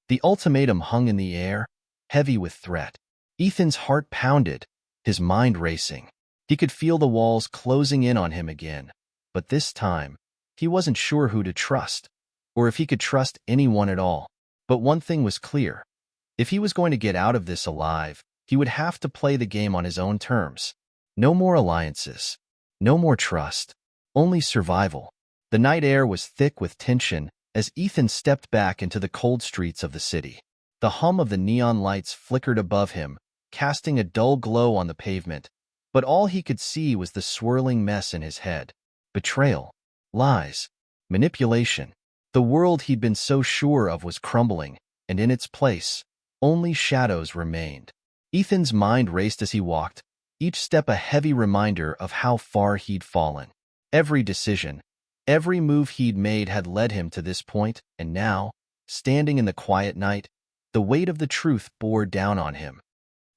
The ultimatum hung in the air, heavy with threat. Ethan's heart pounded, his mind racing. He could feel the walls closing in on him again. But this time, he wasn't sure who to trust, or if he could trust anyone at all. But one thing was clear. If he was going to get out of this alive, he would have to play the game on his own terms. No more alliances. No more trust. Only survival. The night air was thick with tension as Ethan stepped back into the cold streets of the city. The hum of the neon lights flickered above him, casting a dull glow on the pavement, but all he could see was the swirling mess in his head. Betrayal, lies, manipulation. The world he'd been so sure of was crumbling, and in its place, only shadows remained. Ethan's mind raced as he walked, each step a heavy reminder of how far he'd fallen. Every decision, every move he'd made had led him to this point, and now, standing in the quiet night, the weight of the truth bore down on him.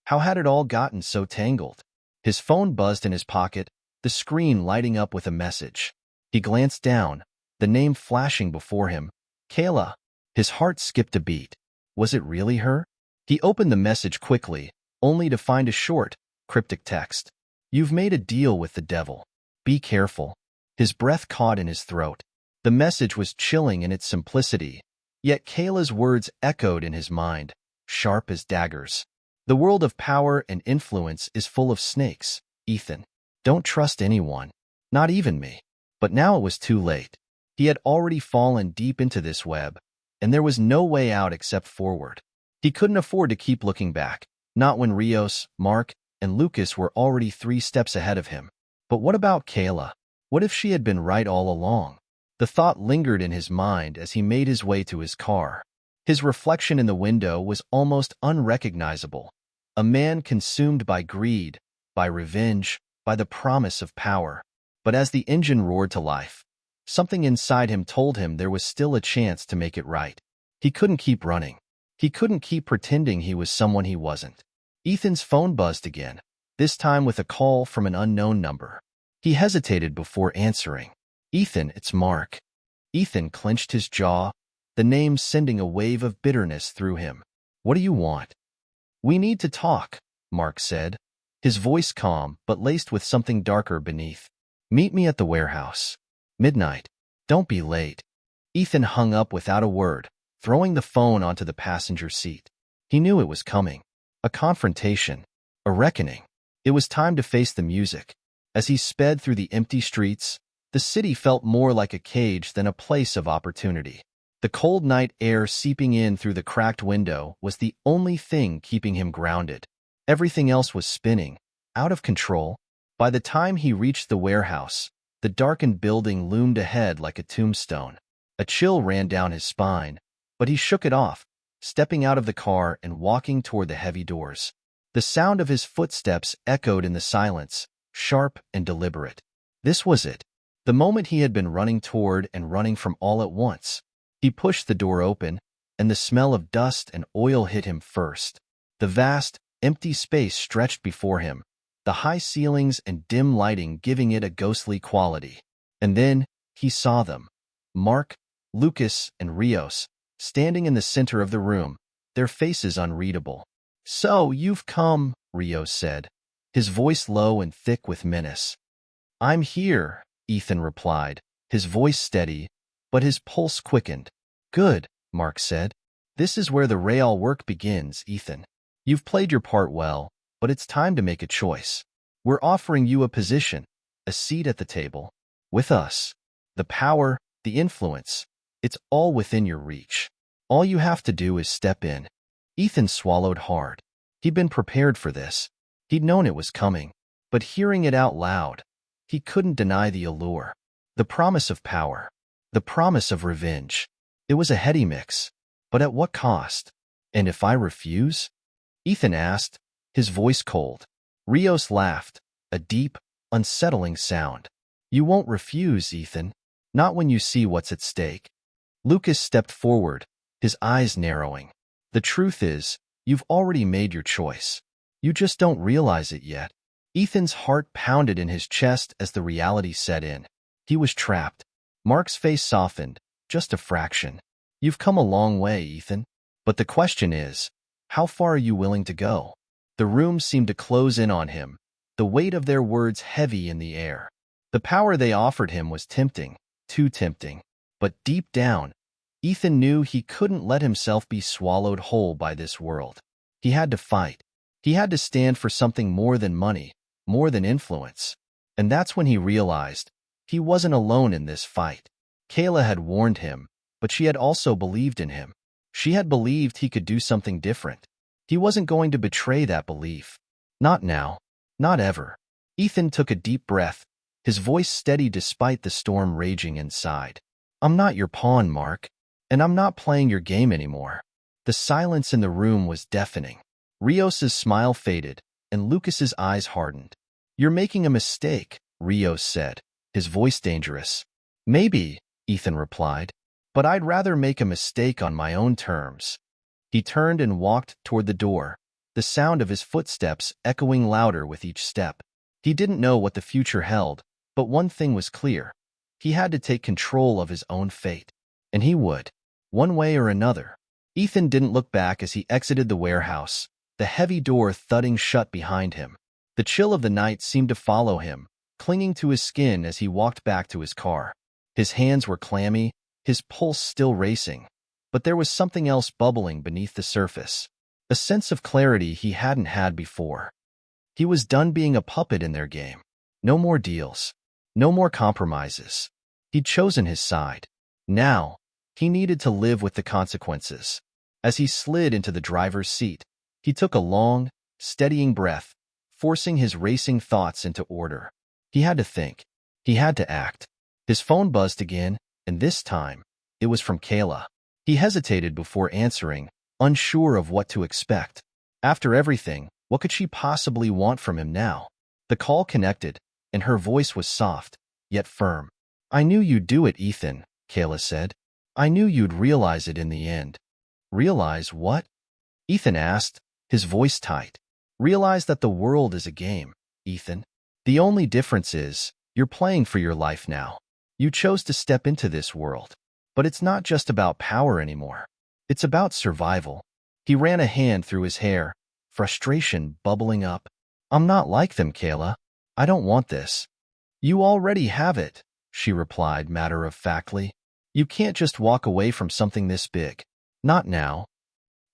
How had it all gotten so tangled? His phone buzzed in his pocket, the screen lighting up with a message. He glanced down, the name flashing before him. Kayla. His heart skipped a beat. Was it really her? He opened the message quickly, only to find a short, cryptic text. You've made a deal with the devil. Be careful. His breath caught in his throat. The message was chilling in its simplicity, yet Kayla's words echoed in his mind, sharp as daggers. The world of power and influence is full of snakes, Ethan. Don't trust anyone, not even me. But now it was too late. He had already fallen deep into this web, and there was no way out except forward. He couldn't afford to keep looking back, not when Rios, Mark, and Lucas were already 3 steps ahead of him. But what about Kayla? What if she had been right all along? The thought lingered in his mind as he made his way to his car. His reflection in the window was almost unrecognizable. A man consumed by greed, by revenge, by the promise of power. But as the engine roared to life, something inside him told him there was still a chance to make it right. He couldn't keep running. He couldn't keep pretending he was someone he wasn't. Ethan's phone buzzed again, this time with a call from an unknown number. He hesitated before answering. Ethan, it's Mark. Ethan clenched his jaw, the name sending a wave of bitterness through him. What do you want? We need to talk, Mark said, his voice calm but laced with something darker beneath. Meet me at the warehouse. Midnight. Don't be late. Ethan hung up without a word, throwing the phone onto the passenger seat. He knew it was coming. A confrontation. A reckoning. It was time to face the music. As he sped through the empty streets, the city felt more like a cage than a place of opportunity. The cold night air seeping in through the cracked window was the only thing keeping him grounded. Everything else was spinning, out of control. By the time he reached the warehouse, the darkened building loomed ahead like a tombstone. A chill ran down his spine, but he shook it off, stepping out of the car and walking toward the heavy doors. The sound of his footsteps echoed in the silence, sharp and deliberate. This was it, the moment he had been running toward and running from all at once. He pushed the door open, and the smell of dust and oil hit him first. The vast, empty space stretched before him, the high ceilings and dim lighting giving it a ghostly quality. And then he saw them. Mark, Lucas, and Rios, standing in the center of the room, their faces unreadable. So you've come, Rios said, his voice low and thick with menace. I'm here, Ethan replied, his voice steady, but his pulse quickened. Good, Mark said. This is where the real work begins, Ethan. You've played your part well, but it's time to make a choice. We're offering you a position, a seat at the table. With us. The power, the influence, it's all within your reach. All you have to do is step in. Ethan swallowed hard. He'd been prepared for this. He'd known it was coming. But hearing it out loud, he couldn't deny the allure. The promise of power. The promise of revenge. It was a heady mix. But at what cost? And if I refuse? Ethan asked, his voice cold. Rios laughed, a deep, unsettling sound. You won't refuse, Ethan. Not when you see what's at stake. Lucas stepped forward, his eyes narrowing. The truth is, you've already made your choice. You just don't realize it yet. Ethan's heart pounded in his chest as the reality set in. He was trapped. Mark's face softened, just a fraction. You've come a long way, Ethan. But the question is, how far are you willing to go? The room seemed to close in on him, the weight of their words heavy in the air. The power they offered him was tempting, too tempting. But deep down, Ethan knew he couldn't let himself be swallowed whole by this world. He had to fight. He had to stand for something more than money, more than influence. And that's when he realized he wasn't alone in this fight. Kayla had warned him, but she had also believed in him. She had believed he could do something different. He wasn't going to betray that belief. Not now. Not ever. Ethan took a deep breath, his voice steady despite the storm raging inside. I'm not your pawn, Mark. And I'm not playing your game anymore. The silence in the room was deafening. Rios's smile faded, and Lucas's eyes hardened. You're making a mistake, Rios said, his voice dangerous. Maybe, Ethan replied, but I'd rather make a mistake on my own terms. He turned and walked toward the door, the sound of his footsteps echoing louder with each step. He didn't know what the future held, but one thing was clear. He had to take control of his own fate. And he would, one way or another. Ethan didn't look back as he exited the warehouse, the heavy door thudding shut behind him. The chill of the night seemed to follow him, clinging to his skin as he walked back to his car. His hands were clammy, his pulse still racing. But there was something else bubbling beneath the surface, a sense of clarity he hadn't had before. He was done being a puppet in their game. No more deals. No more compromises. He'd chosen his side. Now, he needed to live with the consequences. As he slid into the driver's seat, he took a long, steadying breath, forcing his racing thoughts into order. He had to think. He had to act. His phone buzzed again, and this time, it was from Kayla. He hesitated before answering, unsure of what to expect. After everything, what could she possibly want from him now? The call connected, and her voice was soft, yet firm. I knew you'd do it, Ethan, Kayla said. I knew you'd realize it in the end. Realize what? Ethan asked, his voice tight. Realize that the world is a game, Ethan. The only difference is, you're playing for your life now. You chose to step into this world. But it's not just about power anymore. It's about survival. He ran a hand through his hair, frustration bubbling up. I'm not like them, Kayla. I don't want this. You already have it, she replied matter-of-factly. You can't just walk away from something this big. Not now.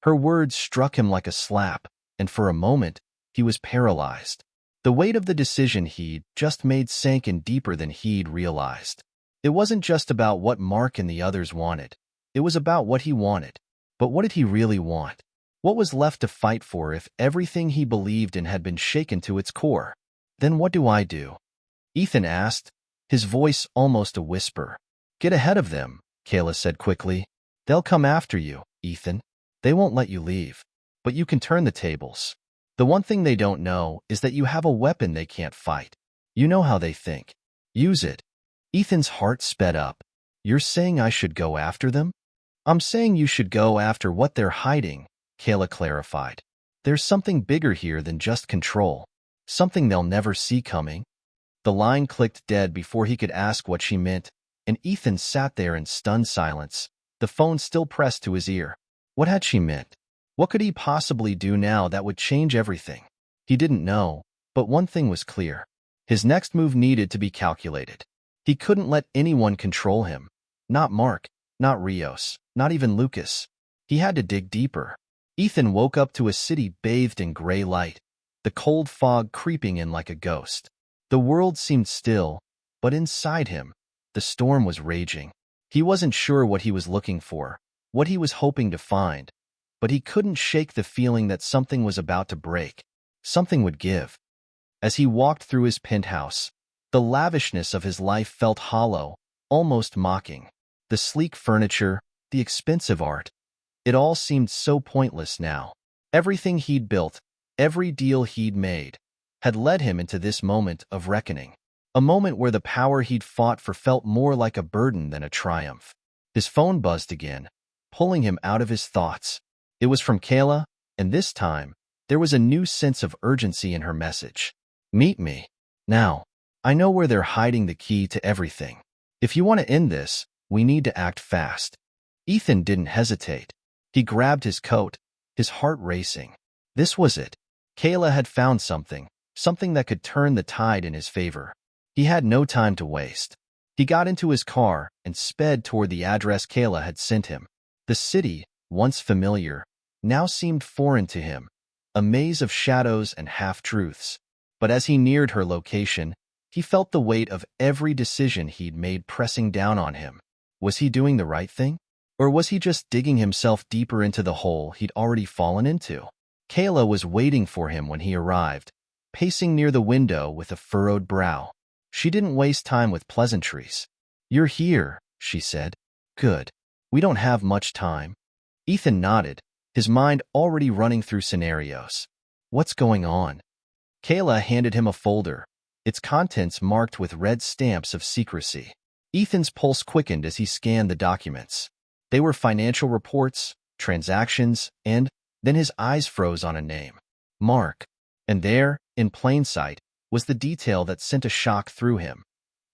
Her words struck him like a slap, and for a moment, he was paralyzed. The weight of the decision he'd just made sank in deeper than he'd realized. It wasn't just about what Mark and the others wanted. It was about what he wanted. But what did he really want? What was left to fight for if everything he believed in had been shaken to its core? Then what do I do? Ethan asked, his voice almost a whisper. Get ahead of them, Kayla said quickly. They'll come after you, Ethan. They won't let you leave. But you can turn the tables. The one thing they don't know is that you have a weapon they can't fight. You know how they think. Use it. Ethan's heart sped up. You're saying I should go after them? I'm saying you should go after what they're hiding, Kayla clarified. There's something bigger here than just control. Something they'll never see coming. The line clicked dead before he could ask what she meant, and Ethan sat there in stunned silence, the phone still pressed to his ear. What had she meant? What could he possibly do now that would change everything? He didn't know, but one thing was clear. His next move needed to be calculated. He couldn't let anyone control him. Not Mark, Not Rios, not even Lucas. He had to dig deeper. Ethan woke up to a city bathed in gray light, the cold fog creeping in like a ghost. The world seemed still, but inside him, the storm was raging. He wasn't sure what he was looking for, what he was hoping to find, but he couldn't shake the feeling that something was about to break. Something would give. As he walked through his penthouse, the lavishness of his life felt hollow, almost mocking. The sleek furniture, the expensive art, it all seemed so pointless now. Everything he'd built, every deal he'd made, had led him into this moment of reckoning. A moment where the power he'd fought for felt more like a burden than a triumph. His phone buzzed again, pulling him out of his thoughts. It was from Kayla, and this time, there was a new sense of urgency in her message. Meet me. Now. I know where they're hiding the key to everything. If you want to end this, we need to act fast. Ethan didn't hesitate. He grabbed his coat, his heart racing. This was it. Kayla had found something that could turn the tide in his favor. He had no time to waste. He got into his car and sped toward the address Kayla had sent him. The city, once familiar, now seemed foreign to him, a maze of shadows and half-truths. But as he neared her location, he felt the weight of every decision he'd made pressing down on him. Was he doing the right thing? Or was he just digging himself deeper into the hole he'd already fallen into? Kayla was waiting for him when he arrived, pacing near the window with a furrowed brow. She didn't waste time with pleasantries. You're here, she said. Good. We don't have much time. Ethan nodded, his mind already running through scenarios. What's going on? Kayla handed him a folder, its contents marked with red stamps of secrecy. Ethan's pulse quickened as he scanned the documents. They were financial reports, transactions, and then his eyes froze on a name. Mark. And there, in plain sight, was the detail that sent a shock through him.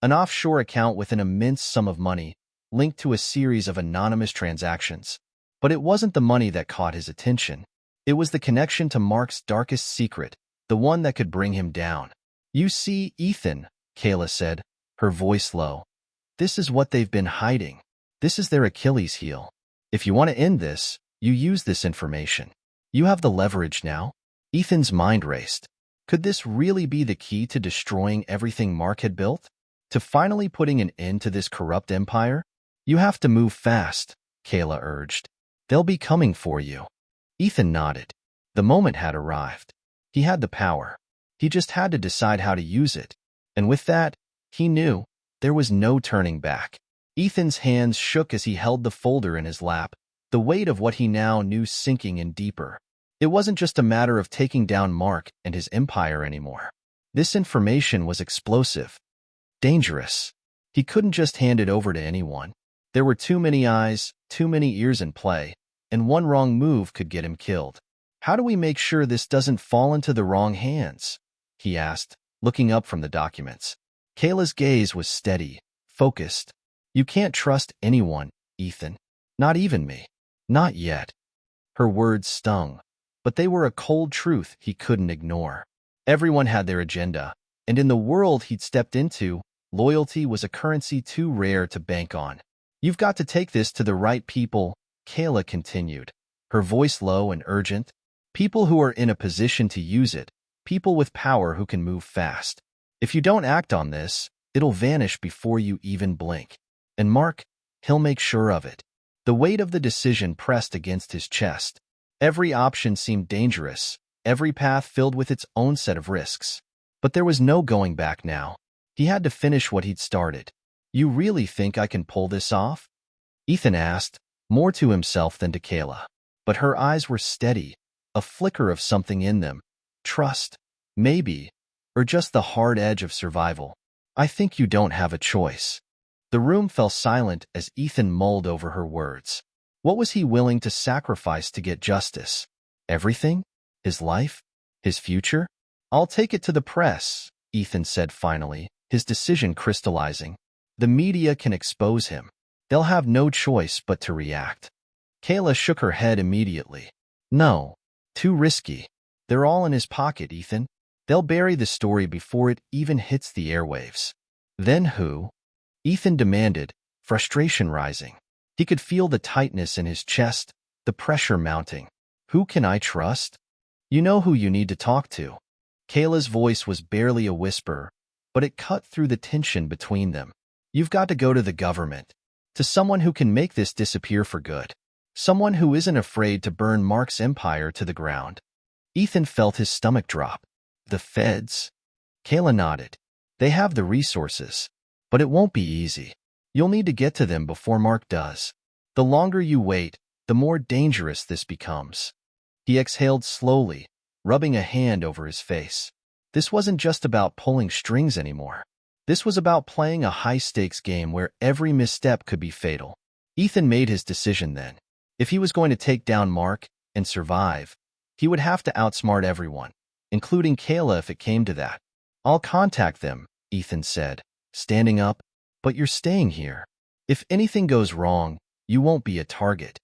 An offshore account with an immense sum of money, linked to a series of anonymous transactions. But it wasn't the money that caught his attention. It was the connection to Mark's darkest secret, the one that could bring him down. You see, Ethan, Kayla said, her voice low. This is what they've been hiding. This is their Achilles heel. If you want to end this, you use this information. You have the leverage now. Ethan's mind raced. Could this really be the key to destroying everything Mark had built? To finally putting an end to this corrupt empire? You have to move fast, Kayla urged. They'll be coming for you. Ethan nodded. The moment had arrived. He had the power. He just had to decide how to use it. And with that, he knew there was no turning back. Ethan's hands shook as he held the folder in his lap, the weight of what he now knew sinking in deeper. It wasn't just a matter of taking down Mark and his empire anymore. This information was explosive, dangerous. He couldn't just hand it over to anyone. There were too many eyes, too many ears in play, and one wrong move could get him killed. How do we make sure this doesn't fall into the wrong hands? He asked, looking up from the documents. Kayla's gaze was steady, focused. You can't trust anyone, Ethan. Not even me. Not yet. Her words stung, but they were a cold truth he couldn't ignore. Everyone had their agenda, and in the world he'd stepped into, loyalty was a currency too rare to bank on. You've got to take this to the right people, Kayla continued, her voice low and urgent. People who are in a position to use it, people with power who can move fast. If you don't act on this, it'll vanish before you even blink. And Mark, he'll make sure of it. The weight of the decision pressed against his chest. Every option seemed dangerous, every path filled with its own set of risks. But there was no going back now. He had to finish what he'd started. You really think I can pull this off? Ethan asked, more to himself than to Kayla. But her eyes were steady, a flicker of something in them. Trust, maybe, or just the hard edge of survival. I think you don't have a choice. The room fell silent as Ethan mulled over her words. What was he willing to sacrifice to get justice? Everything? His life? His future? I'll take it to the press, Ethan said finally, his decision crystallizing. The media can expose him. They'll have no choice but to react. Kayla shook her head immediately. No, too risky. They're all in his pocket, Ethan. They'll bury the story before it even hits the airwaves. Then who? Ethan demanded, frustration rising. He could feel the tightness in his chest, the pressure mounting. Who can I trust? You know who you need to talk to. Kayla's voice was barely a whisper, but it cut through the tension between them. You've got to go to the government, to someone who can make this disappear for good. Someone who isn't afraid to burn Mark's empire to the ground. Ethan felt his stomach drop. The feds? Kayla nodded. They have the resources, but it won't be easy. You'll need to get to them before Mark does. The longer you wait, the more dangerous this becomes. He exhaled slowly, rubbing a hand over his face. This wasn't just about pulling strings anymore. This was about playing a high-stakes game where every misstep could be fatal. Ethan made his decision then. If he was going to take down Mark and survive, he would have to outsmart everyone, including Kayla if it came to that. I'll contact them, Ethan said, standing up, but you're staying here. If anything goes wrong, you won't be a target.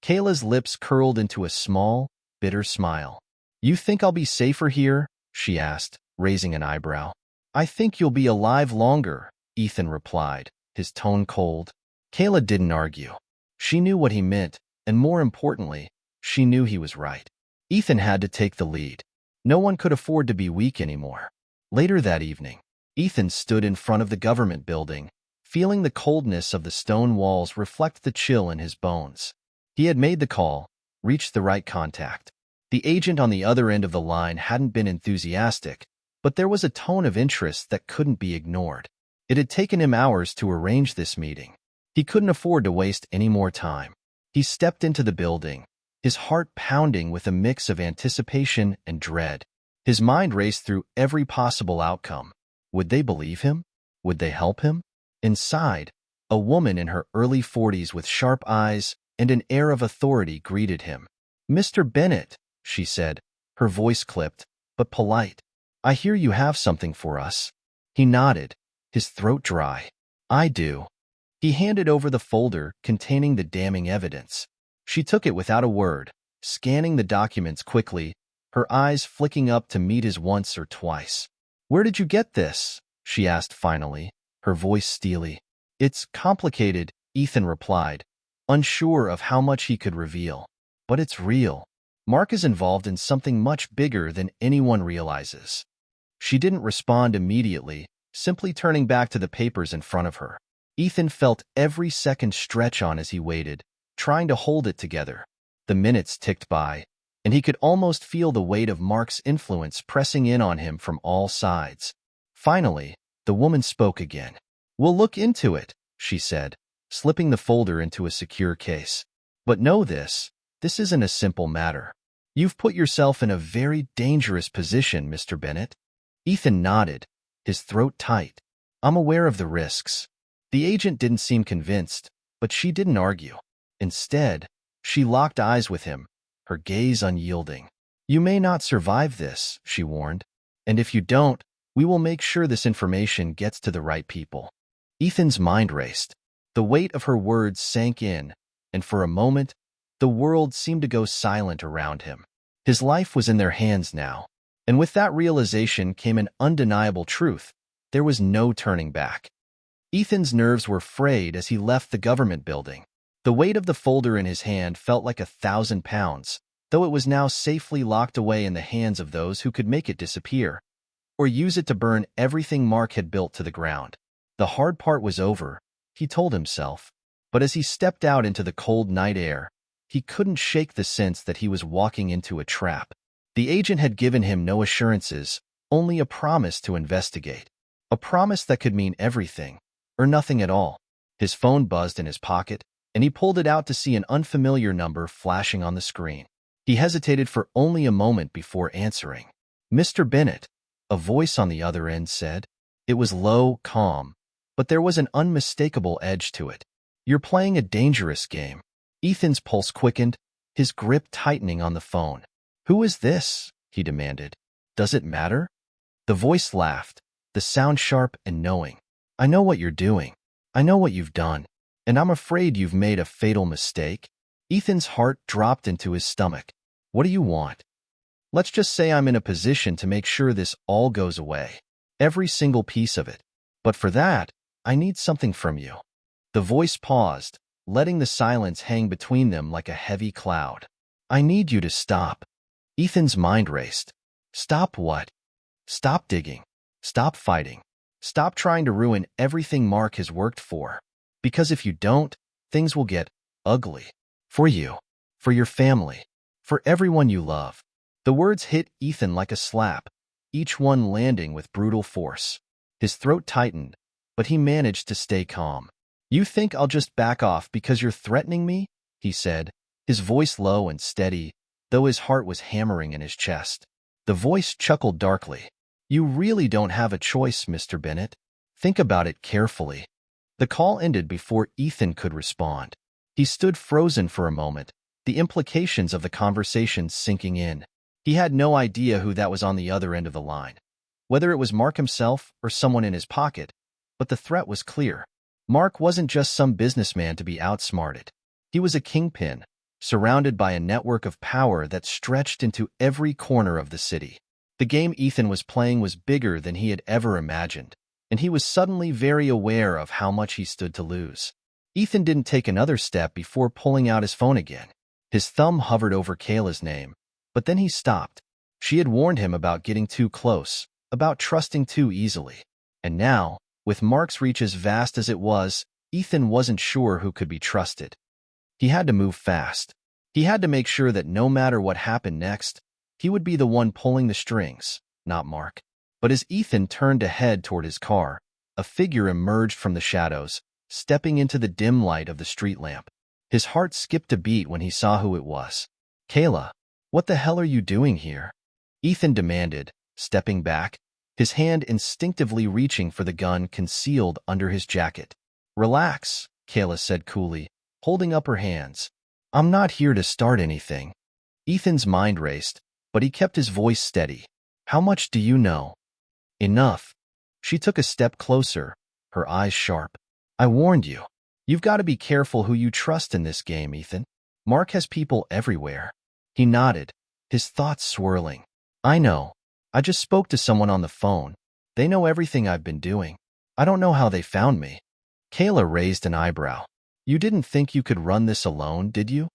Kayla's lips curled into a small, bitter smile. You think I'll be safer here? She asked, raising an eyebrow. I think you'll be alive longer, Ethan replied, his tone cold. Kayla didn't argue. She knew what he meant, and more importantly, she knew he was right. Ethan had to take the lead. No one could afford to be weak anymore. Later that evening, Ethan stood in front of the government building, feeling the coldness of the stone walls reflect the chill in his bones. He had made the call, reached the right contact. The agent on the other end of the line hadn't been enthusiastic, but there was a tone of interest that couldn't be ignored. It had taken him hours to arrange this meeting. He couldn't afford to waste any more time. He stepped into the building, his heart pounding with a mix of anticipation and dread. His mind raced through every possible outcome. Would they believe him? Would they help him? Inside, a woman in her early 40s with sharp eyes and an air of authority greeted him. Mr. Bennett, she said, her voice clipped, but polite. I hear you have something for us. He nodded, his throat dry. I do. He handed over the folder containing the damning evidence. She took it without a word, scanning the documents quickly, her eyes flicking up to meet his once or twice. Where did you get this? She asked finally, her voice steely. It's complicated, Ethan replied, unsure of how much he could reveal. But it's real. Mark is involved in something much bigger than anyone realizes. She didn't respond immediately, simply turning back to the papers in front of her. Ethan felt every second stretch on as he waited, trying to hold it together. The minutes ticked by, and he could almost feel the weight of Mark's influence pressing in on him from all sides. Finally, the woman spoke again. We'll look into it, she said, slipping the folder into a secure case. But know this isn't a simple matter. You've put yourself in a very dangerous position, Mr. Bennett. Ethan nodded, his throat tight. I'm aware of the risks. The agent didn't seem convinced, but she didn't argue. Instead, she locked eyes with him, her gaze unyielding. You may not survive this, she warned. And if you don't, we will make sure this information gets to the right people. Ethan's mind raced. The weight of her words sank in, and for a moment, the world seemed to go silent around him. His life was in their hands now, and with that realization came an undeniable truth. There was no turning back. Ethan's nerves were frayed as he left the government building. The weight of the folder in his hand felt like 1,000 pounds, though it was now safely locked away in the hands of those who could make it disappear, or use it to burn everything Mark had built to the ground. The hard part was over, he told himself, but as he stepped out into the cold night air, he couldn't shake the sense that he was walking into a trap. The agent had given him no assurances, only a promise to investigate. A promise that could mean everything, or nothing at all. His phone buzzed in his pocket, and he pulled it out to see an unfamiliar number flashing on the screen. He hesitated for only a moment before answering. Mr. Bennett, a voice on the other end said. It was low, calm, but there was an unmistakable edge to it. You're playing a dangerous game. Ethan's pulse quickened, his grip tightening on the phone. Who is this? He demanded. Does it matter? The voice laughed, the sound sharp and knowing. I know what you're doing. I know what you've done. And I'm afraid you've made a fatal mistake. Ethan's heart dropped into his stomach. What do you want? Let's just say I'm in a position to make sure this all goes away. Every single piece of it. But for that, I need something from you. The voice paused, letting the silence hang between them like a heavy cloud. I need you to stop. Ethan's mind raced. Stop what? Stop digging. Stop fighting. Stop trying to ruin everything Mark has worked for. Because if you don't, things will get ugly. For you. For your family. For everyone you love. The words hit Ethan like a slap, each one landing with brutal force. His throat tightened, but he managed to stay calm. You think I'll just back off because you're threatening me? He said, his voice low and steady, though his heart was hammering in his chest. The voice chuckled darkly. You really don't have a choice, Mr. Bennett. Think about it carefully. The call ended before Ethan could respond. He stood frozen for a moment, the implications of the conversation sinking in. He had no idea who that was on the other end of the line, whether it was Mark himself or someone in his pocket, but the threat was clear. Mark wasn't just some businessman to be outsmarted. He was a kingpin, surrounded by a network of power that stretched into every corner of the city. The game Ethan was playing was bigger than he had ever imagined, and he was suddenly very aware of how much he stood to lose. Ethan didn't take another step before pulling out his phone again. His thumb hovered over Kayla's name, but then he stopped. She had warned him about getting too close, about trusting too easily. And now, with Mark's reach as vast as it was, Ethan wasn't sure who could be trusted. He had to move fast. He had to make sure that no matter what happened next, he would be the one pulling the strings, not Mark. But as Ethan turned to head toward his car, a figure emerged from the shadows, stepping into the dim light of the street lamp. His heart skipped a beat when he saw who it was. Kayla, what the hell are you doing here? Ethan demanded, stepping back, his hand instinctively reaching for the gun concealed under his jacket. Relax, Kayla said coolly, holding up her hands. I'm not here to start anything. Ethan's mind raced, but he kept his voice steady. How much do you know? Enough. She took a step closer, her eyes sharp. I warned you. You've got to be careful who you trust in this game, Ethan. Mark has people everywhere. He nodded, his thoughts swirling. I know. I just spoke to someone on the phone. They know everything I've been doing. I don't know how they found me. Kayla raised an eyebrow. You didn't think you could run this alone, did you?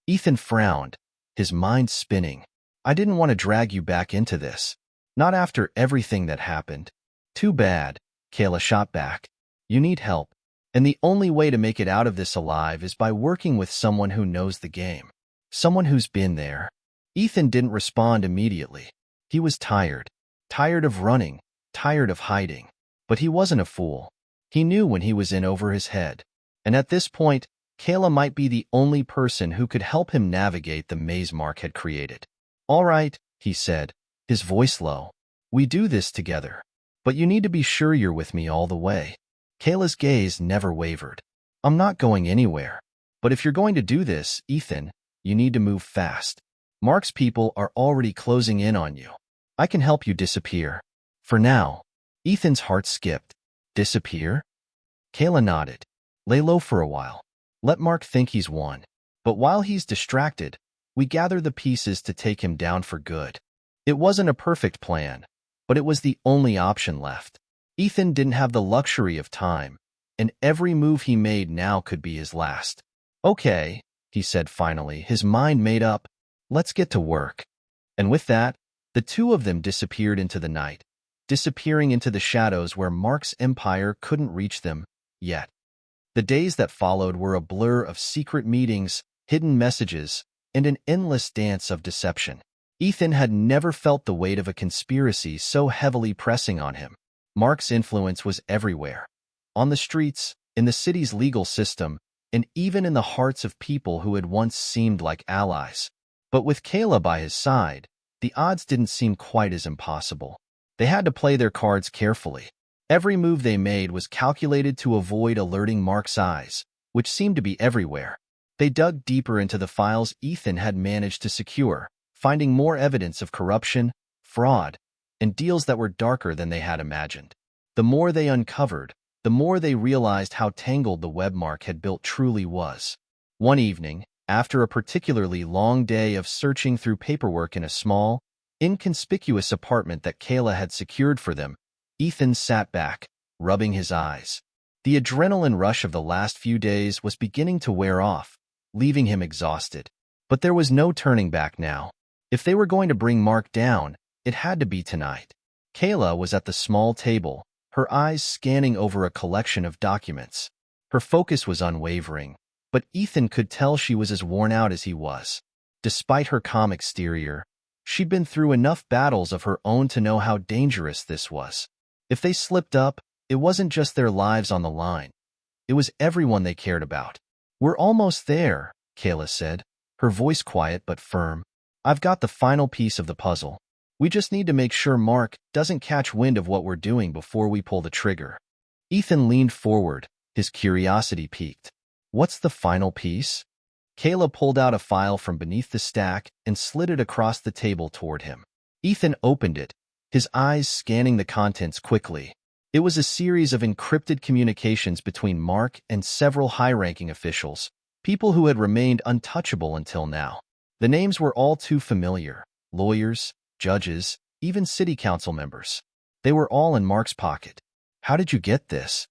Ethan frowned, his mind spinning. I didn't want to drag you back into this. Not after everything that happened. Too bad, Kayla shot back. You need help. And the only way to make it out of this alive is by working with someone who knows the game. Someone who's been there. Ethan didn't respond immediately. He was tired. Tired of running. Tired of hiding. But he wasn't a fool. He knew when he was in over his head. And at this point, Kayla might be the only person who could help him navigate the maze Mark had created. All right, he said, his voice low. We do this together. But you need to be sure you're with me all the way. Kayla's gaze never wavered. I'm not going anywhere. But if you're going to do this, Ethan, you need to move fast. Mark's people are already closing in on you. I can help you disappear. For now. Ethan's heart skipped. Disappear? Kayla nodded. Lay low for a while. Let Mark think he's won. But while he's distracted, we gather the pieces to take him down for good. It wasn't a perfect plan, but it was the only option left. Ethan didn't have the luxury of time, and every move he made now could be his last. Okay, he said finally, his mind made up. Let's get to work. And with that, the two of them disappeared into the night, disappearing into the shadows where Mark's empire couldn't reach them yet. The days that followed were a blur of secret meetings, hidden messages, and an endless dance of deception. Ethan had never felt the weight of a conspiracy so heavily pressing on him. Mark's influence was everywhere. On the streets, in the city's legal system, and even in the hearts of people who had once seemed like allies. But with Kayla by his side, the odds didn't seem quite as impossible. They had to play their cards carefully. Every move they made was calculated to avoid alerting Mark's eyes, which seemed to be everywhere. They dug deeper into the files Ethan had managed to secure, finding more evidence of corruption, fraud, and deals that were darker than they had imagined. The more they uncovered, the more they realized how tangled the web Mark had built truly was. One evening, after a particularly long day of searching through paperwork in a small, inconspicuous apartment that Kayla had secured for them, Ethan sat back, rubbing his eyes. The adrenaline rush of the last few days was beginning to wear off, leaving him exhausted. But there was no turning back now. If they were going to bring Mark down, it had to be tonight. Kayla was at the small table, her eyes scanning over a collection of documents. Her focus was unwavering, but Ethan could tell she was as worn out as he was. Despite her calm exterior, she'd been through enough battles of her own to know how dangerous this was. If they slipped up, it wasn't just their lives on the line. It was everyone they cared about. "We're almost there," Kayla said, her voice quiet but firm. "I've got the final piece of the puzzle. We just need to make sure Mark doesn't catch wind of what we're doing before we pull the trigger." Ethan leaned forward, his curiosity piqued. "What's the final piece?" Kayla pulled out a file from beneath the stack and slid it across the table toward him. Ethan opened it, his eyes scanning the contents quickly. It was a series of encrypted communications between Mark and several high-ranking officials, people who had remained untouchable until now. The names were all too familiar: lawyers, judges, even city council members. They were all in Mark's pocket. "How did you get this?"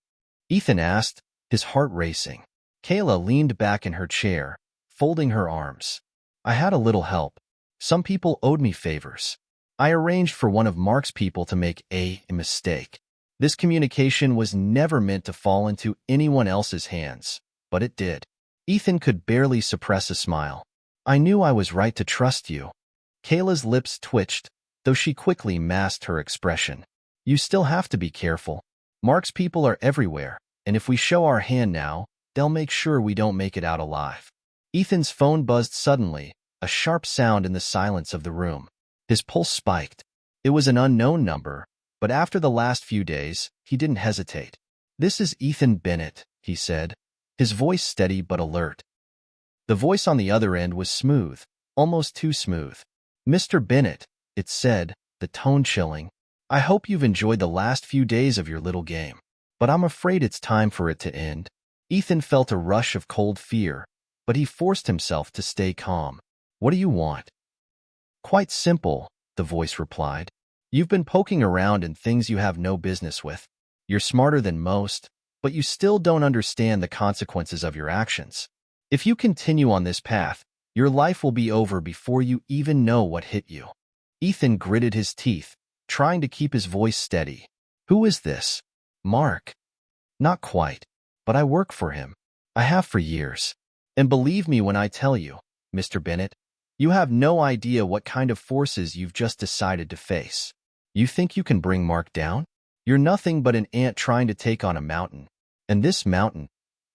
Ethan asked, his heart racing. Kayla leaned back in her chair, folding her arms. "I had a little help. Some people owed me favors. I arranged for one of Mark's people to make a mistake. This communication was never meant to fall into anyone else's hands, but it did." Ethan could barely suppress a smile. "I knew I was right to trust you." Kayla's lips twitched, though she quickly masked her expression. "You still have to be careful. Mark's people are everywhere, and if we show our hand now, they'll make sure we don't make it out alive." Ethan's phone buzzed suddenly, a sharp sound in the silence of the room. His pulse spiked. It was an unknown number, but after the last few days, he didn't hesitate. "This is Ethan Bennett," he said, his voice steady but alert. The voice on the other end was smooth, almost too smooth. "Mr. Bennett," it said, the tone chilling. "I hope you've enjoyed the last few days of your little game, but I'm afraid it's time for it to end." Ethan felt a rush of cold fear, but he forced himself to stay calm. "What do you want?" "Quite simple," the voice replied. "You've been poking around in things you have no business with. You're smarter than most, but you still don't understand the consequences of your actions. If you continue on this path, your life will be over before you even know what hit you." Ethan gritted his teeth, trying to keep his voice steady. "Who is this?" "Mark." "Not quite, but I work for him. I have for years. And believe me when I tell you, Mr. Bennett, you have no idea what kind of forces you've just decided to face. You think you can bring Mark down? You're nothing but an ant trying to take on a mountain. And this mountain,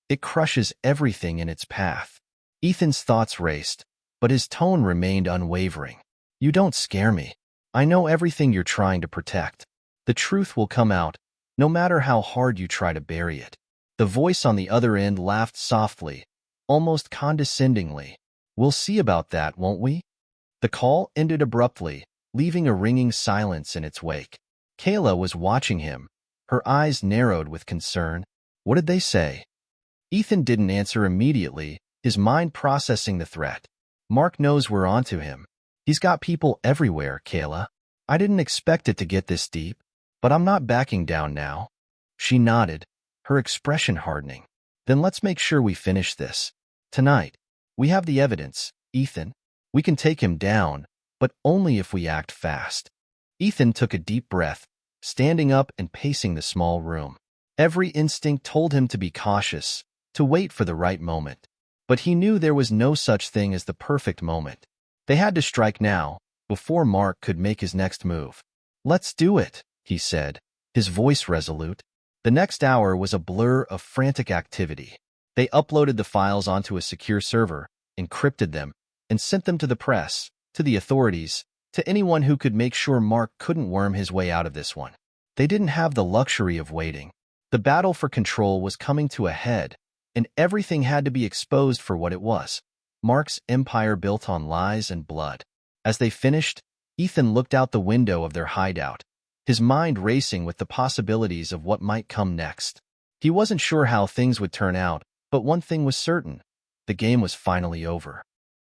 it crushes everything in its path." Ethan's thoughts raced, but his tone remained unwavering. "You don't scare me. I know everything you're trying to protect. The truth will come out, no matter how hard you try to bury it." The voice on the other end laughed softly, almost condescendingly. "We'll see about that, won't we?" The call ended abruptly, leaving a ringing silence in its wake. Kayla was watching him, her eyes narrowed with concern. "What did they say?" Ethan didn't answer immediately, his mind processing the threat. "Mark knows we're onto him. He's got people everywhere, Kayla. I didn't expect it to get this deep, but I'm not backing down now." She nodded, her expression hardening. "Then let's make sure we finish this. Tonight. We have the evidence, Ethan. We can take him down, but only if we act fast." Ethan took a deep breath, standing up and pacing the small room. Every instinct told him to be cautious, to wait for the right moment. But he knew there was no such thing as the perfect moment. They had to strike now, before Mark could make his next move. "Let's do it," he said, his voice resolute. The next hour was a blur of frantic activity. They uploaded the files onto a secure server, encrypted them, and sent them to the press, to the authorities, to anyone who could make sure Mark couldn't worm his way out of this one. They didn't have the luxury of waiting. The battle for control was coming to a head, and everything had to be exposed for what it was: Mark's empire built on lies and blood. As they finished, Ethan looked out the window of their hideout, his mind racing with the possibilities of what might come next. He wasn't sure how things would turn out, but one thing was certain: the game was finally over.